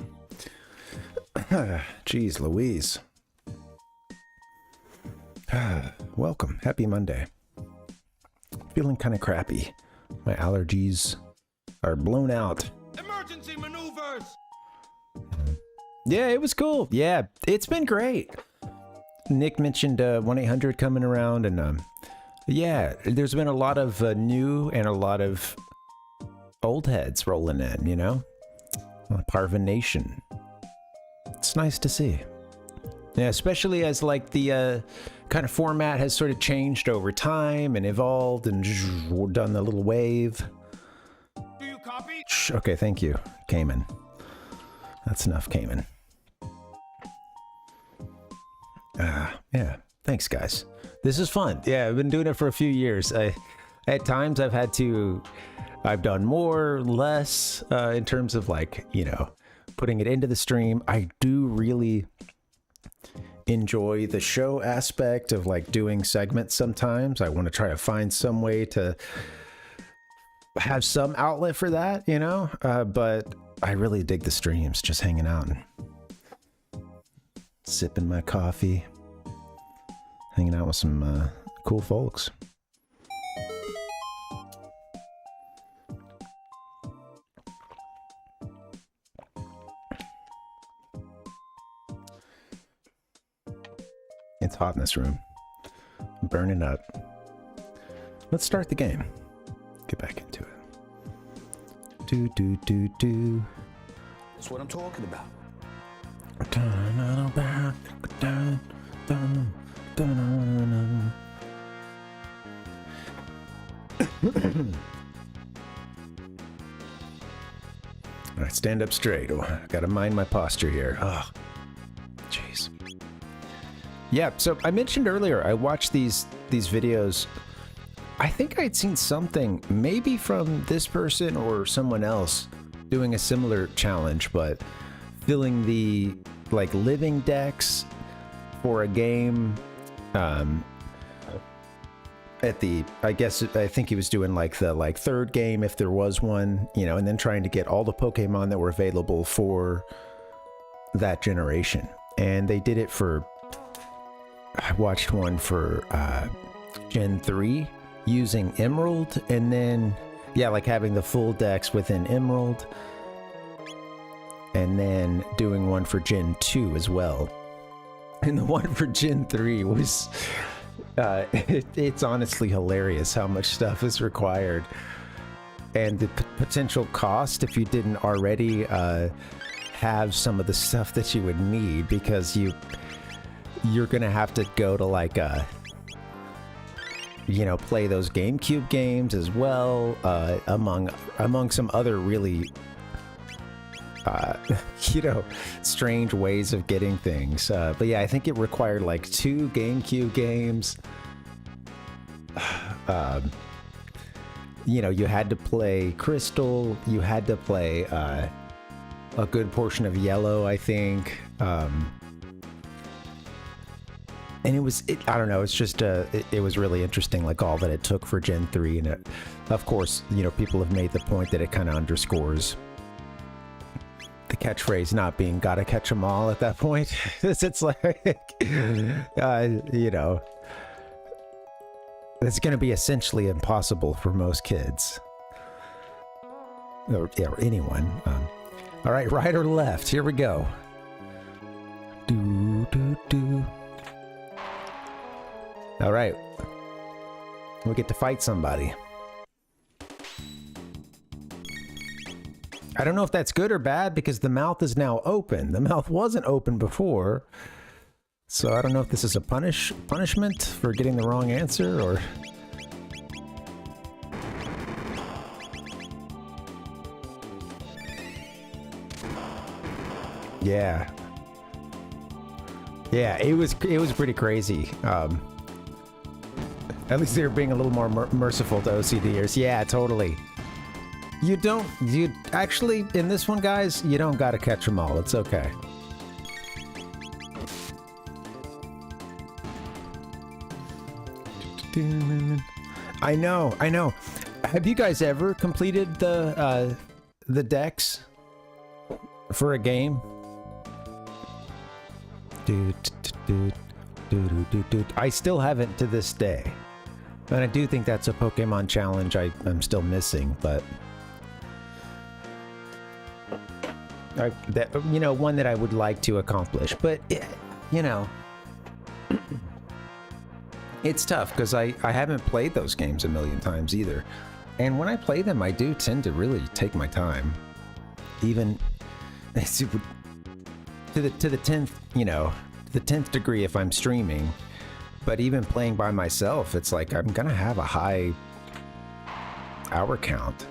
Jeez Louise. Welcome. Happy Monday. Feeling kind of crappy. My allergies are blown out. Emergency maneuvers. Yeah, it was cool. Yeah, it's been great. Nick mentioned 1-800 coming around, and yeah, there's been a lot of new and a lot of old heads rolling in, you know? Parvinator. It's nice to see. Yeah, especially as like the kind of format has sort of changed over time and evolved and done the little wave. Do you copy? Shh, okay, thank you, Cayman. That's enough, Cayman. Yeah, thanks, guys. This is fun. Yeah, I've been doing it for a few years. At times I've done more, less, in terms of like, you know, putting it into the stream. I do really enjoy the show aspect of like doing segments sometimes. I want to try to find some way to have some outlet for that, you know? But I really dig the streams, just hanging out and sipping my coffee, hanging out with some cool folks. It's hot in this room. I'm burning up. Let's start the game. Get back into it. Do. That's what I'm talking about. All right, stand up straight. Oh, I gotta mind my posture here. Oh, jeez. Yeah, so I mentioned earlier, I watched these videos. I think I'd seen something, maybe from this person or someone else, doing a similar challenge, but filling the like living decks for a game. At the, I think he was doing like the third game if there was one, you know, and then trying to get all the Pokemon that were available for that generation. And they did it for, I watched one for Gen 3 using Emerald, and then, yeah, like having the full decks within Emerald, and then doing one for Gen 2 as well. And the one for Gen 3 was, it's honestly hilarious how much stuff is required. And the potential cost if you didn't already have some of the stuff that you would need, because you're gonna have to go to like you know, play those GameCube games as well, among some other really you know, strange ways of getting things. But yeah, I think it required like 2 GameCube games. You know, you had to play Crystal, you had to play a good portion of Yellow, I think. And I don't know, it's just, it was really interesting, like all that it took for Gen 3. And it, of course, you know, people have made the point that it kind of underscores the catchphrase not being "gotta catch 'em all" at that point. It's like, you know, it's going to be essentially impossible for most kids, or anyone. All right, right or left? Here we go. Do do do. All right, we get to fight somebody. I don't know if that's good or bad because the mouth is now open. The mouth wasn't open before. So I don't know if this is a punishment for getting the wrong answer or... Yeah. Yeah, it was pretty crazy. At least they were being a little more merciful to OCDers. Yeah, totally. You actually, in this one, guys, you don't gotta catch them all. It's okay. I know. Have you guys ever completed the decks for a game? I still haven't to this day. And I do think that's a Pokemon challenge I'm still missing, but... you know, one that I would like to accomplish, but you know, it's tough because I haven't played those games a million times either, and when I play them, I do tend to really take my time, even to the 10th, you know, the 10th degree if I'm streaming. But even playing by myself, it's like I'm gonna have a high hour count.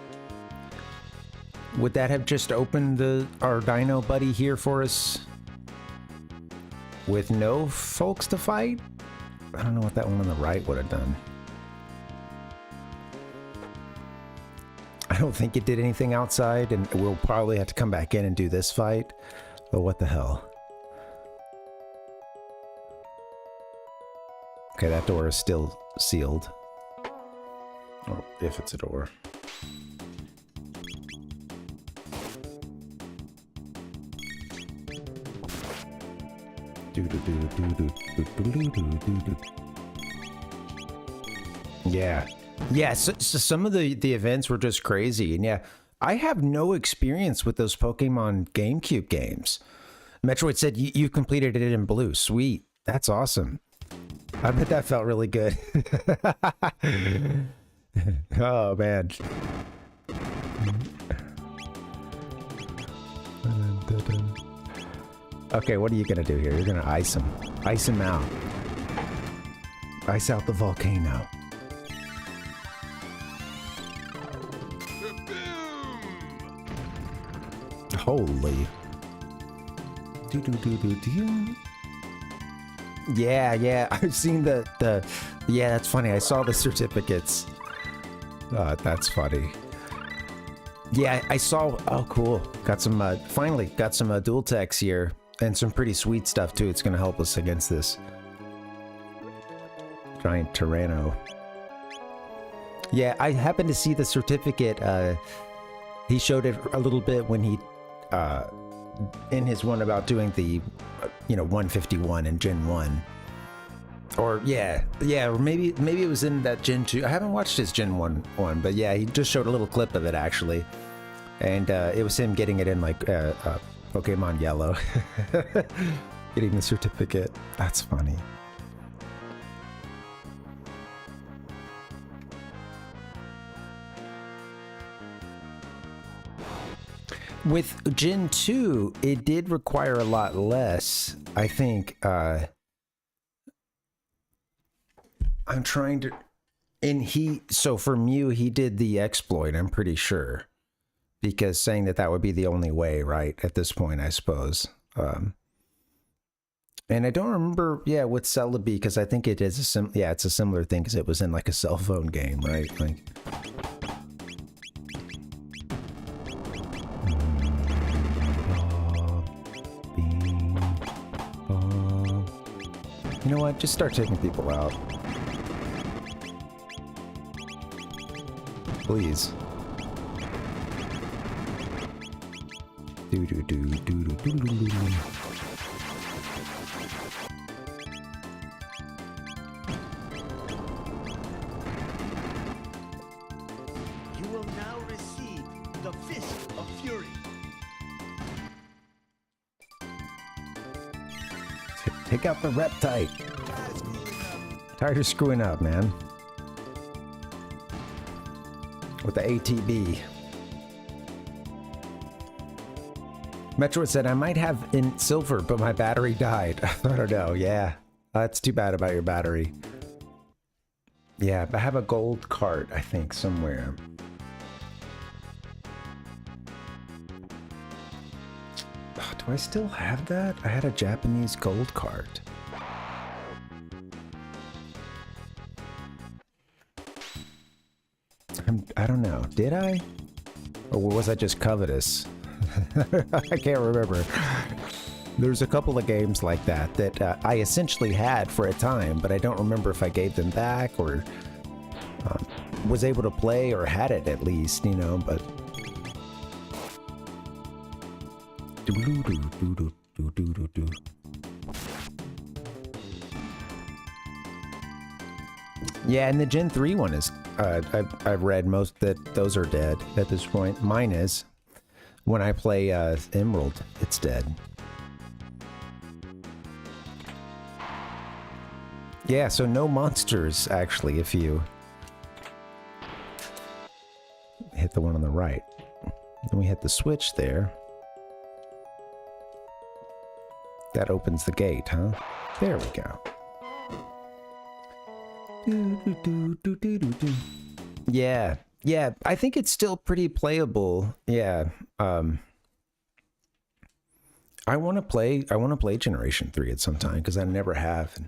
Would that have just opened our dino buddy here for us with no folks to fight? I don't know what that one on the right would have done. I don't think it did anything outside, and we'll probably have to come back in and do this fight. But what the hell? Okay, that door is still sealed. Or if it's a door. Yeah, so some of the events were just crazy, and yeah, I have no experience with those Pokemon GameCube games. Metroid said you completed it in blue. Sweet, that's awesome. I bet that felt really good. Oh man. Okay, what are you gonna do here? You're gonna ice him. Ice him out. Ice out the volcano. Holy. Yeah, I've seen the yeah, that's funny. I saw the certificates. That's funny. Yeah, I saw, oh cool. Got some, finally got some dual techs here. And some pretty sweet stuff too. It's gonna help us against this giant Tyranno. Yeah, I happened to see the certificate. He showed it a little bit when he, in his one about doing the, 151 in Gen 1. Or yeah, or maybe it was in that Gen 2. I haven't watched his Gen 1 one, but yeah, he just showed a little clip of it actually. And it was him getting it in like Pokemon Yellow. Getting the certificate. That's funny. With Gen 2, it did require a lot less. I think I'm trying to... So for Mew, he did the exploit, I'm pretty sure. Because saying that would be the only way, right? At this point, I suppose. And I don't remember, with Celebi, because I think it is it's a similar thing, because it was in like a cell phone game, right? Like, you know what? Just start taking people out. Please. Do do do do do do do do. You will now receive the Fist of Fury. Take out the Reptite. Tired of screwing up, man. With the ATB. Metroid said, I might have in silver, but my battery died. I don't know, yeah. That's too bad about your battery. Yeah, I have a gold cart, I think, somewhere. Oh, do I still have that? I had a Japanese gold cart. I don't know. Did I? Or was I just covetous? I can't remember. There's a couple of games like that that I essentially had for a time, but I don't remember if I gave them back or was able to play or had it at least, you know, but... Yeah, and the Gen 3 one is... I've read most that those are dead at this point. Mine is. When I play Emerald, it's dead. Yeah, so no monsters, actually, if you hit the one on the right. Then we hit the switch there. That opens the gate, huh? There we go. Yeah, yeah, I think it's still pretty playable. Yeah, I want to play Generation 3 at some time because I never have,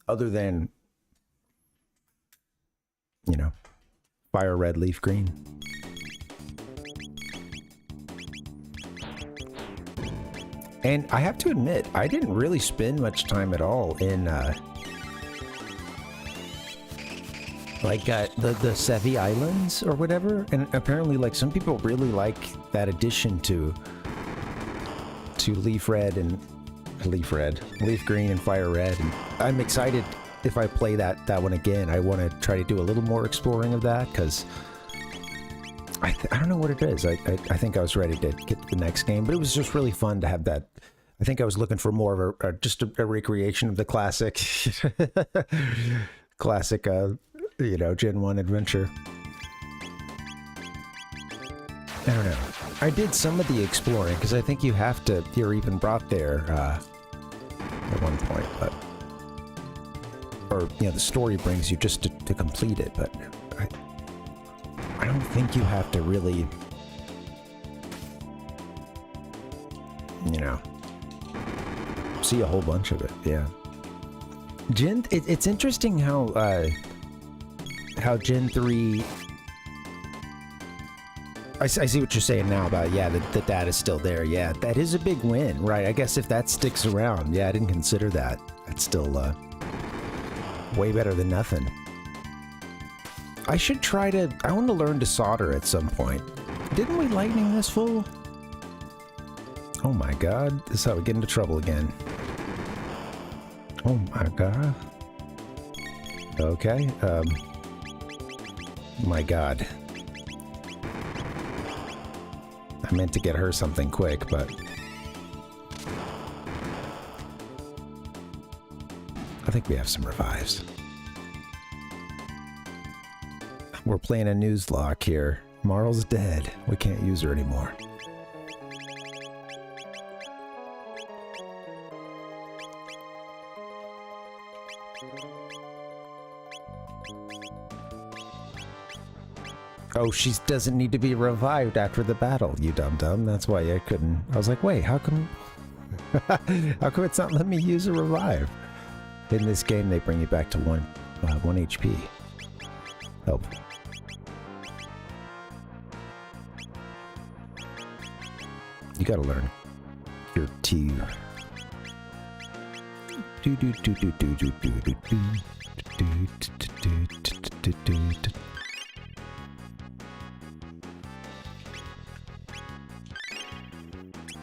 other than, you know, Fire Red, Leaf Green. And I have to admit, I didn't really spend much time at all in like the Sevi Islands or whatever, and apparently like some people really like that addition to Leaf Green and Fire Red, and I'm excited if I play that one again. I want to try to do a little more exploring of that because I don't know what it is. I think I was ready to get to the next game, but it was just really fun to have that. I think I was looking for more of just a recreation of the classic you know, Gen 1 adventure. I don't know. I did some of the exploring, because I think you have to, you're even brought there at one point, but... Or, you know, the story brings you just to complete it, but... I don't think you have to really... You know... See a whole bunch of it, yeah. It's interesting how Gen 3... I see what you're saying now about, yeah, the data's still there. Yeah, that is a big win, right? I guess if that sticks around, yeah, I didn't consider that. That's still way better than nothing. I should try to... I want to learn to solder at some point. Didn't we lightning this fool? Oh my god, this is how we get into trouble again. Oh my god. Okay, my god. I meant to get her something quick, but... I think we have some revives. We're playing a news lock here. Marl's dead. We can't use her anymore. Oh, she doesn't need to be revived after the battle, you dum-dum. That's why I couldn't... I was like, wait, how come... how come it's not letting me use a revive? In this game, they bring you back to 1 HP. Help. You gotta learn your T.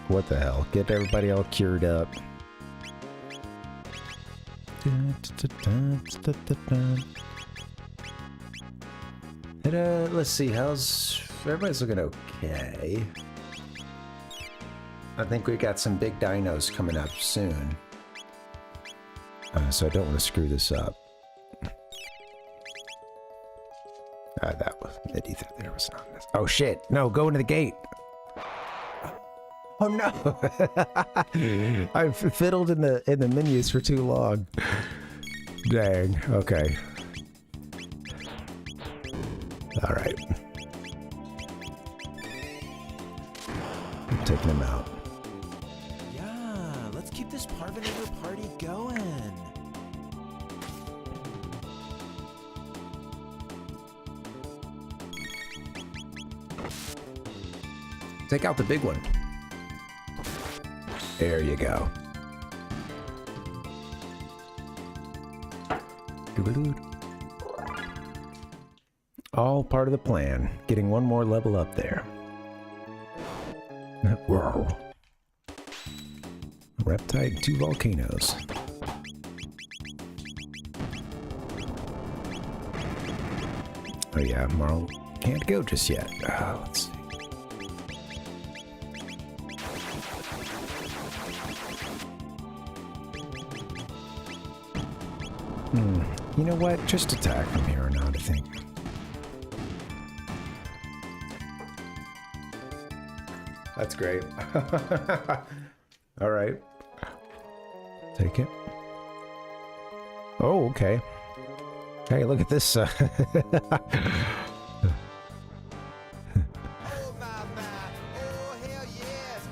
What the hell? Get everybody all cured up. Let's see, how's... Everybody's looking okay. I think we got some big dinos coming up soon. So I don't want to screw this up. That was medieval. There was not this. Oh shit! No, go into the gate. Oh no! I've fiddled in the menus for too long. Dang. Okay. All right. I'm taking him out. Yeah, let's keep this Parvinator party going. Take out the big one. There you go. All part of the plan. Getting one more level up there. Whoa. Reptite, 2 volcanoes. Oh yeah, Marl can't go just yet. Let's see. You know what? Just attack from here on out, I think. That's great. All right. Take it. Oh, okay. Hey, look at this.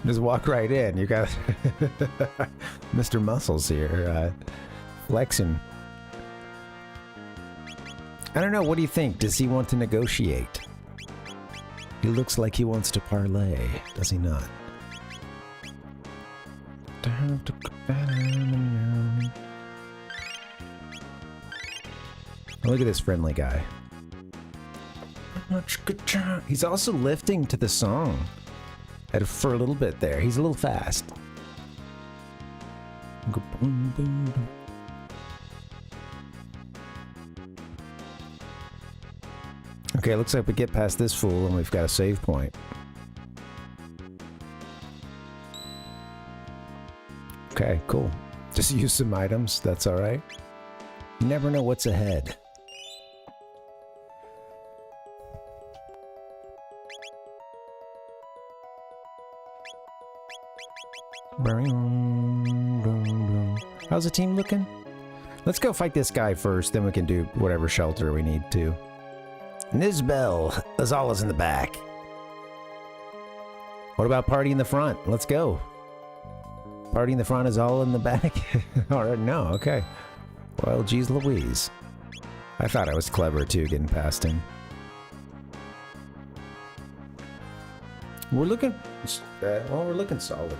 Just walk right in. You got Mr. Muscles here, flexing. I don't know. What do you think? Does he want to negotiate? He looks like he wants to parlay, does he not? Look at this friendly guy. He's also lifting to the song for a little bit there. He's a little fast. Okay, looks like we get past this fool and we've got a save point. Okay, cool. Just use some items, that's alright. You never know what's ahead. How's the team looking? Let's go fight this guy first, then we can do whatever shelter we need to. Nizbel, Azala's in the back. What about party in the front? Let's go. Party in the front, Azala in the back? Alright, no, okay. Well, geez Louise. I thought I was clever too, getting past him. We're looking... well, we're looking solid.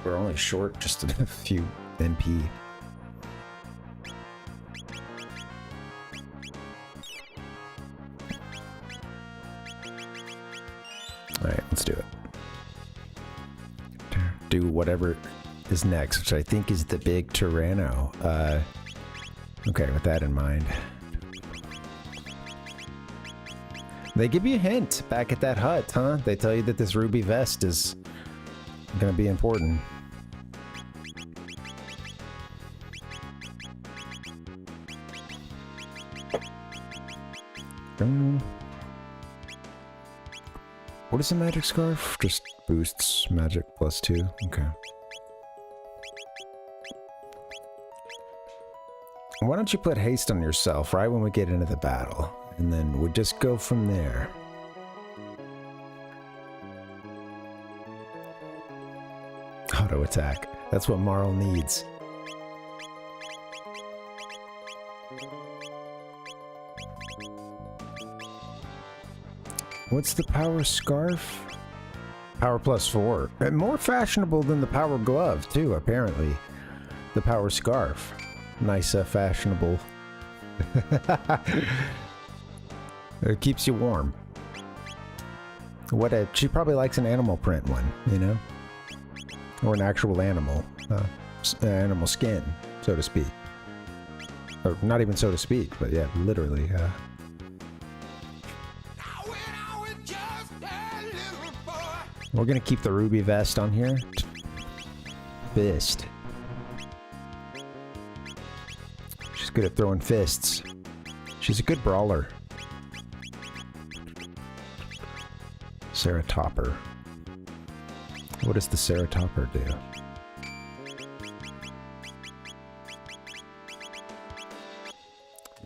We're only short just a few NP. Alright, let's do it. Do whatever is next, which I think is the big Tyranno. Okay, with that in mind. They give you a hint back at that hut, huh? They tell you that this ruby vest is gonna be important. What is a magic scarf? Just boosts magic +2. Okay. Why don't you put haste on yourself right when we get into the battle? And then we'll just go from there. Auto attack. That's what Marl needs. What's the power scarf? Power +4. And more fashionable than the power glove, too, apparently. The power scarf. Nice, fashionable. It keeps you warm. She probably likes an animal print one, you know? Or an actual animal. Animal skin, so to speak. Or not even so to speak, but yeah, literally. We're gonna keep the ruby vest on here. Fist. She's good at throwing fists. She's a good brawler. Ceratopper. What does the Ceratopper do?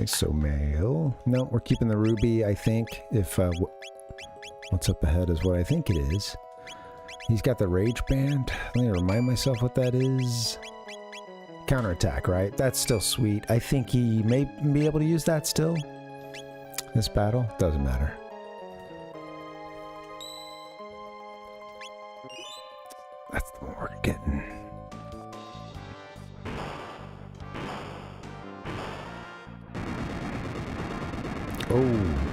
So male. No, we're keeping the ruby, I think. If what's up ahead is what I think it is. He's got the rage band. Let me remind myself what that is. Counterattack, right? That's still sweet. I think he may be able to use that still. This battle doesn't matter. That's the one we're getting. Oh,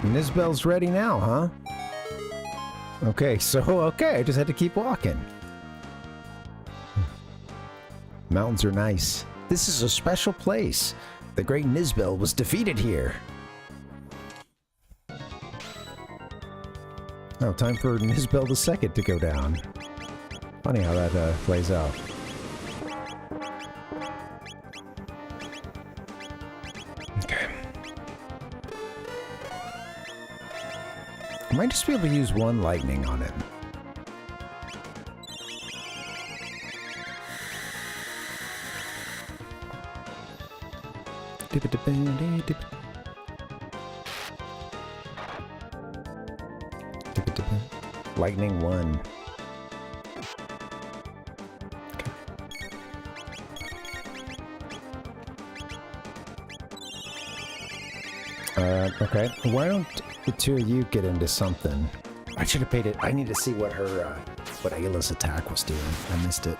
Nizbel's ready now, huh? Okay, I just had to keep walking. Mountains are nice. This is a special place. The great Nizbel was defeated here. Oh, time for Nizbel II to go down. Funny how that plays out. Okay. I might just be able to use one lightning on it. Lightning 1. Okay. Why don't the two of you get into something? I should have paid it. I need to see what her, what Ayla's attack was doing. I missed it.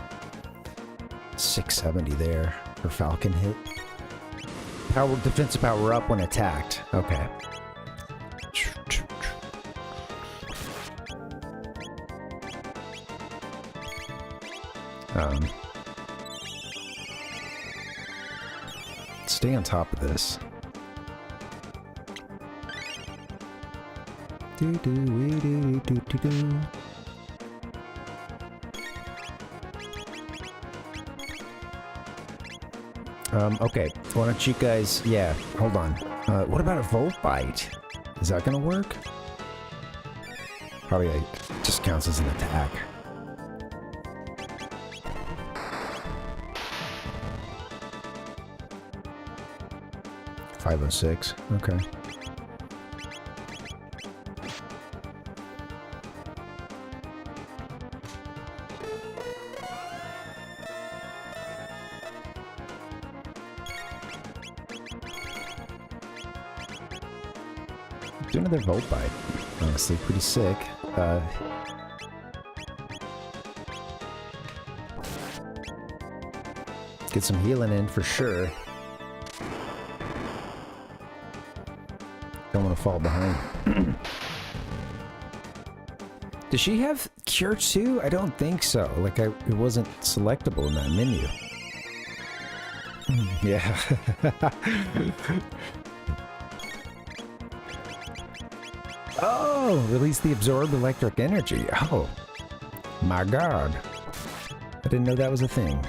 670 there. Her Falcon hit. Power, defensive power up when attacked. Okay. Stay on top of this. Okay, why don't you guys... Yeah, hold on. What about a Volt Bite? Is that gonna work? Probably just counts as an attack. .506, okay. Do another Volt Bite. Honestly, pretty sick. Get some healing in for sure. Don't want to fall behind. Does she have Cure 2? I don't think so. Like, it wasn't selectable in that menu. Yeah. Oh, release the absorbed electric energy. Oh, my God. I didn't know that was a thing.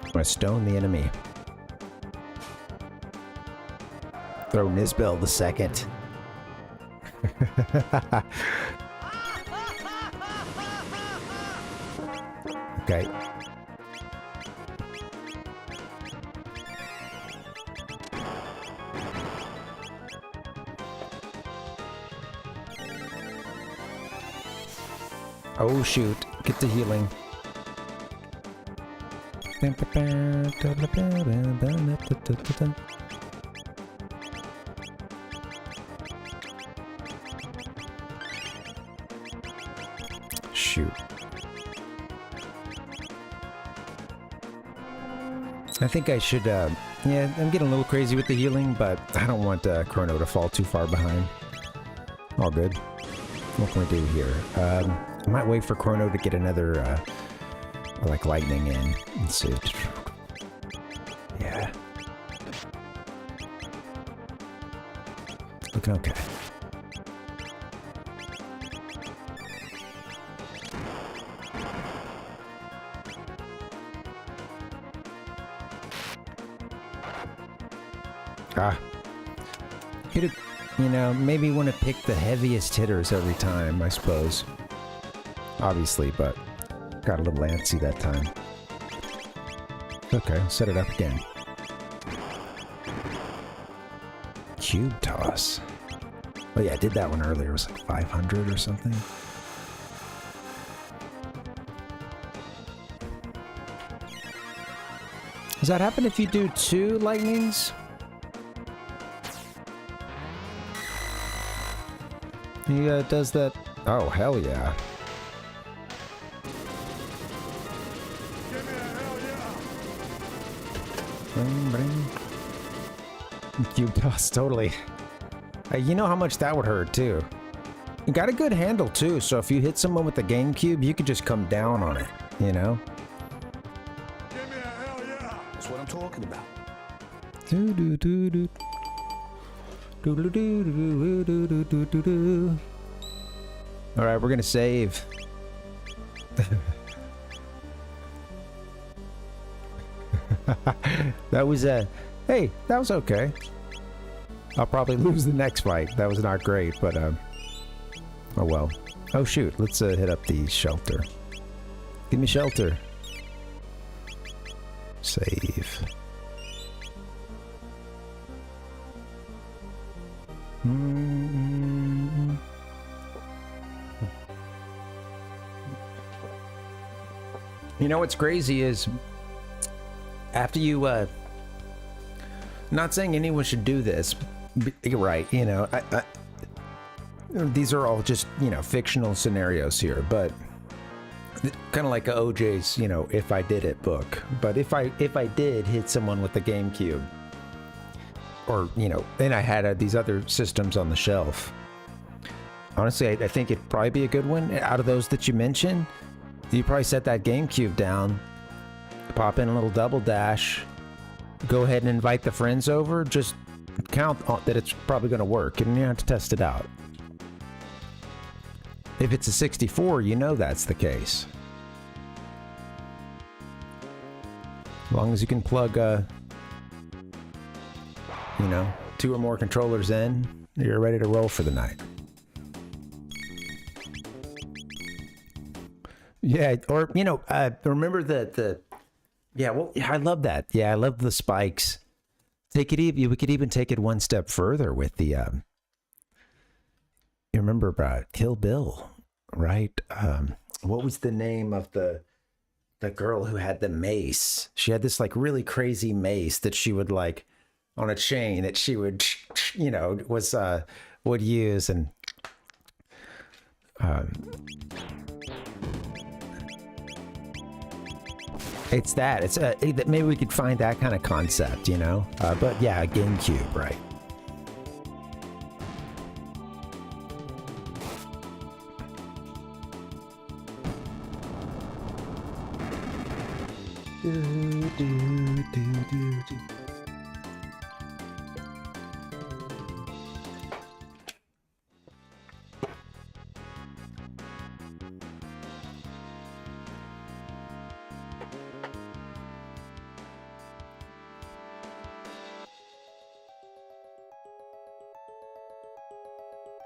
I'm gonna stone the enemy. Throw Nizbel II. Okay. Oh shoot, get the healing. Shoot. I think I should, yeah, I'm getting a little crazy with the healing, but I don't want Chrono to fall too far behind. All good. What can we do here? I might wait for Chrono to get another, like, lightning in. Let's see. Yeah. Looking okay. Could have, you know, maybe want to pick the heaviest hitters every time, I suppose. Obviously, but got a little antsy that time. Okay, set it up again. Cube toss. Oh yeah, I did that one earlier. It was like 500 or something. Does that happen if you do 2 lightnings? He does that. Oh, hell yeah. Give me a hell yeah. Bring, bring. Cube toss, totally. You know how much that would hurt, too. You got a good handle, too, so if you hit someone with the GameCube, you could just come down on it, you know? Give me a hell yeah. That's what I'm talking about. Do-do-do-do. Do-do-do-do-do-do-do-do-do. All right, we're gonna save. That was hey, that was okay. I'll probably lose the next fight. That was not great, but oh well. Oh shoot, let's hit up the shelter. Give me shelter. Save. You know what's crazy is after you not saying anyone should do this, you're right, you know, these are all just, you know, fictional scenarios here, but kind of like a OJ's, you know, If I Did It book. But if I did hit someone with the GameCube, or, you know, and I had these other systems on the shelf, honestly, I think it'd probably be a good one. Out of those that you mentioned, you probably set that GameCube down, pop in a little double dash, go ahead and invite the friends over, just count on that it's probably going to work, and you have to test it out. If it's a 64, you know that's the case. As long as you can plug, you know, 2 or more controllers in, you're ready to roll for the night. Yeah, or, you know, remember yeah, well, I love that. Yeah, I love the spikes. We could even take it one step further with the, you remember Kill Bill, right? What was the name of the girl who had the mace? She had this like really crazy mace that she would like on a chain that she would, you know, would use, and it's that. It's maybe we could find that kind of concept, you know. But yeah, GameCube, right?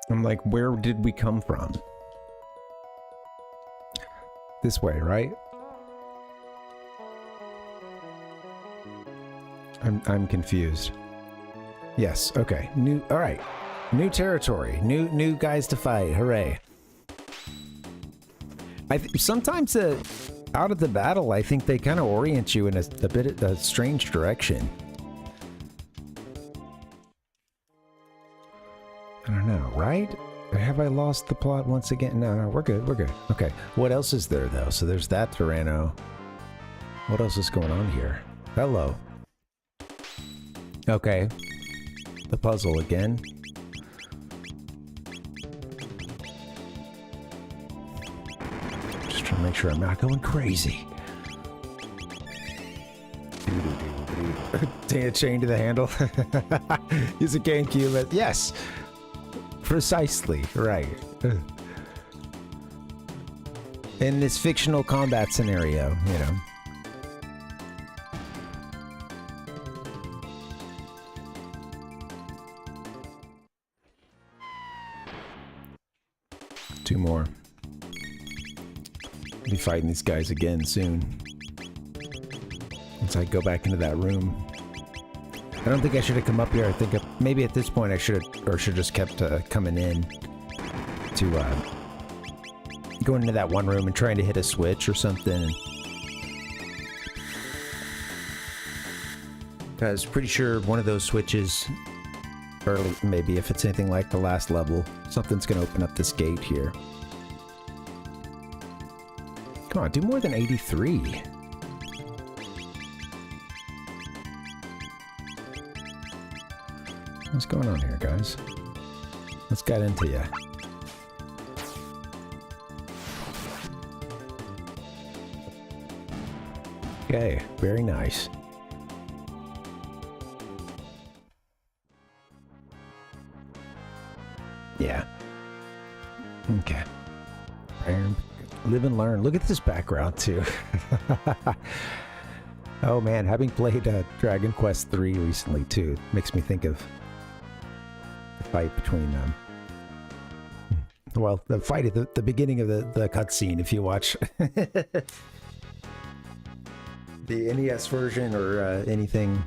I'm like, where did we come from? This way, right? I'm confused. Yes, okay. All right. New territory, new guys to fight. Hooray. Sometimes out of the battle, I think they kind of orient you in a bit of a strange direction. I don't know, right? Have I lost the plot once again? No, we're good, we're good. Okay, what else is there, though? So there's that Tyranno. What else is going on here? Hello. Okay. The puzzle again. Just trying to make sure I'm not going crazy. Chain to the handle. Use a GameCube. Yes. Precisely. Right. In this fictional combat scenario, you know. Two more. I'll be fighting these guys again soon. Once I go back into that room. I don't think I should have come up here. I think maybe at this point I should have, or should just kept coming in to going into that one room and trying to hit a switch or something. Because pretty sure one of those switches, or maybe if it's anything like the last level, something's going to open up this gate here. Come on, do more than 83. What's going on here, guys? Let's get into ya. Okay, very nice. Yeah. Okay. Live and learn. Look at this background, too. Oh, man. Having played Dragon Quest III recently, too, makes me think of the fight between them. Well, the fight at the beginning of the cutscene, if you watch the NES version or anything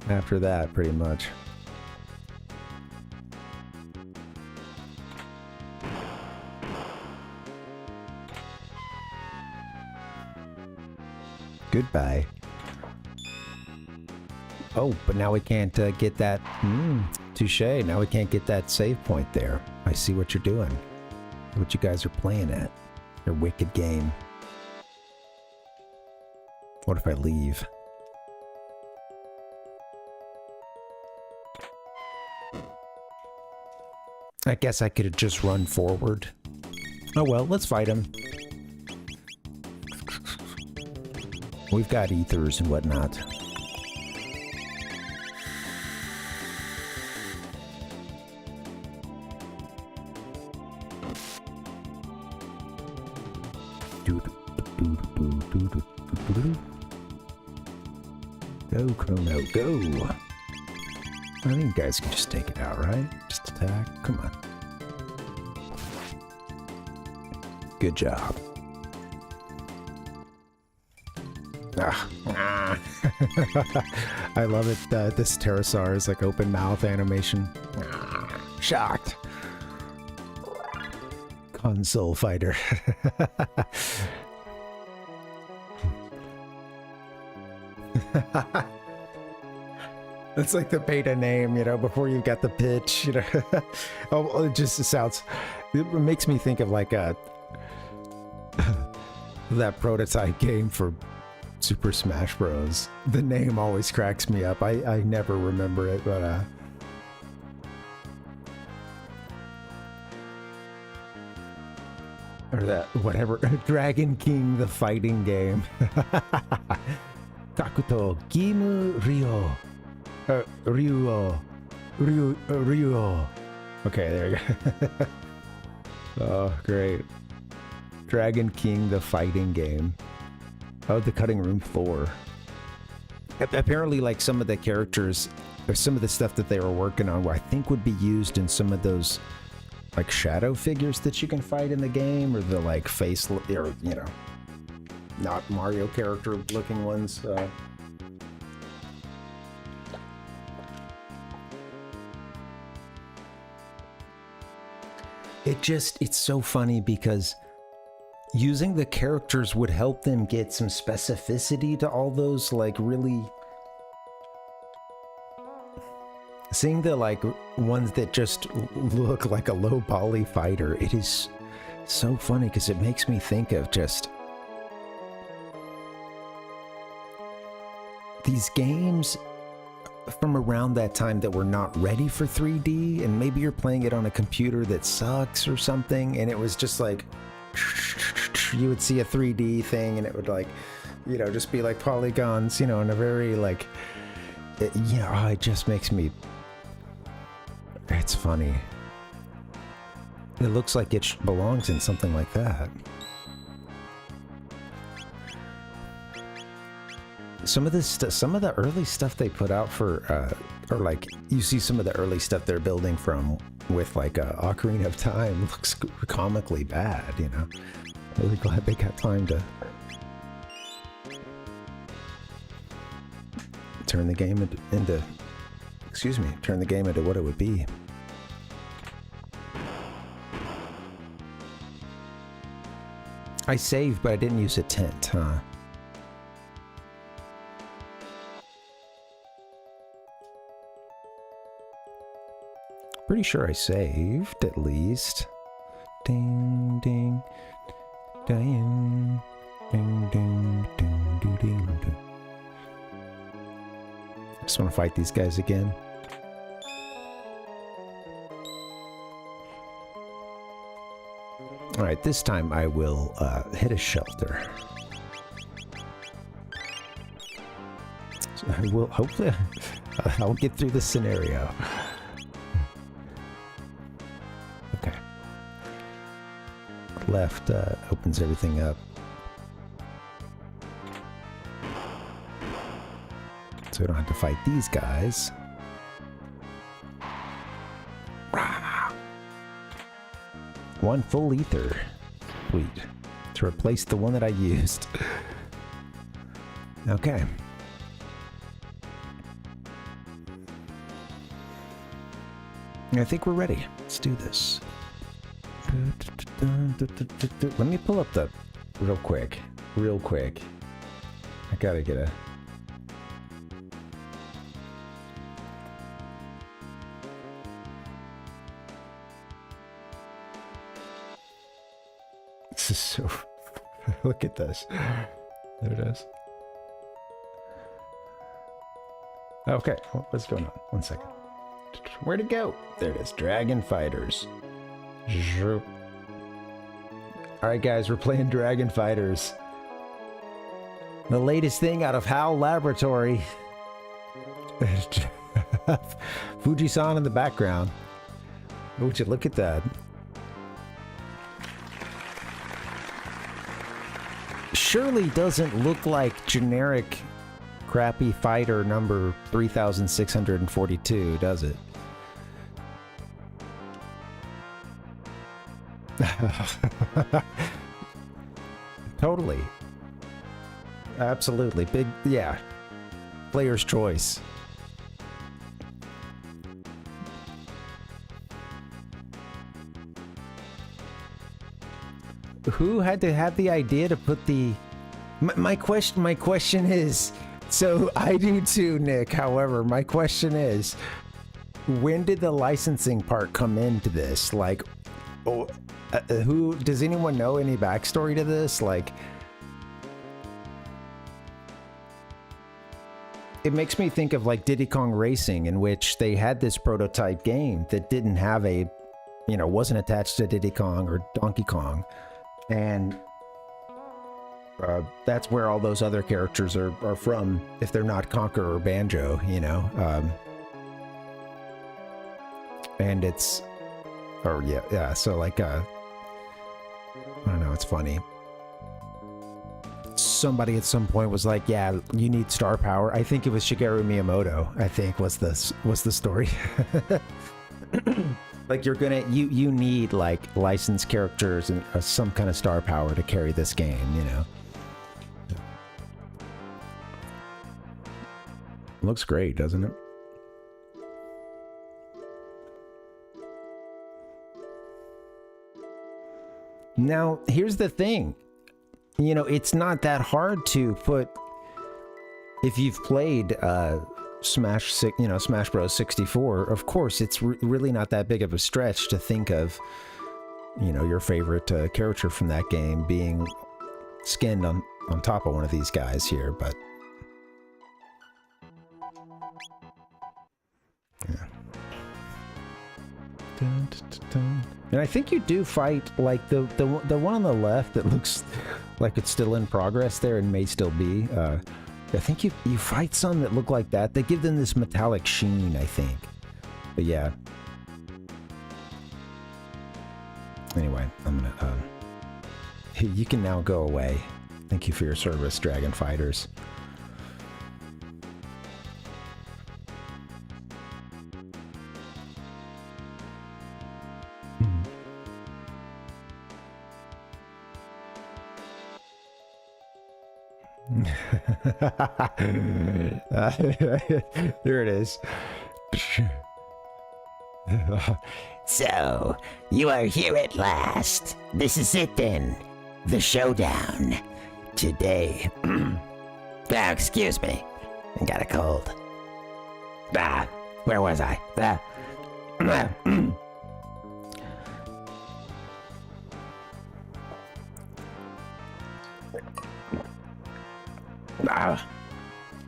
after that, pretty much. Goodbye. Oh, but now we can't get that. Touche. Now we can't get that save point there. I see what you're doing. What you guys are playing at. Your wicked game. What if I leave? I guess I could have just run forward. Oh well, let's fight him. We've got ethers and whatnot. Go, Chrono, go! I think you guys can just take it out, right? Just attack. Come on. Good job. I love it. This pterosaur's like open mouth animation. Shocked. Console fighter. It's like the beta name, you know, before you got the pitch, you know. Oh, it just sounds. It makes me think of like a that prototype game for Super Smash Bros. The name always cracks me up. I never remember it, but or that whatever Dragon King the fighting game. Kakuto Gimu Ryo. Ryo. Okay, there you go. Oh, great. Dragon King the fighting game. Oh, the Cutting Room 4. Apparently, like some of the characters, or some of the stuff that they were working on, I think would be used in some of those like shadow figures that you can fight in the game, or the like face, or you know, not Mario character looking ones. It's so funny because using the characters would help them get some specificity to all those, like, really... Seeing the, like, ones that just look like a low poly fighter, it is so funny because it makes me think of just... these games from around that time that were not ready for 3D, and maybe you're playing it on a computer that sucks or something, and it was just like you would see a 3D thing and it would like, you know, just be like polygons, you know, in a very like, it just makes me, it's funny. It looks like it belongs in something like that. Some of this stuff, some of the early stuff they put out for, or like, you see some of the early stuff they're building from with like Ocarina of Time looks comically bad, you know. Really glad they got time to turn the game into turn the game into what it would be. I saved, but I didn't use a tent, huh? Pretty sure I saved, at least. Ding, ding, ding, ding, ding, ding, ding, ding. I just want to fight these guys again. Alright, this time I will hit a shelter. So I will, hopefully, I'll get through this scenario. Okay. Left opens everything up. So we don't have to fight these guys. One full ether. Sweet. To replace the one that I used. Okay. I think we're ready. Let's do this. Let me pull up the real quick. I gotta get a... This is so... Look at this. There it is. Okay, what's going on? 1 second. Where'd it go? There it is. Dragon Fighters. Alright guys, we're playing Dragon Fighters. The latest thing out of HAL Laboratory. Fuji-san in the background. Would you look at that? Surely doesn't look like generic crappy fighter number 3642, does it? Totally. Absolutely. Big, yeah. Player's choice. Who had to have the idea to put the... My question is... So I do too, Nick. However, my question is... When did the licensing part come into this? Like... Oh, who... Does anyone know any backstory to this? Like... It makes me think of like Diddy Kong Racing, in which they had this prototype game that didn't have a... You know, wasn't attached to Diddy Kong or Donkey Kong. And that's where all those other characters are from, if they're not Conker or Banjo, you know. And it's, or yeah. So like, I don't know. It's funny. Somebody at some point was like, "Yeah, you need star power." I think it was Shigeru Miyamoto. I think was the story. Like you need like licensed characters and some kind of star power to carry this game, you know. Looks great, doesn't it? Now, here's the thing. You know, it's not that hard to put, if you've played Smash Bros 64, of course it's really not that big of a stretch to think of, you know, your favorite character from that game being skinned on top of one of these guys here. But And I think you do fight, like, the one on the left that looks like it's still in progress there and may still be. I think you fight some that look like that. They give them this metallic sheen, I think. But yeah. Anyway, I'm gonna... you can now go away. Thank you for your service, Dragon Fighters. There it is. So, you are here at last. This is it then. The showdown. Today. Excuse me. I got a cold. Where was I?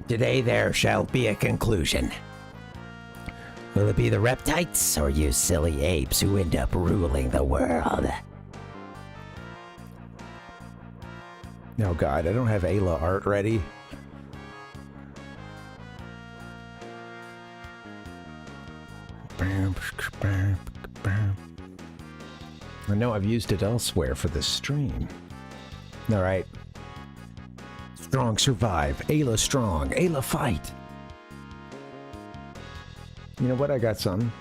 Today there shall be a conclusion. Will it be the Reptites or you silly apes who end up ruling the world? Oh god, I don't have Ayla art ready. I know I've used it elsewhere for this stream. Alright. Strong survive. Ayla strong. Ayla fight. You know what? I got some.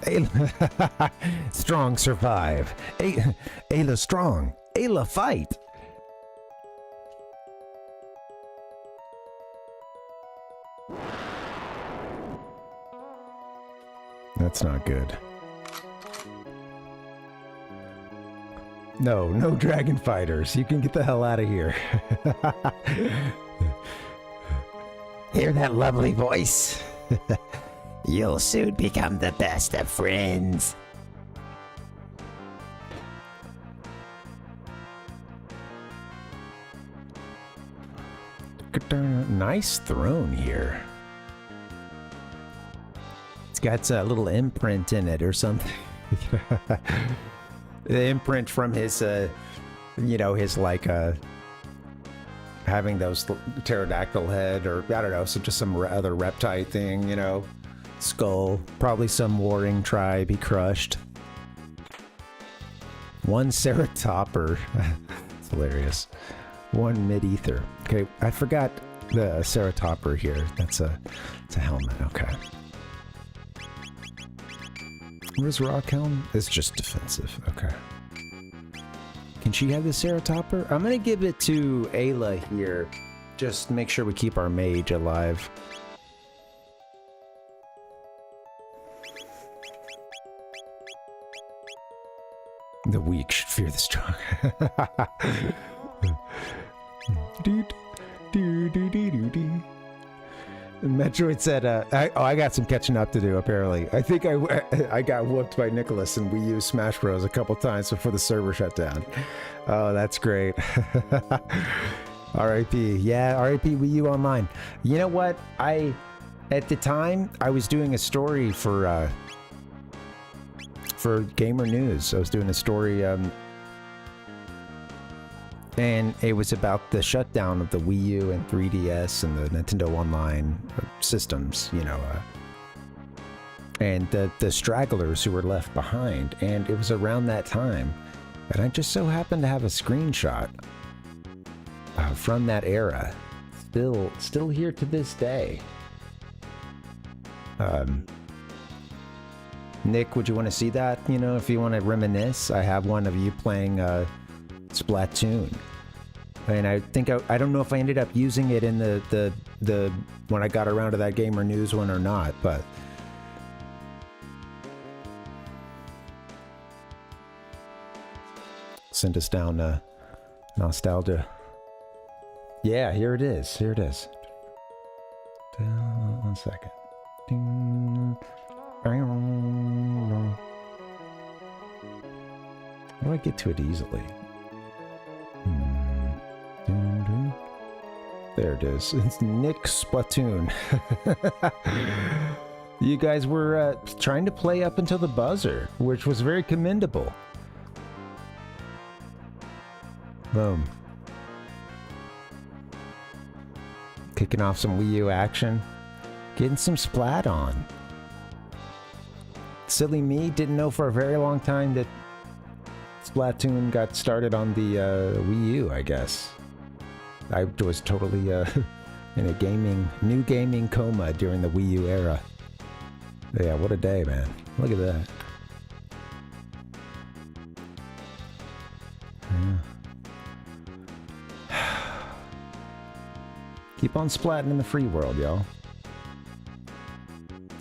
Ayla strong survive. Ayla strong. Ayla fight. That's not good. No dragon fighters. You can get the hell out of here. Hear that lovely voice? You'll soon become the best of friends. Nice throne here. It's got a little imprint in it or something. The imprint from his, his like, having those pterodactyl head, or I don't know, just some other reptile thing, skull. Probably some warring tribe he crushed. One ceratopper. It's hilarious. One mid-ether. Okay, I forgot the ceratopper here. It's a helmet. Okay. Where's Rock Helm? It's just defensive. Okay. Can she have the ceratopper? I'm gonna give it to Ayla here. Just make sure we keep our mage alive. The weak should fear the strong. Metroid said, I got some catching up to do, apparently. I think I got whooped by Nicholas and we used Smash Bros. A couple times before the server shut down. Oh, that's great. R.I.P. Yeah, R.I.P. Wii U Online. You know what? At the time, I was doing a story for Gamer News. I was doing a story, and it was about the shutdown of the Wii U and 3DS and the Nintendo Online systems, and the stragglers who were left behind. And it was around that time, and I just so happened to have a screenshot from that era, still here to this day. Nick, would you want to see that? If you want to reminisce, I have one of you playing Splatoon, and I think I don't know if I ended up using it in the when I got around to that Gamer News one or not, but send us down nostalgia. Yeah, here it is. Here it is. 1 second. Ding. How do I get to it easily? There it is. It's Nick Splatoon. You guys were trying to play up until the buzzer, which was very commendable. Boom. Kicking off some Wii U action. Getting some splat on. Silly me, didn't know for a very long time that Splatoon got started on the Wii U, I guess. I was totally in a new gaming coma during the Wii U era. Yeah, what a day, man. Look at that. Yeah. Keep on splatting in the free world, y'all.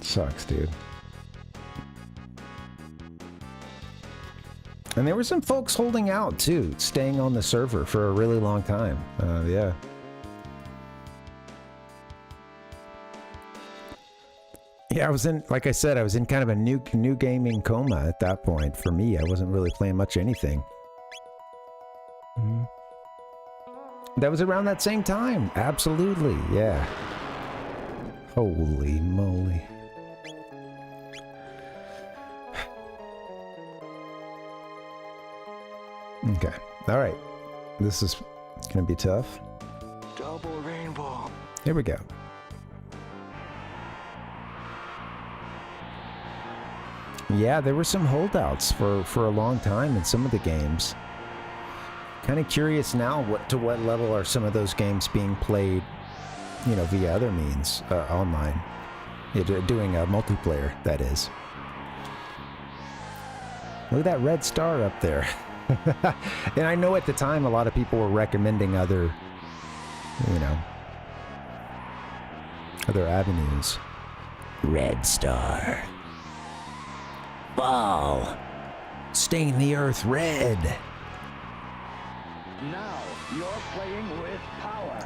Sucks, dude. And there were some folks holding out, too, staying on the server for a really long time. Yeah. Yeah, I was in, like I said, I was in kind of a new gaming coma at that point. For me, I wasn't really playing much anything. That was around that same time. Absolutely, yeah. Holy moly. Okay, all right. This is gonna be tough. Double rainbow. Here we go. Yeah, there were some holdouts for a long time in some of the games. Kind of curious now to what level are some of those games being played, you know, via other means, online. Doing a multiplayer, that is. Look at that red star up there. And I know at the time a lot of people were recommending other, you know, other avenues. Red star. Ball. Stain the earth red. Now you're playing with power.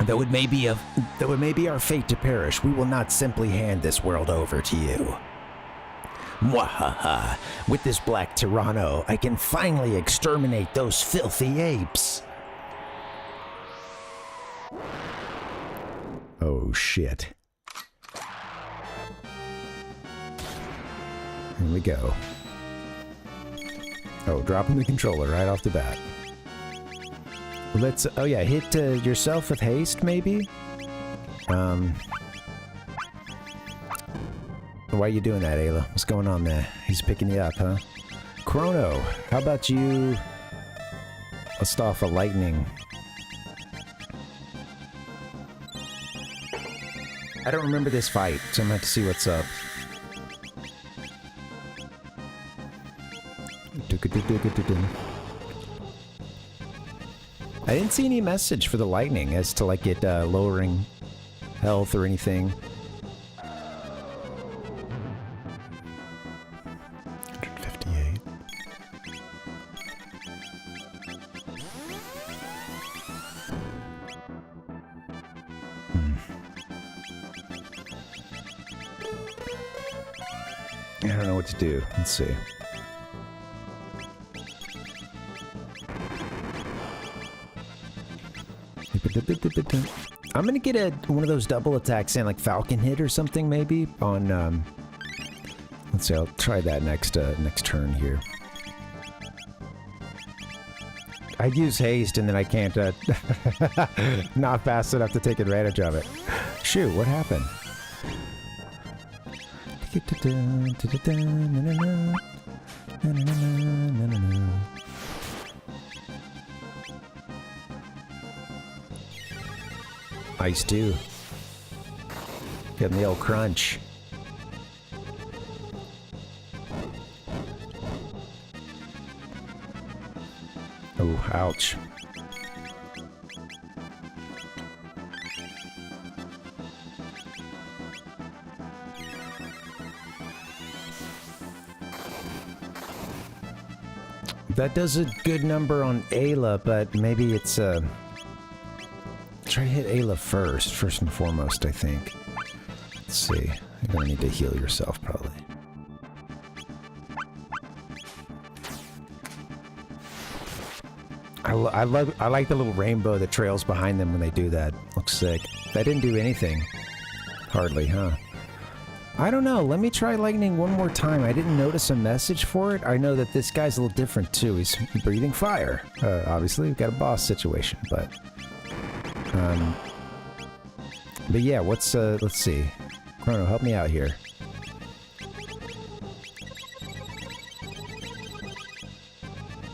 Though it may be our fate to perish, we will not simply hand this world over to you. Mwahaha! With this black Chrono, I can finally exterminate those filthy apes. Oh shit. Here we go. Oh, dropping the controller right off the bat. Let's, oh yeah, hit yourself with haste, maybe? Why are you doing that, Ayla? What's going on there? He's picking you up, huh? Chrono, how about you... Let's start off a lightning. I don't remember this fight, so I'm gonna have to see what's up. I didn't see any message for the lightning as to like it lowering health or anything. 158. I don't know what to do. Let's see. I'm gonna get one of those double attacks in, like Falcon Hit or something, maybe on. Let's see. I'll try that next turn here. I use haste and then I can't. Not fast enough to take advantage of it. Shoot! What happened? Ice too. Getting the old crunch. Oh, ouch. That does a good number on Ayla, but maybe it's try to hit Ayla first and foremost, I think. Let's see. You're gonna need to heal yourself, probably. I like the little rainbow that trails behind them when they do that. Looks sick. That didn't do anything. Hardly, huh? I don't know. Let me try lightning one more time. I didn't notice a message for it. I know that this guy's a little different too. He's breathing fire. Obviously, we've got a boss situation, but yeah. What's let's see. Chrono, help me out here.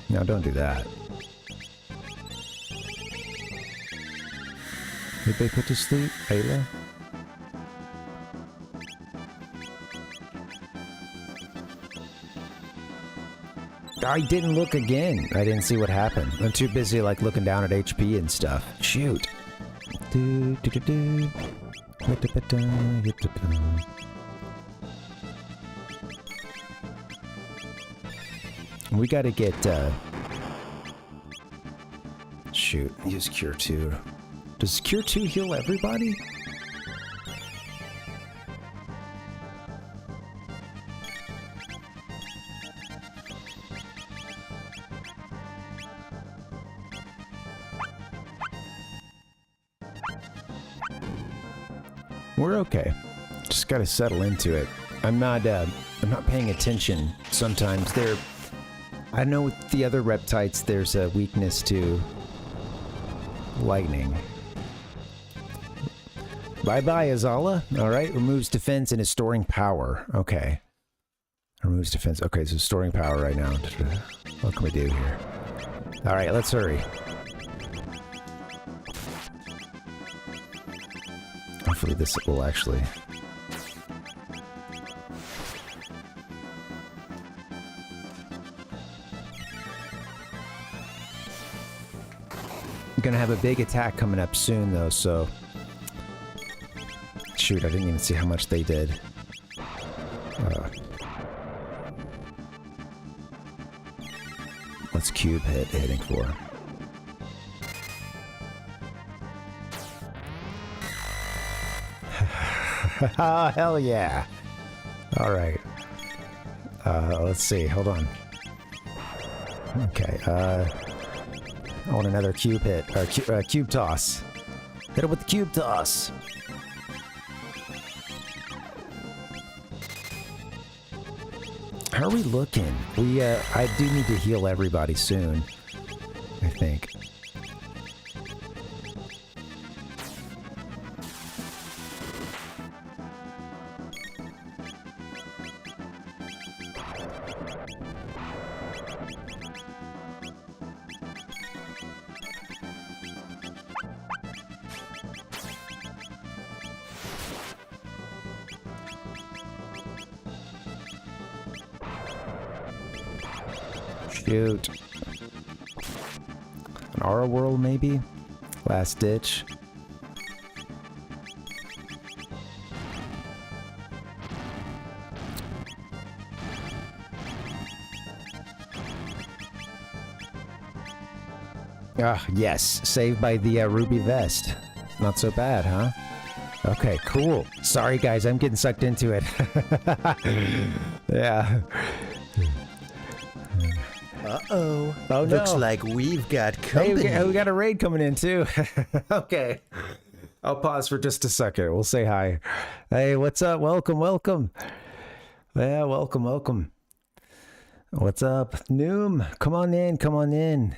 No, don't do that. Did they put to sleep, Ayla? I didn't look again. I didn't see what happened. I'm too busy like looking down at HP and stuff. Shoot. We gotta get shoot, use Cure 2. Does Cure 2 heal everybody? We're okay. Just gotta settle into it. I'm not paying attention sometimes. I know with the other reptites there's a weakness to lightning. Bye-bye, Azala. Alright, removes defense and is storing power. Okay. Removes defense. Okay, so storing power right now. What can we do here? Alright, let's hurry. Hopefully this will actually... I'm gonna have a big attack coming up soon though, so... Shoot, I didn't even see how much they did. Let's cube hitting for him. Oh, hell yeah. Alright. Let's see. Hold on. Okay, I want another cube hit. Or cube toss. Hit him with the cube toss. How are we looking? I do need to heal everybody soon, I think. Shoot. An Aura Whirl, maybe? Last ditch. Ah, yes. Saved by the ruby vest. Not so bad, huh? Okay, cool. Sorry, guys. I'm getting sucked into it. Yeah. Uh-oh. Oh, no. Looks like we've got company. Hey, we got a raid coming in, too. Okay. I'll pause for just a second. We'll say hi. Hey, what's up? Welcome, welcome. Yeah, welcome, welcome. What's up? Noom, come on in, come on in.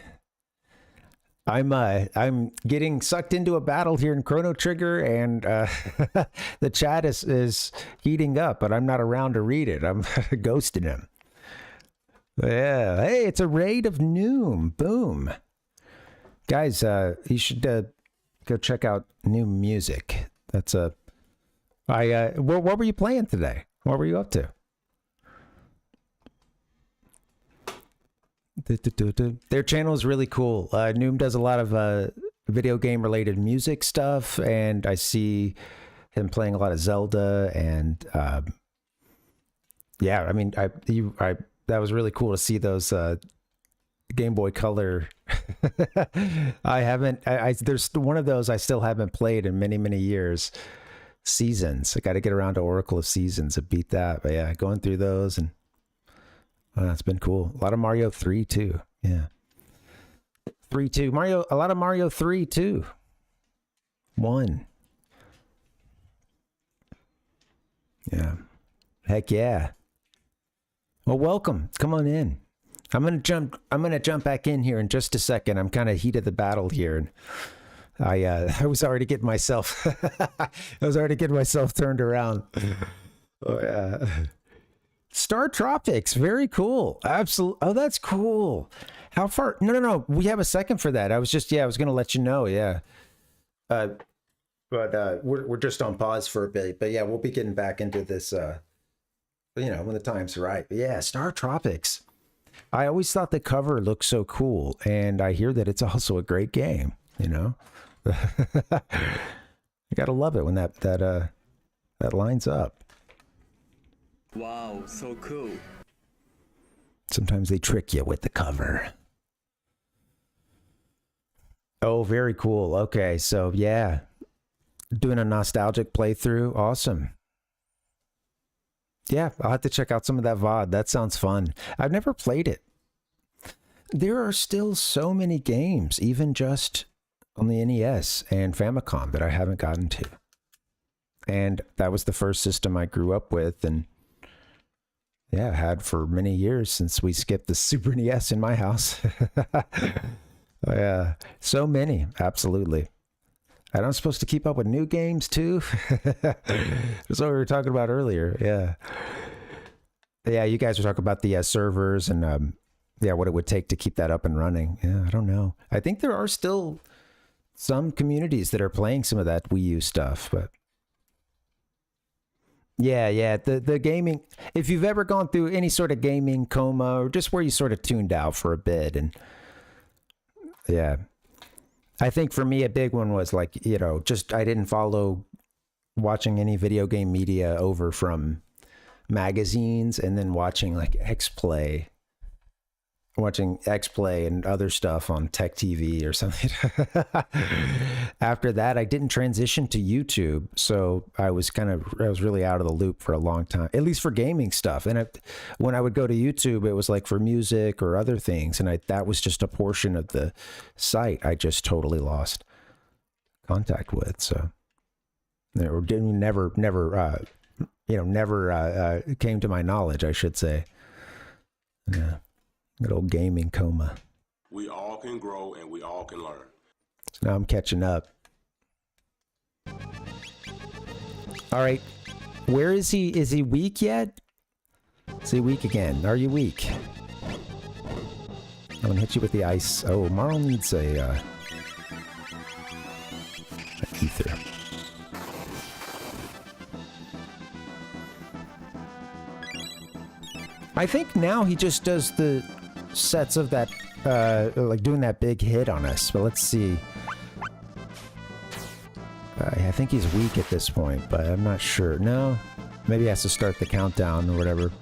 I'm getting sucked into a battle here in Chrono Trigger, and the chat is heating up, but I'm not around to read it. I'm ghosting him. Yeah. Hey, it's a raid of Noom. Boom. Guys, you should go check out new music. That's what were you playing today? What were you up to? Their channel is really cool. Noom does a lot of video game related music stuff, and I see him playing a lot of Zelda, and yeah, I mean, that was really cool to see those Game Boy Color. There's one of those I still haven't played in many, many years. Seasons. I got to get around to Oracle of Seasons to beat that. But yeah, going through those, and it's been cool. A lot of Mario 3 too. Yeah. 3-2. Mario, a lot of Mario 3 too. 1. Yeah. Heck yeah. Well, welcome. Come on in. I'm gonna jump back in here in just a second. I'm kind of heat of the battle here, and I was already getting myself turned around. Oh yeah. Star Tropics, very cool. Absolutely. Oh, that's cool. How far? No. We have a second for that. I was gonna let you know. Yeah. But we're just on pause for a bit. But yeah, we'll be getting back into this. When the time's right. But yeah, Star Tropics. I always thought the cover looked so cool, and I hear that it's also a great game. You gotta love it when that lines up. Wow, so cool. Sometimes they trick you with the cover. Oh, very cool. Okay, so yeah, doing a nostalgic playthrough. Awesome. Yeah, I'll have to check out some of that VOD. That sounds fun. I've never played it. There are still so many games, even just on the NES and Famicom, that I haven't gotten to. And that was the first system I grew up with, and yeah, had for many years since we skipped the Super NES in my house. Yeah, so many, absolutely. And I'm supposed to keep up with new games too. That's what we were talking about earlier. Yeah, you guys were talking about the servers and what it would take to keep that up and running. Yeah, I don't know. I think there are still some communities that are playing some of that Wii U stuff, but yeah, the gaming. If you've ever gone through any sort of gaming coma or just where you sort of tuned out for a bit, and yeah. I think for me, a big one was like, just I didn't follow watching any video game media over from magazines, and then watching like X-Play and other stuff on Tech TV or something. After that, I didn't transition to YouTube. So I was really out of the loop for a long time, at least for gaming stuff. And when I would go to YouTube, it was like for music or other things. And that was just a portion of the site I just totally lost contact with. So never came to my knowledge, I should say. Yeah. Good old gaming coma. We all can grow and we all can learn. So now I'm catching up. All right. Where is he? Is he weak yet? Is he weak again? Are you weak? I'm gonna hit you with the ice. Oh, Marl needs a ether. I think now he just does the sets of that, like doing that big hit on us. But let's see. I think he's weak at this point, but I'm not sure. No, maybe he has to start the countdown or whatever.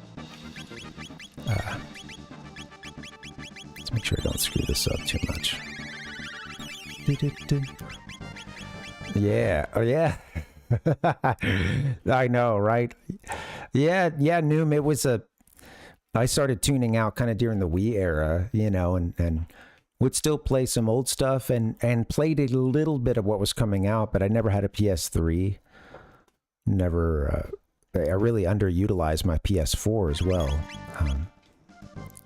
Let's make sure I don't screw this up too much. Yeah. Oh, yeah. I know, right? Yeah, Noom, it was I started tuning out kind of during the Wii era, and would still play some old stuff and played a little bit of what was coming out, but I never had a PS3. Never, I really underutilized my PS4 as well.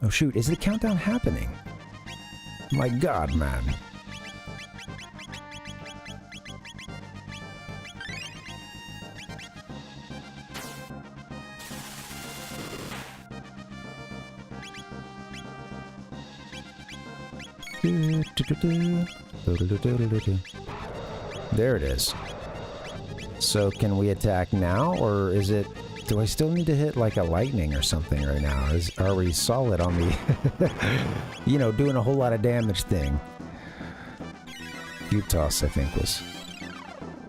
Oh shoot, is the countdown happening? My God, man. There it is. So can we attack now, or is it... Do I still need to hit like a lightning or something right now? Are we solid on the... doing a whole lot of damage thing? U-toss, I think, was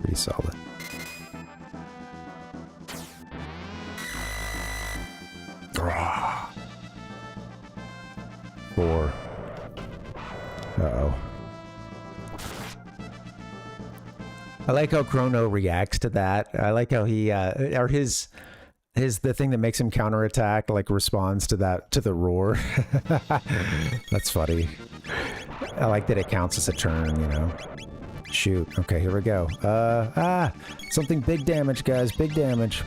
pretty solid. Four. Uh-oh. I like how Chrono reacts to that. I like how he, or his the thing that makes him counterattack, like responds to that, to the roar. That's funny. I like that it counts as a turn, you know. Shoot. Okay, here we go. Something big damage, guys. Big damage.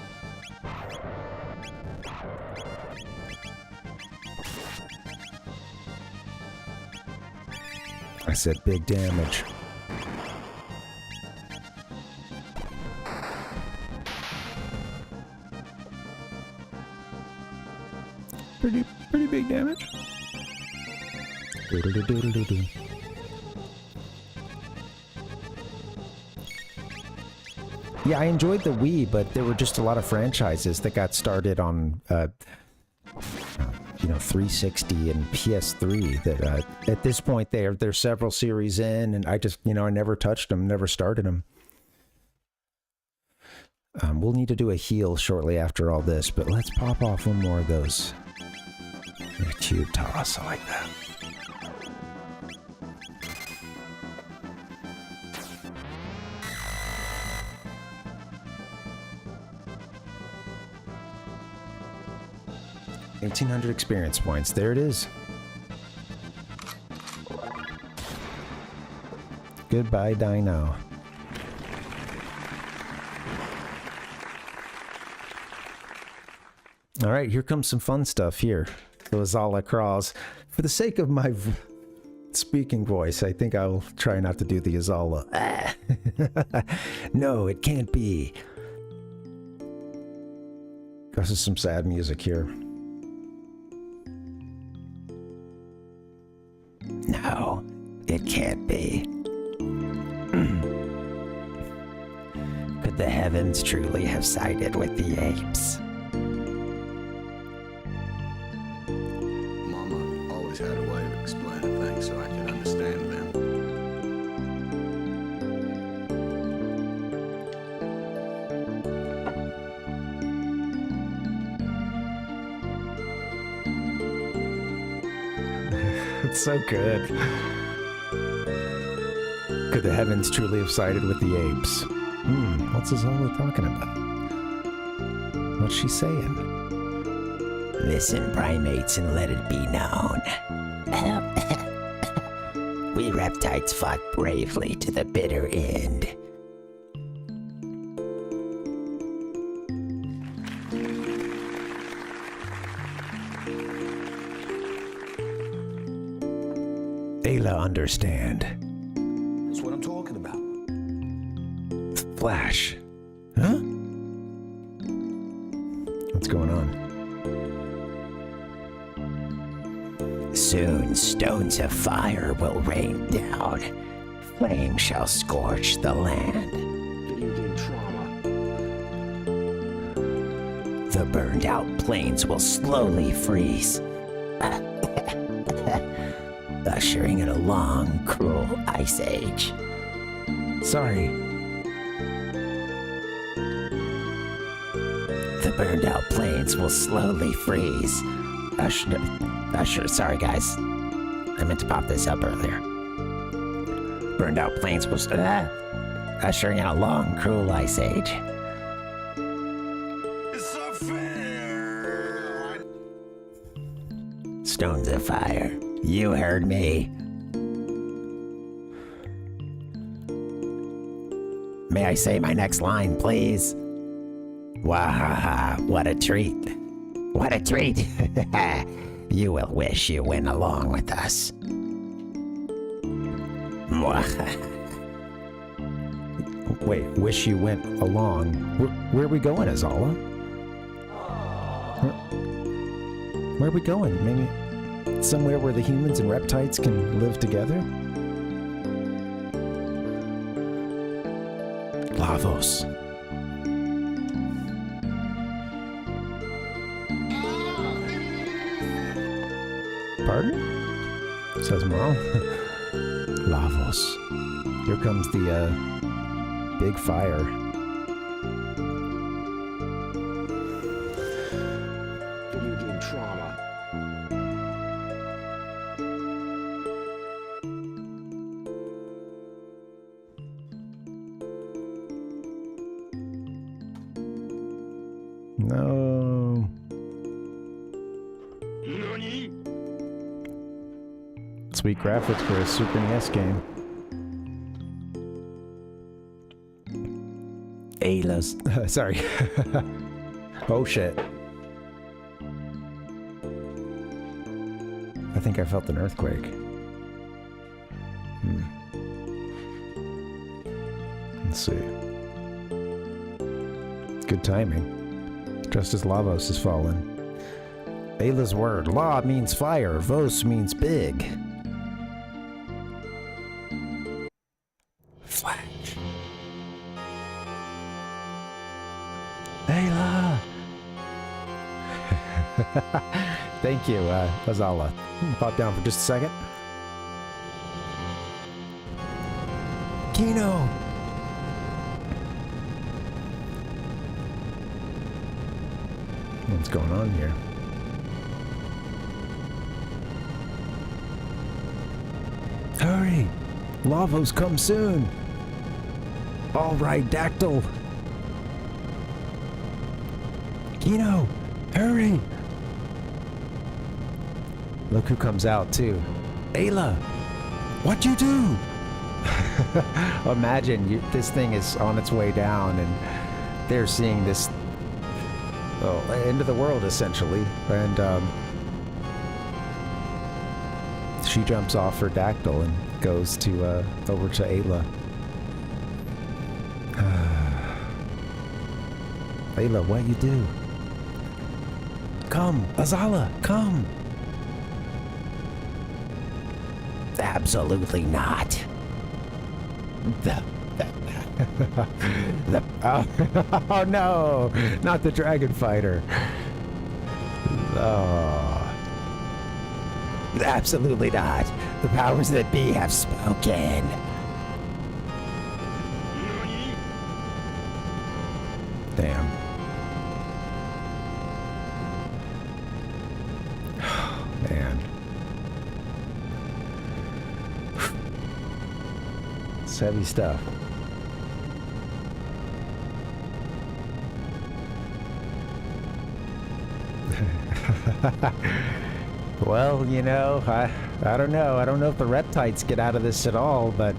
I said big damage. Pretty big damage. Doodle-doo-doodle-doo-doo. Yeah, I enjoyed the Wii, but there were just a lot of franchises that got started on, 360 and PS3 that, at this point, there's several series in, and I just, I never touched them, never started them. We'll need to do a heal shortly after all this, but let's pop off one more of those. A tube toss, I like that. $1,800 experience points. There it is. Goodbye, Dino. All right, here comes some fun stuff here. So Azala crawls. For the sake of my speaking voice, I think I'll try not to do the Azala. No, it can't be. This is some sad music here. No, it can't be. Could the heavens truly have sided with the apes? Mama always had a way of explaining things so I could understand them. It's so good. Could the heavens truly have sided with the apes? What's Azala talking about? What's she saying? Listen, primates, and let it be known. We reptites fought bravely to the bitter end. Ayla understand. That's what I'm talking about. Flash. Huh? What's going on? Soon stones of fire will rain down. Flame shall scorch the land. Video trauma. The burned out plains will slowly freeze. Ushering in a long, cruel ice age. Sorry. The burned out plains will slowly freeze. Sorry guys. I meant to pop this up earlier. Burned out plains will ushering in a long, cruel ice age. It's unfair. Stones of fire. You heard me. May I say my next line, please? Wahaha, what a treat. What a treat. You will wish you went along with us. Wait, wish you went along. Where are we going, Azala? Where are we going? Maybe somewhere where the humans and reptites can live together? Lavos. Pardon? Says Mom. Lavos. Here comes the big fire. Video game trauma. No. Nani? It's Sweet graphics for a Super NES game. Ayla's. Sorry. Oh shit. I think I felt an earthquake. Let's see. Good timing. Just as Lavos has fallen. Ayla's word. La means fire. Vos means big. Flash. Ayla! Thank you, Azala. Pop down for just a second. Kino! What's going on here? Hurry! Lavos come soon! All right, Dactyl! Kino! Hurry! Look who comes out, too. Ayla! What'd you do? Imagine, this thing is on its way down, and they're seeing this end of the world, essentially. And she jumps off her Dactyl and goes to over to Ayla. Ayla, what you do? Come, Azala, come! Absolutely not. Oh no! Not the dragon fighter. Oh. Absolutely not. The powers that be have spoken. Damn. Man. It's heavy stuff. Well, you know, I don't know. I don't know if the Reptites get out of this at all, but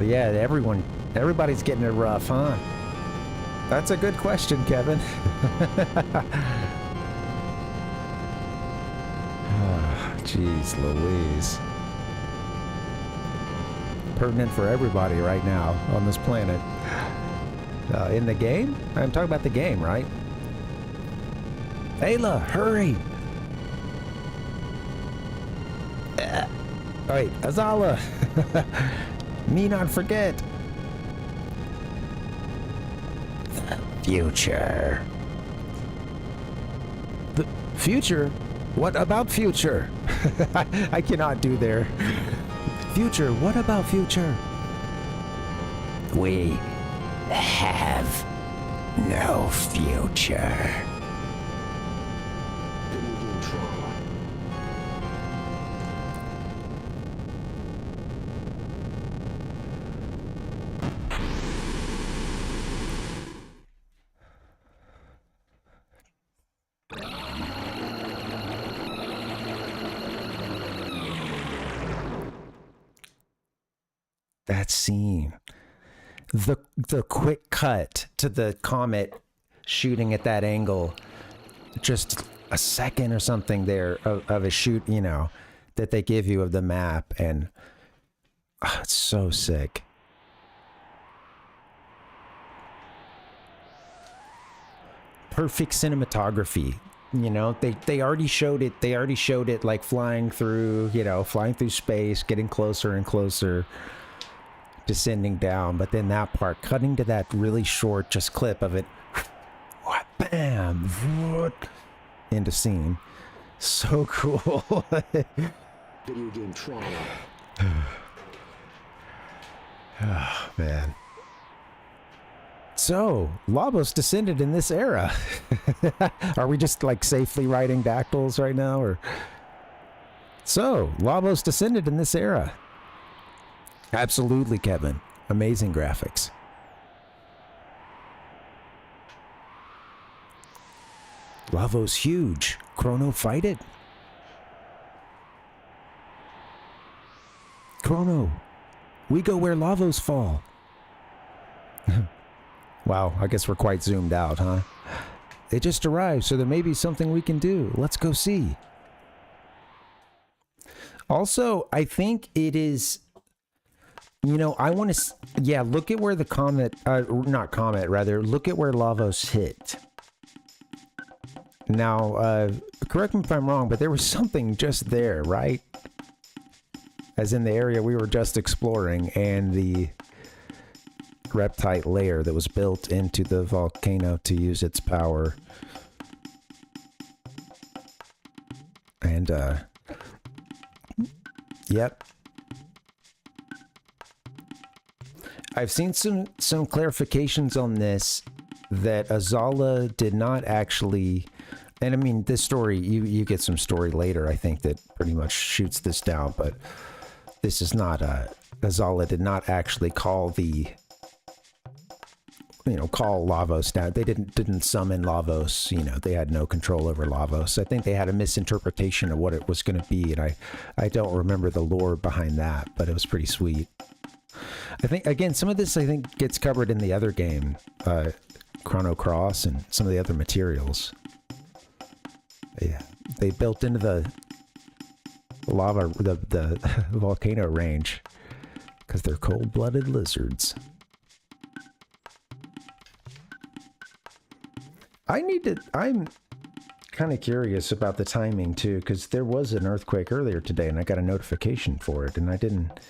yeah, everybody's getting it rough, huh? That's a good question, Kevin. Jeez Louise. Pertinent for everybody right now on this planet. In the game? I'm talking about the game, right? Ayla, hurry! Wait, Azala! Me not forget! Future. The future? What about future? I cannot do there. Future, what about future? We have no future. That scene, the quick cut to the comet shooting at that angle, just a second or something there of a shoot, you know, that they give you of the map, and it's so sick. Perfect cinematography. You know, they already showed it. They already showed it like flying through, you know, flying through space, getting closer and closer, descending down. But then that part, cutting to that really short just clip of it, bam, into scene. So cool. Video game Chrono. Oh, man. So, Lavos descended in this era. Are we just like safely riding dactyls right now, or? So, Lavos descended in this era. Absolutely, Kevin. Amazing graphics. Lavos huge. Chrono fight it. Chrono, we go where lavos fall. Wow, I guess we're quite zoomed out, huh? They just arrived, so there may be something we can do. Let's go see. Also, I think it is, you know, I want to, yeah, look at where the comet, not comet, rather, look at where Lavos hit. Now, correct me if I'm wrong, but there was something just there, right? As in the area we were just exploring, and the reptite layer that was built into the volcano to use its power. And, yep. I've seen some clarifications on this, that Azala did not actually, and I mean, this story, you get some story later, I think, that pretty much shoots this down, but this is not, Azala did not actually call the, you know, call Lavos down. They didn't summon Lavos, you know, they had no control over Lavos. I think they had a misinterpretation of what it was going to be, and I don't remember the lore behind that, but it was pretty sweet. I think, again, some of this, I think, gets covered in the other game, Chrono Cross, and some of the other materials. Yeah, they built into the lava, the volcano range, because they're cold-blooded lizards. I'm kind of curious about the timing, too, because there was an earthquake earlier today, and I got a notification for it, and I didn't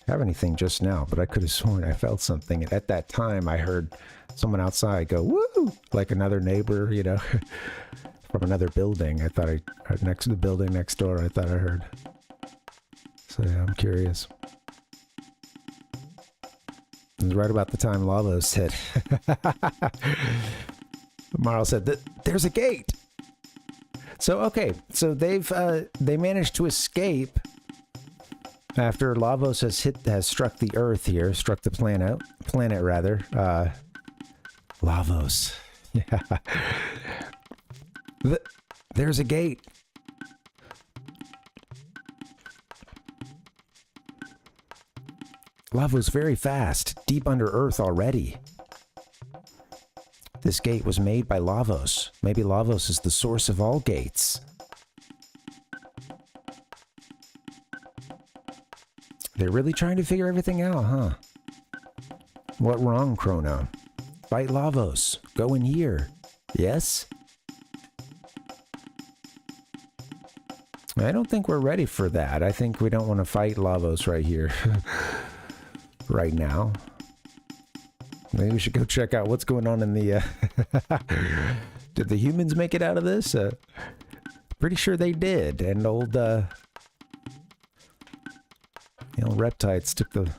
have anything just now, but I could have sworn I felt something. And at that time, I heard someone outside go, woo! Like another neighbor, you know, from another building. I thought next to the building next door, I thought I heard. So yeah, I'm curious. It was right about the time Lavos hit. Marl said that there's a gate. So, okay, so they managed to escape after Lavos has struck the Earth here, struck the planet rather. Lavos. Yeah. There's a gate. Lavos very fast, deep under Earth already. This gate was made by Lavos. Maybe Lavos is the source of all gates. They're really trying to figure everything out, huh? What wrong, Chrono? Fight Lavos. Go in here. Yes? I don't think we're ready for that. I think we don't want to fight Lavos right here. Right now. Maybe we should go check out what's going on in the... Did the humans make it out of this? Pretty sure they did. And old... You know, reptites took the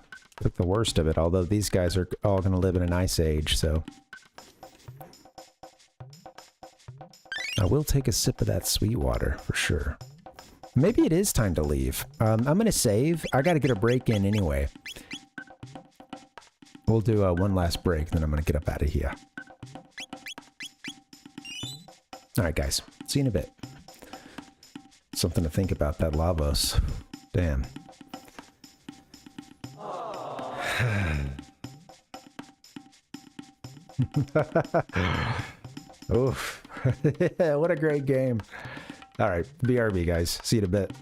worst of it, although these guys are all going to live in an ice age, so... I will take a sip of that sweet water, for sure. Maybe it is time to leave. I'm going to save. I got to get a break in anyway. We'll do one last break, then I'm going to get up out of here. Alright, guys. See you in a bit. Something to think about, that Lavos. Damn. Oof. What a great game. Alright, BRB, guys. See you in a bit.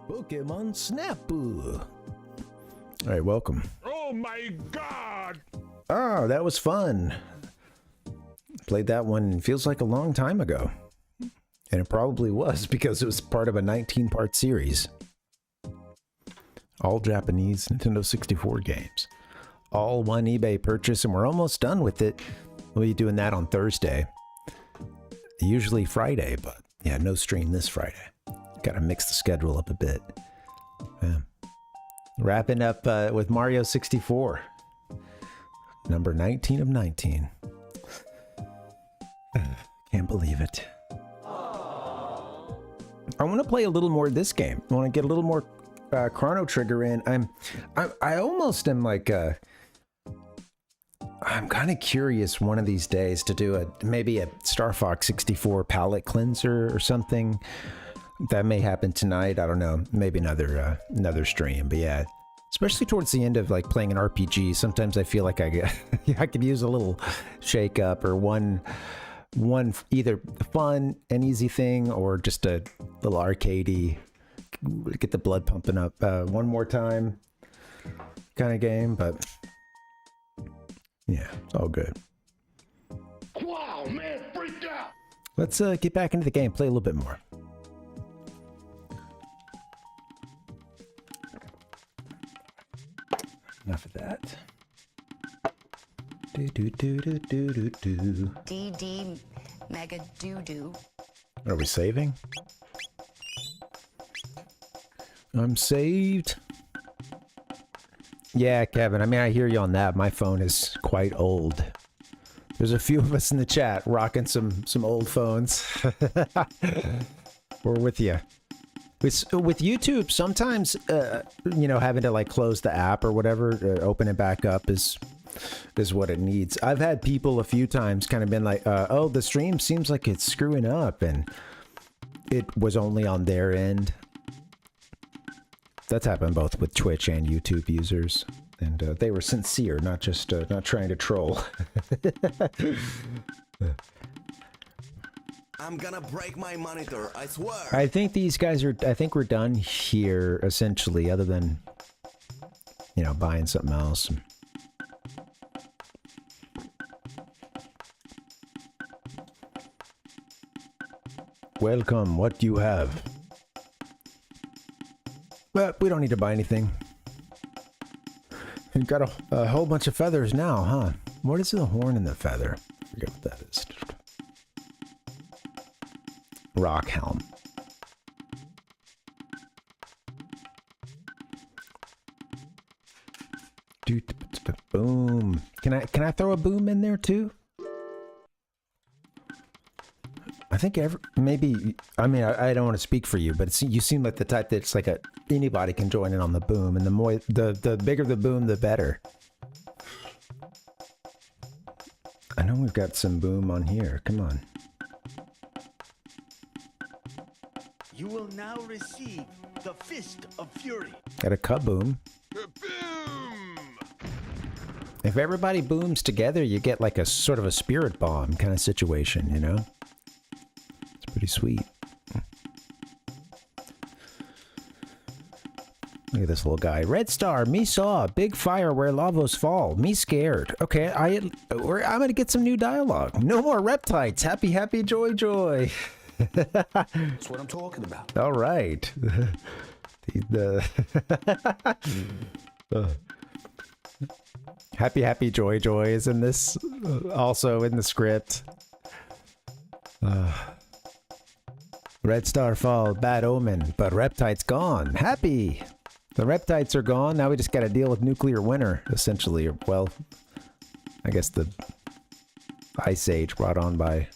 Pokemon Snap-oo. All right, welcome. Oh my god! Oh, that was fun. Played that one, feels like a long time ago. And it probably was because it was part of a 19-part series. All Japanese Nintendo 64 games. All one eBay purchase, and we're almost done with it. We'll be doing that on Thursday. Usually Friday, but yeah, no stream this Friday. Gotta mix the schedule up a bit. Yeah. Wrapping up with Mario 64. Number 19 of 19. Can't believe it. I want to play a little more of this game. I want to get a little more Chrono Trigger in. I almost am like I'm kind of curious one of these days to do maybe a Star Fox 64 palette cleanser or something. That may happen tonight. I don't know. Maybe another stream. But yeah, especially towards the end of like playing an RPG, sometimes I feel like I could use a little shake up or one either fun and easy thing or just a little arcadey, get the blood pumping up one more time kind of game. But yeah, it's all good. Wow, man, freaked out! Let's get back into the game, play a little bit more. Enough of that. DD Mega Doo-Doo. Are we saving? I'm saved. Yeah, Kevin, I mean, I hear you on that. My phone is quite old. There's a few of us in the chat rocking some old phones. We're with you. With YouTube, sometimes, having to like close the app or whatever, open it back up is what it needs. I've had people a few times kind of been like, oh, the stream seems like it's screwing up, and it was only on their end. That's happened both with Twitch and YouTube users, and they were sincere, not just not trying to troll. I'm gonna break my monitor, I swear. I think these guys are, I think we're done here, essentially, other than, buying something else. Welcome, what do you have? But we don't need to buy anything. You've got a whole bunch of feathers now, huh? What is the horn and the feather? I forget what that is. Rock helm. Boom. Can I throw a boom in there too? I think maybe. I mean, I don't want to speak for you, but you seem like the type that's like anybody can join in on the boom, and the bigger the boom, the better. I know we've got some boom on here. Come on. You will now receive the Fist of Fury. Got a kaboom. If everybody booms together, you get like a sort of a spirit bomb kind of situation, It's pretty sweet. Look at this little guy. Red star, me saw, big fire where lavas fall, me scared. Okay, I'm gonna get some new dialogue. No more reptites. Happy, happy, joy, joy. That's what I'm talking about. All right. Happy, happy, joy, joy is in this, also in the script. Red star fall, bad omen, but reptites gone. Happy. The reptites are gone. Now we just got to deal with nuclear winter, essentially. Well, I guess the ice age brought on by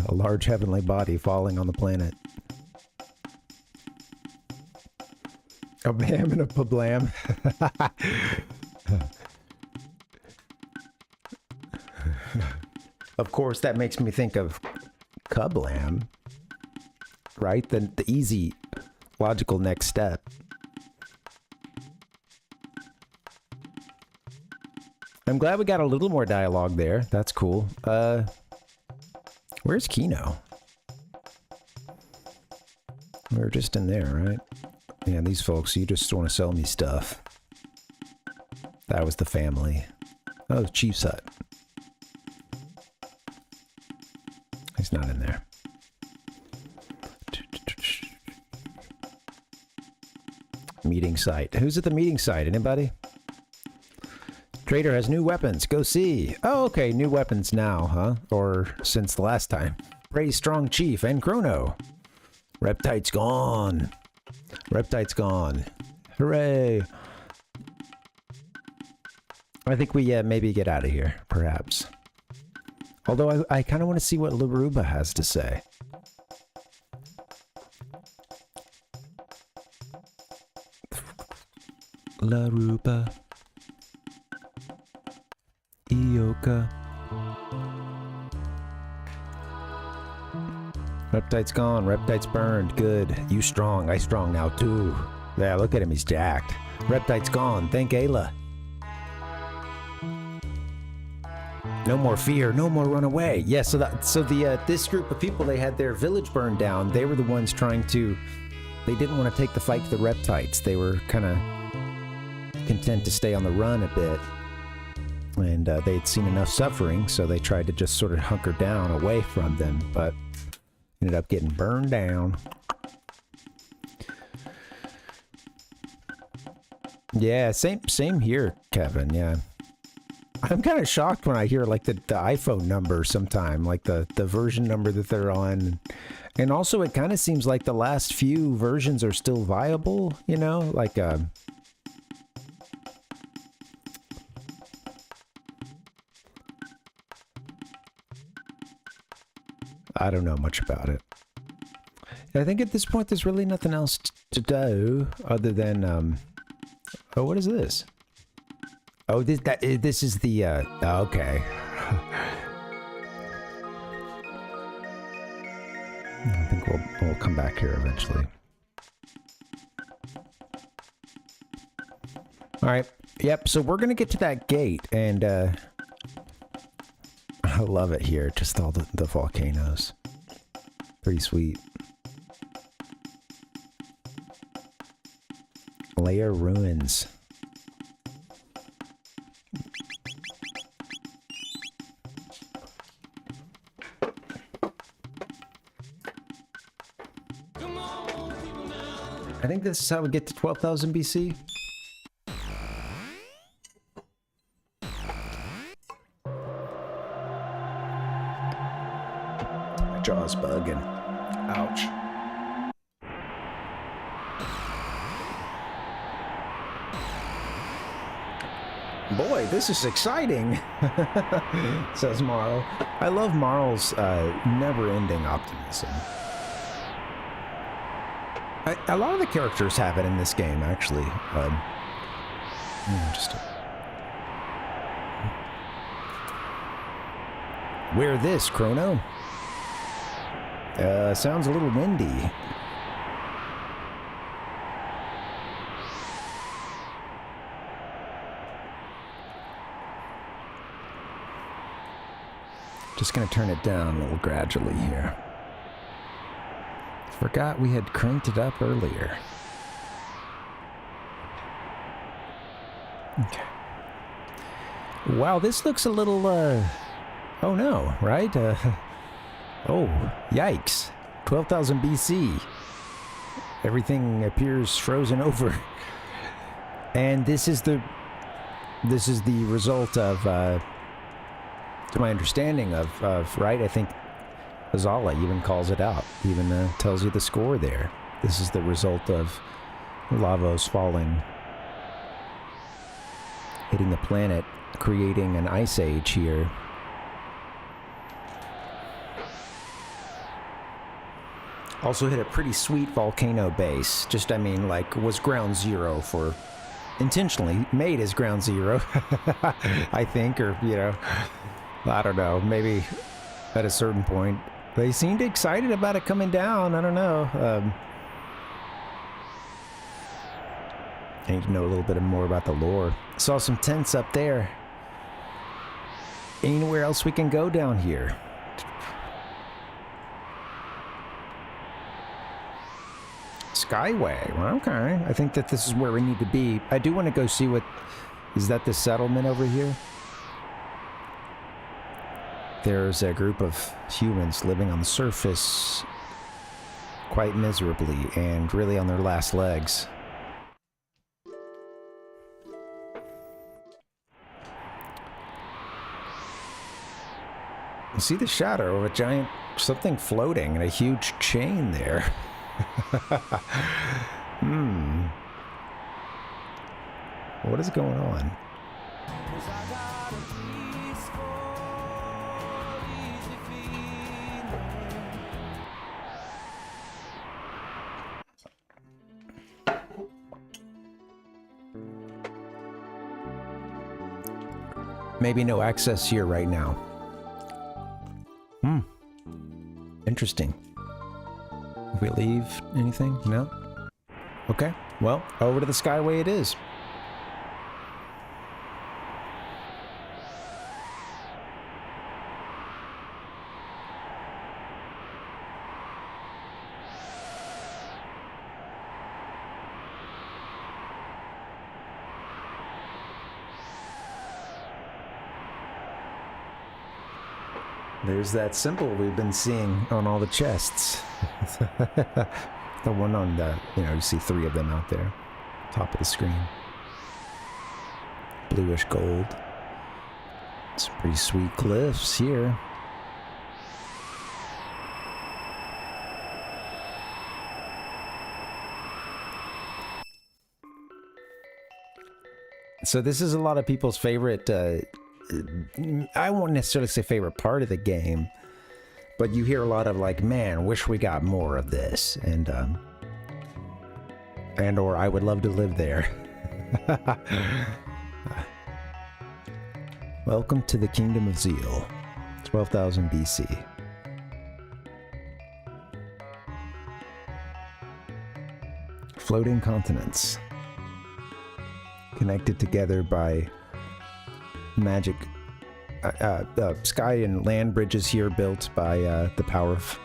a large heavenly body falling on the planet. A bam and a pablam. Of course, that makes me think of Kablam, right? The easy, logical next step. I'm glad we got a little more dialogue there. That's cool. Where's Kino? We were just in there, right? Yeah, these folks, you just want to sell me stuff. That was the family. Oh, the Chief's hut. He's not in there. Meeting site. Who's at the meeting site? Anybody? Trader has new weapons. Go see. Oh, okay. New weapons now, huh? Or since the last time. Praise Strong Chief and Chrono. Reptites gone. Reptites gone. Hooray. I think we maybe get out of here, perhaps. Although I kind of want to see what Laruba has to say. Laruba. Ioka. Reptites gone. Reptites burned. Good. You strong. I strong now too. Yeah, look at him. He's jacked. Reptites gone. Thank Ayla. No more fear. No more run away. Yeah. So this group of people, they had their village burned down. They were the ones trying to. They didn't want to take the fight to the Reptites. They were kind of content to stay on the run a bit. And they'd seen enough suffering, so they tried to just sort of hunker down away from them, but ended up getting burned down. Yeah, same here, Kevin. Yeah, I'm kind of shocked when I hear like the iPhone number sometime, like the version number that they're on, and also it kind of seems like the last few versions are still viable. You know, like I don't know much about it. I think at this point there's really nothing else to do other than oh, what is this? Oh, this is the okay. I think we'll come back here eventually. All right. Yep, so we're going to get to that gate and I love it here, just all the volcanoes. Pretty sweet. Layer ruins. I think this is how we get to 12,000 BC. Jaw's bugging. Ouch. Boy, this is exciting, says Marl. I love Marl's never-ending optimism. A lot of the characters have it in this game, actually. Wear this, Chrono. Sounds a little windy. Just gonna turn it down a little gradually here. Forgot we had cranked it up earlier. Okay. Wow, this looks a little, oh no, right? Oh, yikes. 12,000 BC. Everything appears frozen over. And this is the result of, to my understanding of right, I think Azala even calls it out, even tells you the score there. This is the result of Lavos falling, hitting the planet, creating an ice age here. Also hit a pretty sweet volcano base. Just, I mean, like, was ground zero for... intentionally made as ground zero, I think, or, you know, I don't know, maybe at a certain point. They seemed excited about it coming down, I don't know. I need to know a little bit more about the lore. Saw some tents up there. Anywhere else we can go down here? Skyway. Well, okay. I think that this is where we need to be. I do want to go see what... Is that the settlement over here? There's a group of humans living on the surface quite miserably and really on their last legs. You see the shadow of a giant something floating and a huge chain there. What is going on? Maybe no access here right now. Interesting. If we leave anything? No? Okay. Well, over to the Skyway it is. There's that symbol we've been seeing on all the chests. The one on the, you see 3 of them out there. Top of the screen. Bluish gold. Some pretty sweet glyphs here. So this is a lot of people's favorite, I won't necessarily say favorite part of the game, but you hear a lot of like, man, wish we got more of this, and or I would love to live there. Welcome to the Kingdom of Zeal, 12,000 BC. Floating continents, connected together by magic, sky and land bridges here built by the power of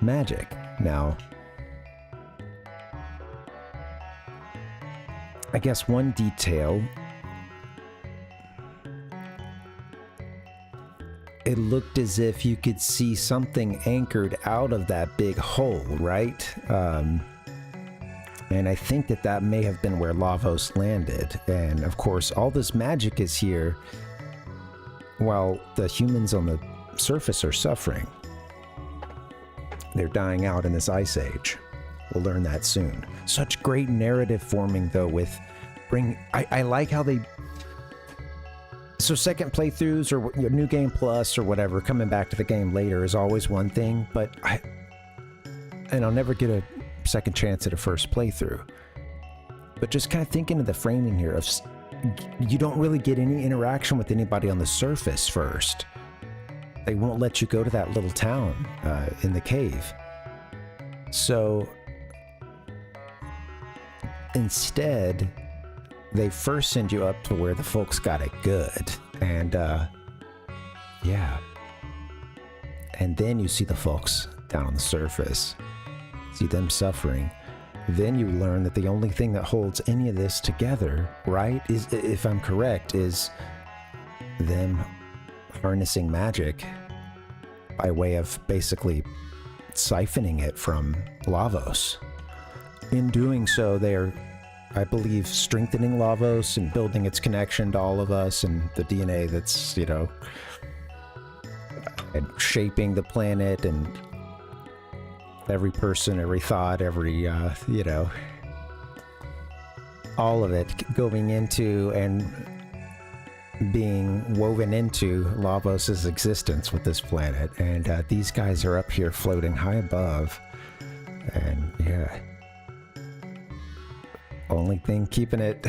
magic. Now, I guess one detail, it looked as if you could see something anchored out of that big hole, right? And I think that that may have been where Lavos landed. And of course, all this magic is here while the humans on the surface are suffering. They're dying out in this ice age. We'll learn that soon. Such great narrative forming, though, with I like how they... So second playthroughs or New Game Plus or whatever, coming back to the game later is always one thing, but I'll never get a second chance at a first playthrough. But just kind of thinking of the framing here of you don't really get any interaction with anybody on the surface first. They won't let you go to that little town in the cave. So instead, they first send you up to where the folks got it good. And yeah. And then you see the folks down on the surface. See them suffering. Then you learn that the only thing that holds any of this together, right, is, if I'm correct, is them harnessing magic by way of basically siphoning it from Lavos. In doing so, they're, I believe, strengthening Lavos and building its connection to all of us and the DNA that's, and shaping the planet and every person, every thought, every, all of it going into and being woven into Lavos' existence with this planet. And these guys are up here floating high above. And yeah. Only thing keeping it...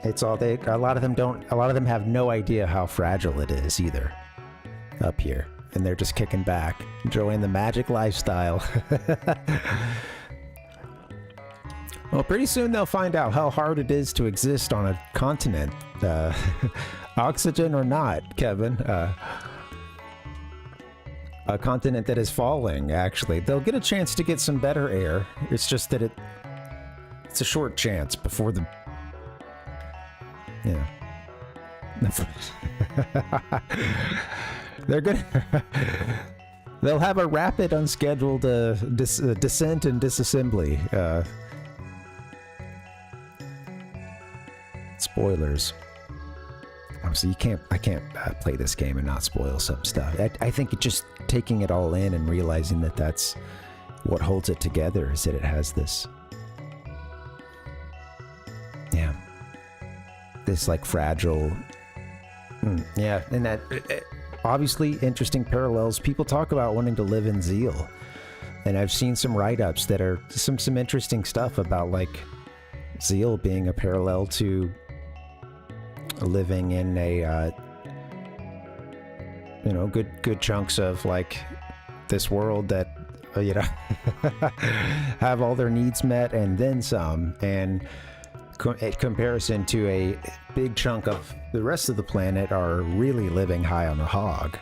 it's all they... A lot of them have no idea how fragile it is either up here. And they're just kicking back, enjoying the magic lifestyle. Well, pretty soon they'll find out how hard it is to exist on a continent. Oxygen or not, Kevin. a continent that is falling, actually. They'll get a chance to get some better air. It's just that it's a short chance before the... Yeah. They're gonna... They'll have a rapid, unscheduled descent and disassembly. Spoilers. Obviously, I can't play this game and not spoil some stuff. I think it just taking it all in and realizing that that's what holds it together is that it has this, yeah, this like fragile, yeah, and that obviously interesting parallels. People talk about wanting to live in Zeal, and I've seen some write-ups that are some interesting stuff about like Zeal being a parallel to living in a you know, good chunks of like this world that you know have all their needs met and then some, and in comparison to a big chunk of the rest of the planet are really living high on the hog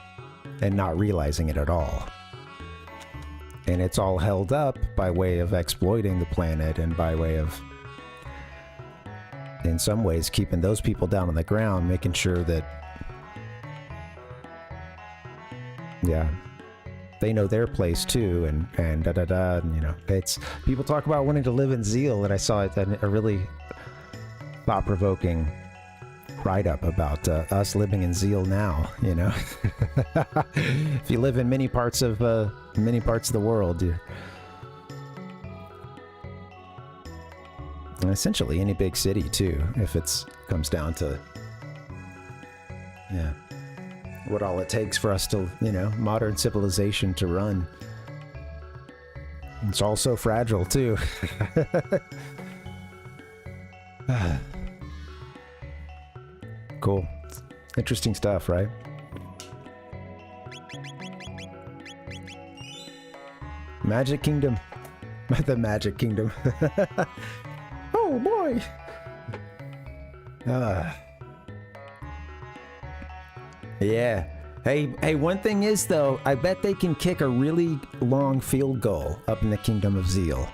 and not realizing it at all, and it's all held up by way of exploiting the planet and by way of, in some ways, keeping those people down on the ground, making sure that, yeah, they know their place too, and da-da-da, and you know, it's, people talk about wanting to live in Zeal, and I saw it in a really thought-provoking write-up about us living in Zeal now, you know. If you live in many parts of the world, you're essentially any big city too, if it's comes down to, yeah, what all it takes for us to, you know, modern civilization to run. It's all so fragile too. Cool. Interesting stuff, right? Magic Kingdom. The Magic Kingdom. Oh boy. Yeah. Hey, one thing is though, I bet they can kick a really long field goal up in the Kingdom of Zeal.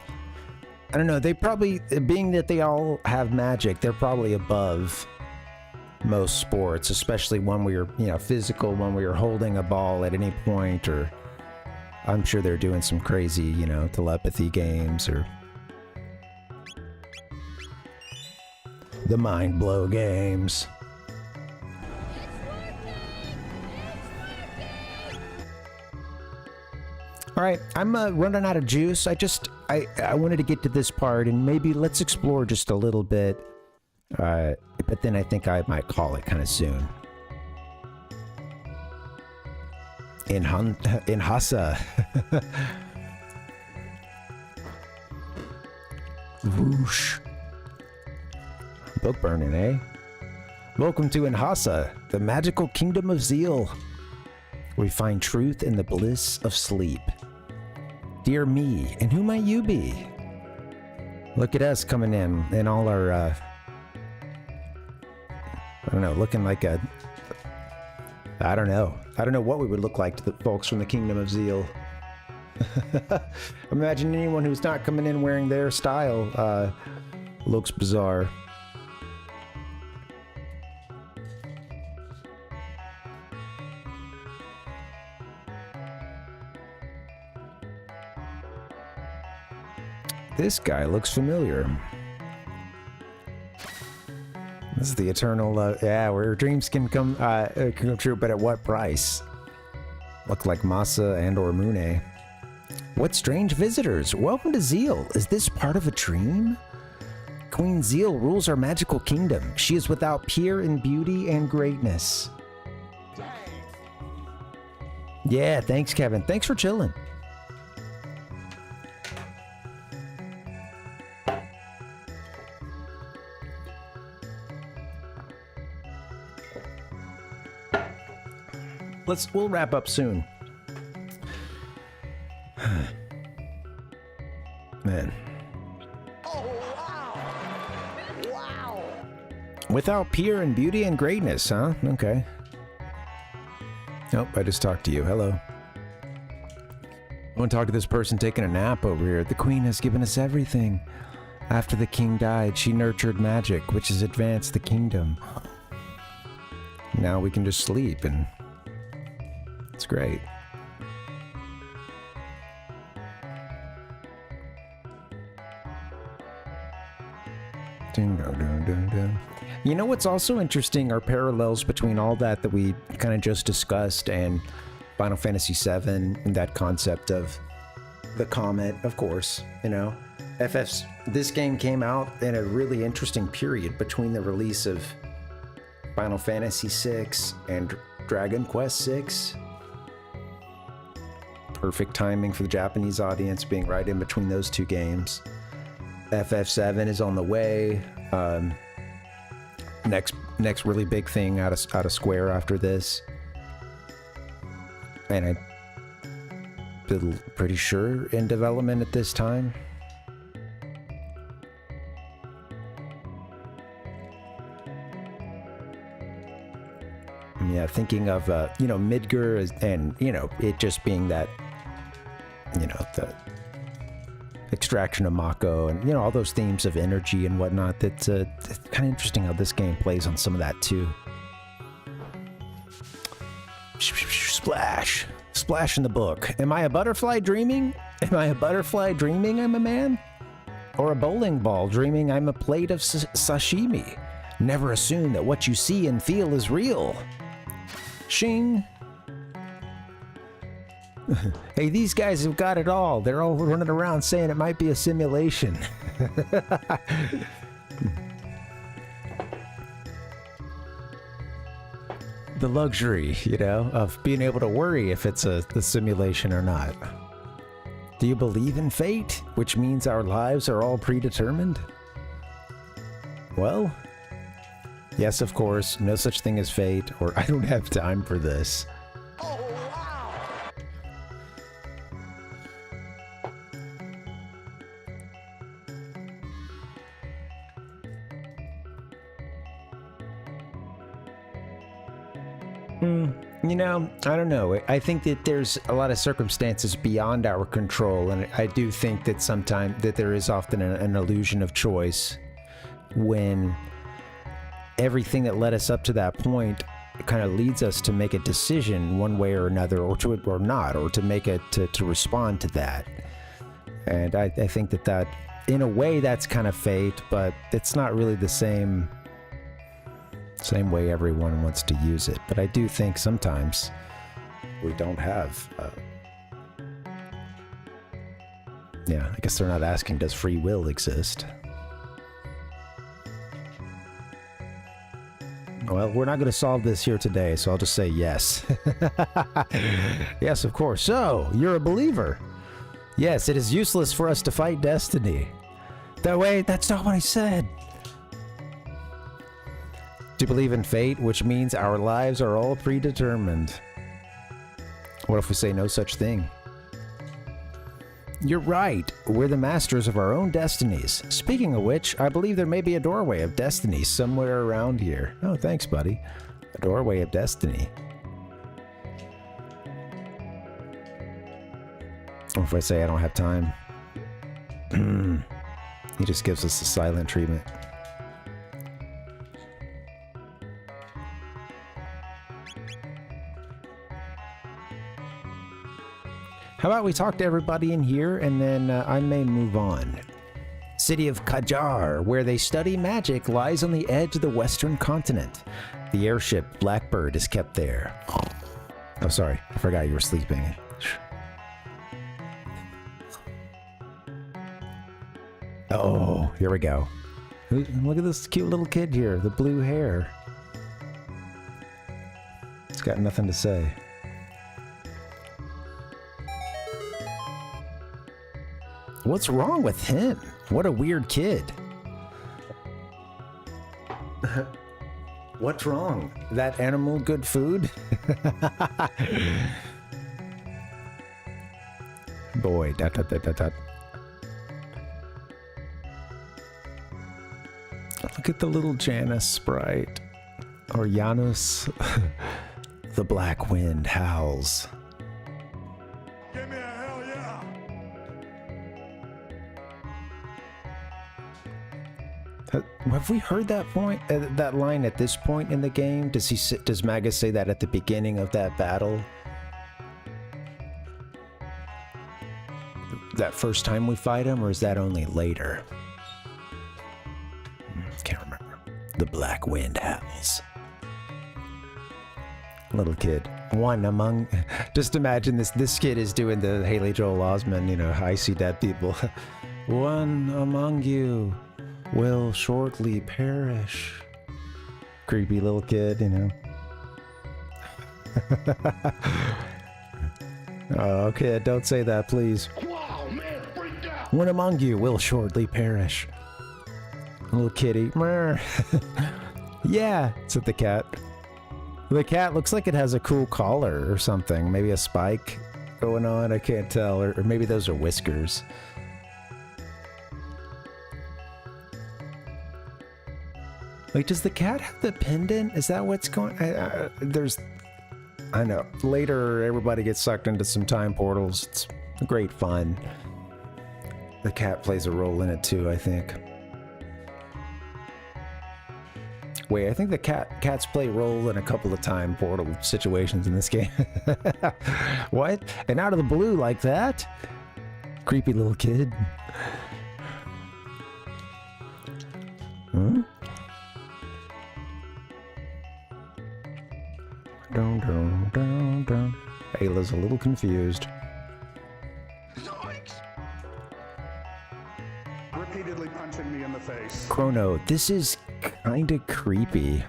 I don't know, they probably, being that they all have magic, they're probably above most sports, especially when we are, you know, physical, when we are holding a ball at any point, or I'm sure they're doing some crazy, you know, telepathy games or the mind blow games. All right, I'm running out of juice. I wanted to get to this part and maybe let's explore just a little bit. But then I think I might call it kind of soon. In Hassa. Whoosh. Book burning, eh? Welcome to Inhassa, the magical kingdom of Zeal, where we find truth in the bliss of sleep. Dear me, and who might you be? Look at us coming in all our, I don't know, looking like a, I don't know what we would look like to the folks from the Kingdom of Zeal. Imagine anyone who's not coming in wearing their style, looks bizarre. This guy looks familiar. This is the eternal, yeah, where dreams can come true, but at what price? Look like Masa and or Mune. What strange visitors! Welcome to Zeal. Is this part of a dream? Queen Zeal rules our magical kingdom. She is without peer in beauty and greatness. Yeah, thanks, Kevin. Thanks for chilling. We'll wrap up soon. Man. Oh, wow. Wow. Without peer in beauty and greatness, huh? Okay. Nope, I just talked to you. Hello. I want to talk to this person taking a nap over here. The queen has given us everything. After the king died, she nurtured magic, which has advanced the kingdom. Now we can just sleep, and it's great. You know what's also interesting are parallels between all that we kind of just discussed and Final Fantasy VII, and that concept of the comet, of course, you know. This game came out in a really interesting period between the release of Final Fantasy VI and Dragon Quest VI. Perfect timing for the Japanese audience being right in between those two games. FF7 is on the way. Next really big thing out of Square after this. And I'm pretty sure in development at this time. Yeah, thinking of, Midgar and, it just being that, the extraction of Mako and, all those themes of energy and whatnot. That's kind of interesting how this game plays on some of that too. Splash. Splash in the book. Am I a butterfly dreaming? Am I a butterfly dreaming I'm a man? Or a bowling ball dreaming I'm a plate of sashimi? Never assume that what you see and feel is real. Shing. Hey, these guys have got it all. They're all running around saying it might be a simulation. The luxury, of being able to worry if it's a simulation or not. Do you believe in fate, which means our lives are all predetermined? Well, yes, of course, no such thing as fate, or I don't have time for this. I don't know. I think that there's a lot of circumstances beyond our control, and I do think that sometimes that there is often an illusion of choice when everything that led us up to that point kind of leads us to make a decision one way or another, or to make it to respond to that. And I think that in a way that's kind of fate, but it's not really the same way everyone wants to use it. But I do think sometimes we don't have I guess they're not asking, does free will exist? Well, we're not going to solve this here today, so I'll just say yes. Yes, of course. So, you're a believer. Yes, it is useless for us to fight destiny. Wait, that's not what I said. Do you believe in fate, which means our lives are all predetermined? What if we say no such thing? You're right. We're the masters of our own destinies. Speaking of which, I believe there may be a doorway of destiny somewhere around here. Oh, thanks, buddy. A doorway of destiny. What if I say I don't have time? He just gives us the silent treatment. How about we talk to everybody in here, and then I may move on. City of Kajar, where they study magic, lies on the edge of the western continent. The airship Blackbird is kept there. Oh, sorry. I forgot you were sleeping. Oh, here we go. Look at this cute little kid here, the blue hair. It's got nothing to say. What's wrong with him? What a weird kid. What's wrong? That animal good food? Boy, Look at the little Janus sprite. Or Janus. The black wind howls. Give me a hell yeah! Have we heard that point, that line at this point in the game? Does Magus say that at the beginning of that battle? That first time we fight him, or is that only later? Can't remember. The black wind howls. Little kid. One among... Just imagine this kid is doing the Haley Joel Osment, you know, I see dead people. One among you will shortly perish. Creepy little kid, you know. Oh, kid, don't say that, please. Wow, man, freaked out. One among you will shortly perish. Little kitty. Yeah, said the cat. The cat looks like it has a cool collar or something. Maybe a spike going on. I can't tell. Or maybe those are whiskers. Wait, does the cat have the pendant? Is that what's going... I know. Later, everybody gets sucked into some time portals. It's great fun. The cat plays a role in it too, I think. Wait, I think the cats play a role in a couple of time portal situations in this game. What? And out of the blue like that? Creepy little kid. Huh? Dun, dun, dun, dun. Ayla's a little confused. Zoinks! Repeatedly punching me in the face. Chrono, this is kinda creepy.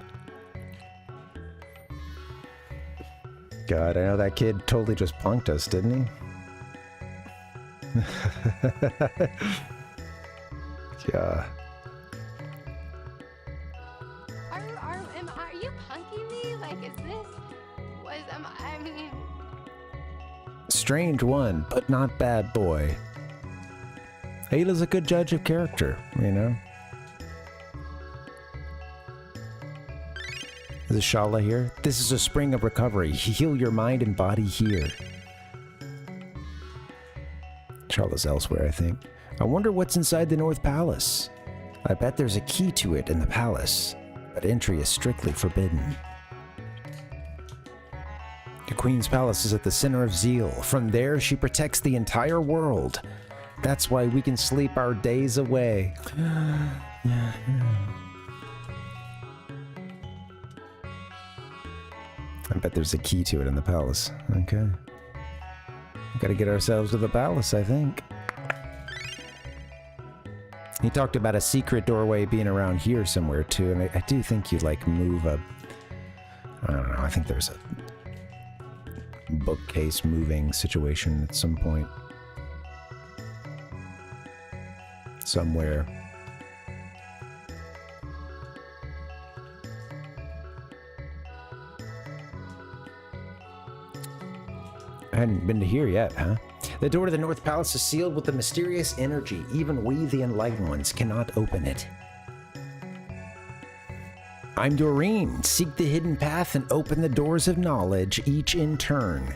God, I know that kid totally just punked us, didn't he? Yeah. Are you punking me? Like, is this... I mean... Strange one, but not bad boy. Ayla's a good judge of character, you know? Is a Shala here? This is a spring of recovery. Heal your mind and body here. Shala's elsewhere, I think. I wonder what's inside the North Palace. I bet there's a key to it in the palace, but entry is strictly forbidden. The Queen's Palace is at the center of Zeal. From there, she protects the entire world. That's why we can sleep our days away. I bet there's a key to it in the palace. Okay. Gotta get ourselves to the palace, I think. He talked about a secret doorway being around here somewhere, too, and I do think you, like, move a... I don't know, I think there's a bookcase moving situation at some point. Somewhere. I hadn't been to here yet, huh? The door to the North Palace is sealed with a mysterious energy. Even we, the Enlightened Ones, cannot open it. I'm Doreen. Seek the hidden path and open the doors of knowledge, each in turn.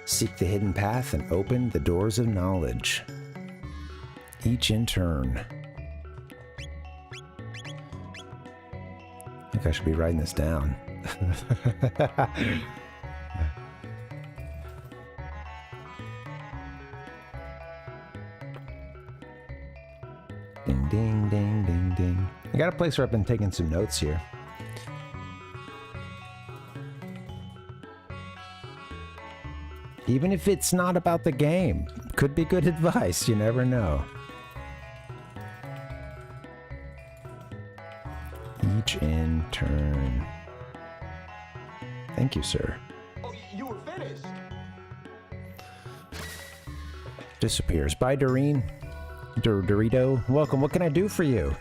Seek the hidden path and open the doors of knowledge, each in turn. I think I should be writing this down. Ding, ding, ding, ding, ding. I got a place where I've been taking some notes here. Even if it's not about the game, could be good advice, you never know. Each in turn. Thank you, sir. Oh, you were finished. Disappears. Bye, Doreen. Dorito. Welcome. What can I do for you?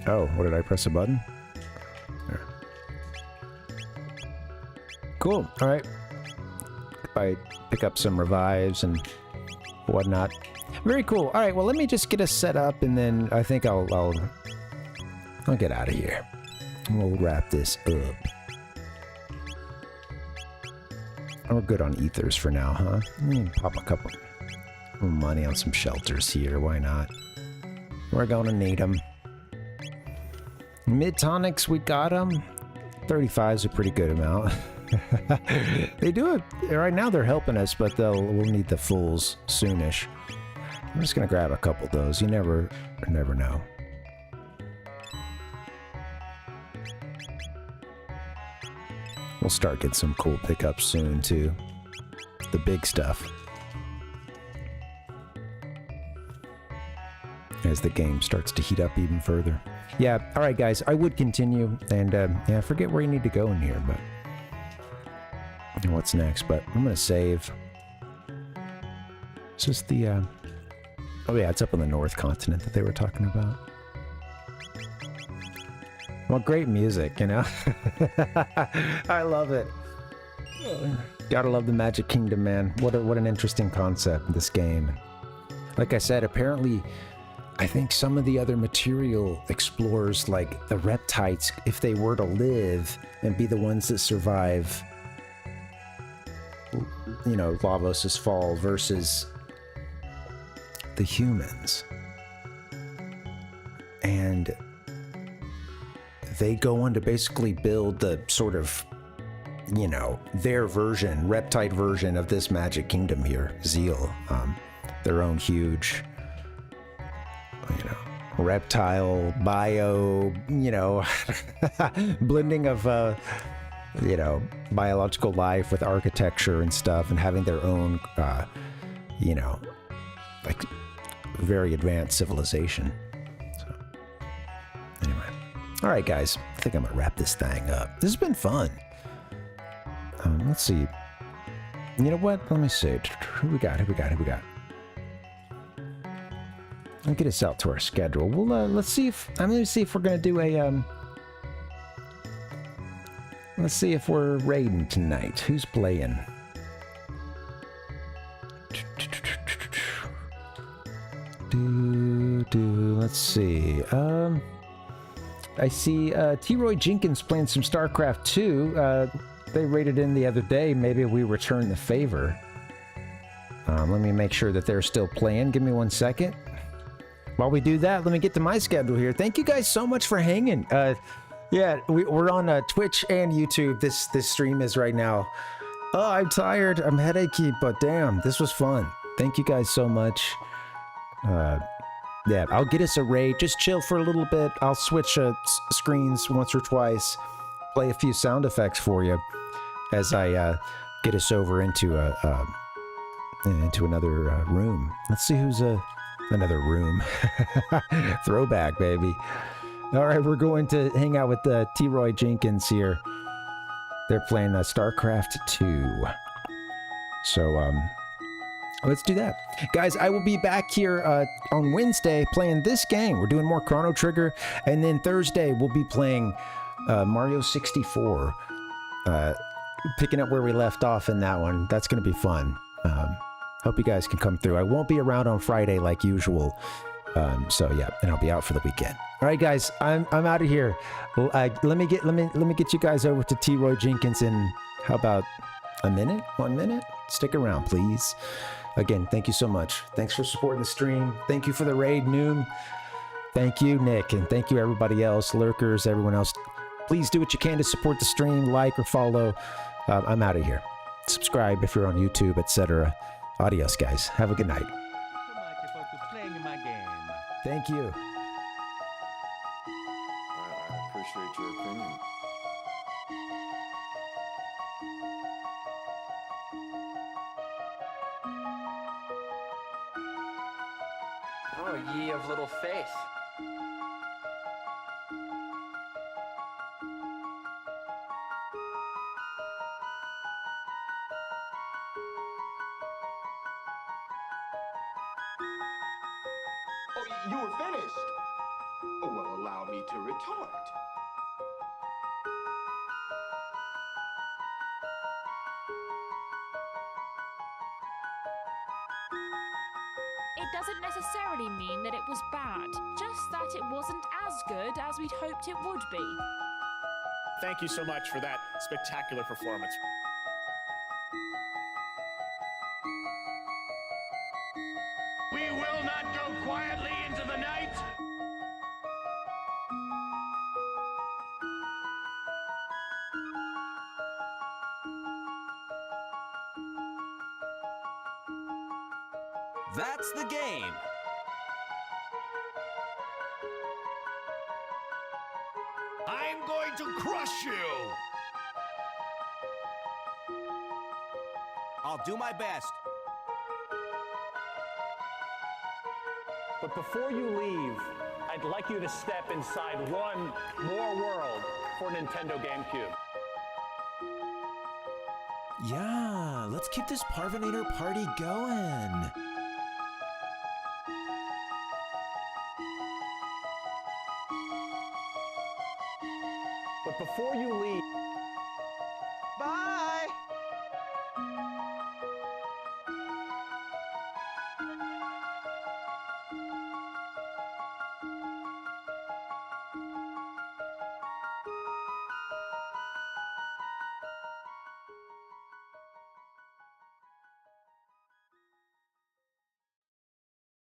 Oh, what did I press a button? There. Cool. All right. I pick up some revives and whatnot. Very cool. All right. Well, let me just get us set up, and then I think I'll get out of here. We'll wrap this up. We're good on ethers for now, huh? Pop a couple money on some shelters here. Why not? We're gonna need them. Mid-tonics, we got them. 35 is a pretty good amount. They do it. Right now they're helping us, but we'll need the fulls soonish. I'm just going to grab a couple of those. You never know. We'll start getting some cool pickups soon, too. The big stuff. As the game starts to heat up even further. Yeah, alright guys, I would continue, and yeah, I forget where you need to go in here, but... And what's next, but I'm gonna save. It's just the, oh yeah, it's up on the North Continent that they were talking about. Well, great music, you know? I love it. Gotta love the Magic Kingdom, man. What an interesting concept, this game. Like I said, apparently, I think some of the other material explores, like the Reptites, if they were to live and be the ones that survive, you know, Lavos' fall versus the humans. And they go on to basically build the sort of, you know, their version, Reptite version of this Magic Kingdom here, Zeal. Their own huge, you know, reptile, bio, you know, blending of, you know, biological life with architecture and stuff, and having their own, you know, like very advanced civilization. So, anyway. All right, guys, I think I'm gonna wrap this thing up. This has been fun. Let's see. You know what? Let me see. Who we got? I'll get us out to our schedule. Well, let's see if we're gonna do a let's see if we're raiding tonight. Who's playing? Let's see. I see T-Roy Jenkins playing some StarCraft 2. They raided in the other day. Maybe we return the favor. Let me make sure that they're still playing. Give me 1 second. While we do that, let me get to my schedule here. Thank you guys so much for hanging. Yeah, we're on Twitch and YouTube. This stream is right now. Oh, I'm tired. I'm headachy, but damn, this was fun. Thank you guys so much. Yeah, I'll get us a raid. Just chill for a little bit. I'll switch screens once or twice. Play a few sound effects for you as I get us over into another room. Let's see who's another room. Throwback, baby. All right, we're going to hang out with T-Roy Jenkins here. They're playing StarCraft 2. So, let's do that. Guys, I will be back here on Wednesday playing this game. We're doing more Chrono Trigger. And then Thursday, we'll be playing Mario 64. Picking up where we left off in that one. That's going to be fun. Hope you guys can come through. I won't be around on Friday like usual. So yeah, and I'll be out for the weekend. All right, guys, I'm out of here. Let me get you guys over to T-Roy Jenkins in how about a minute? 1 minute? Stick around, please. Again, thank you so much. Thanks for supporting the stream. Thank you for the raid, Noom. Thank you, Nick, and thank you everybody else, lurkers, everyone else. Please do what you can to support the stream, like or follow. I'm out of here. Subscribe if you're on YouTube, etc. Adios, guys. Have a good night. Thank you. I appreciate your opinion. Oh, ye of little faith. You were finished. Oh, well, allow me to retort. It doesn't necessarily mean that it was bad, just that it wasn't as good as we'd hoped it would be. Thank you so much for that spectacular performance. We will not go quietly into the night. That's the game. I'm going to crush you! I'll do my best. But before you leave, I'd like you to step inside one more world for Nintendo GameCube. Yeah, let's keep this Parvinator party going. But before you leave,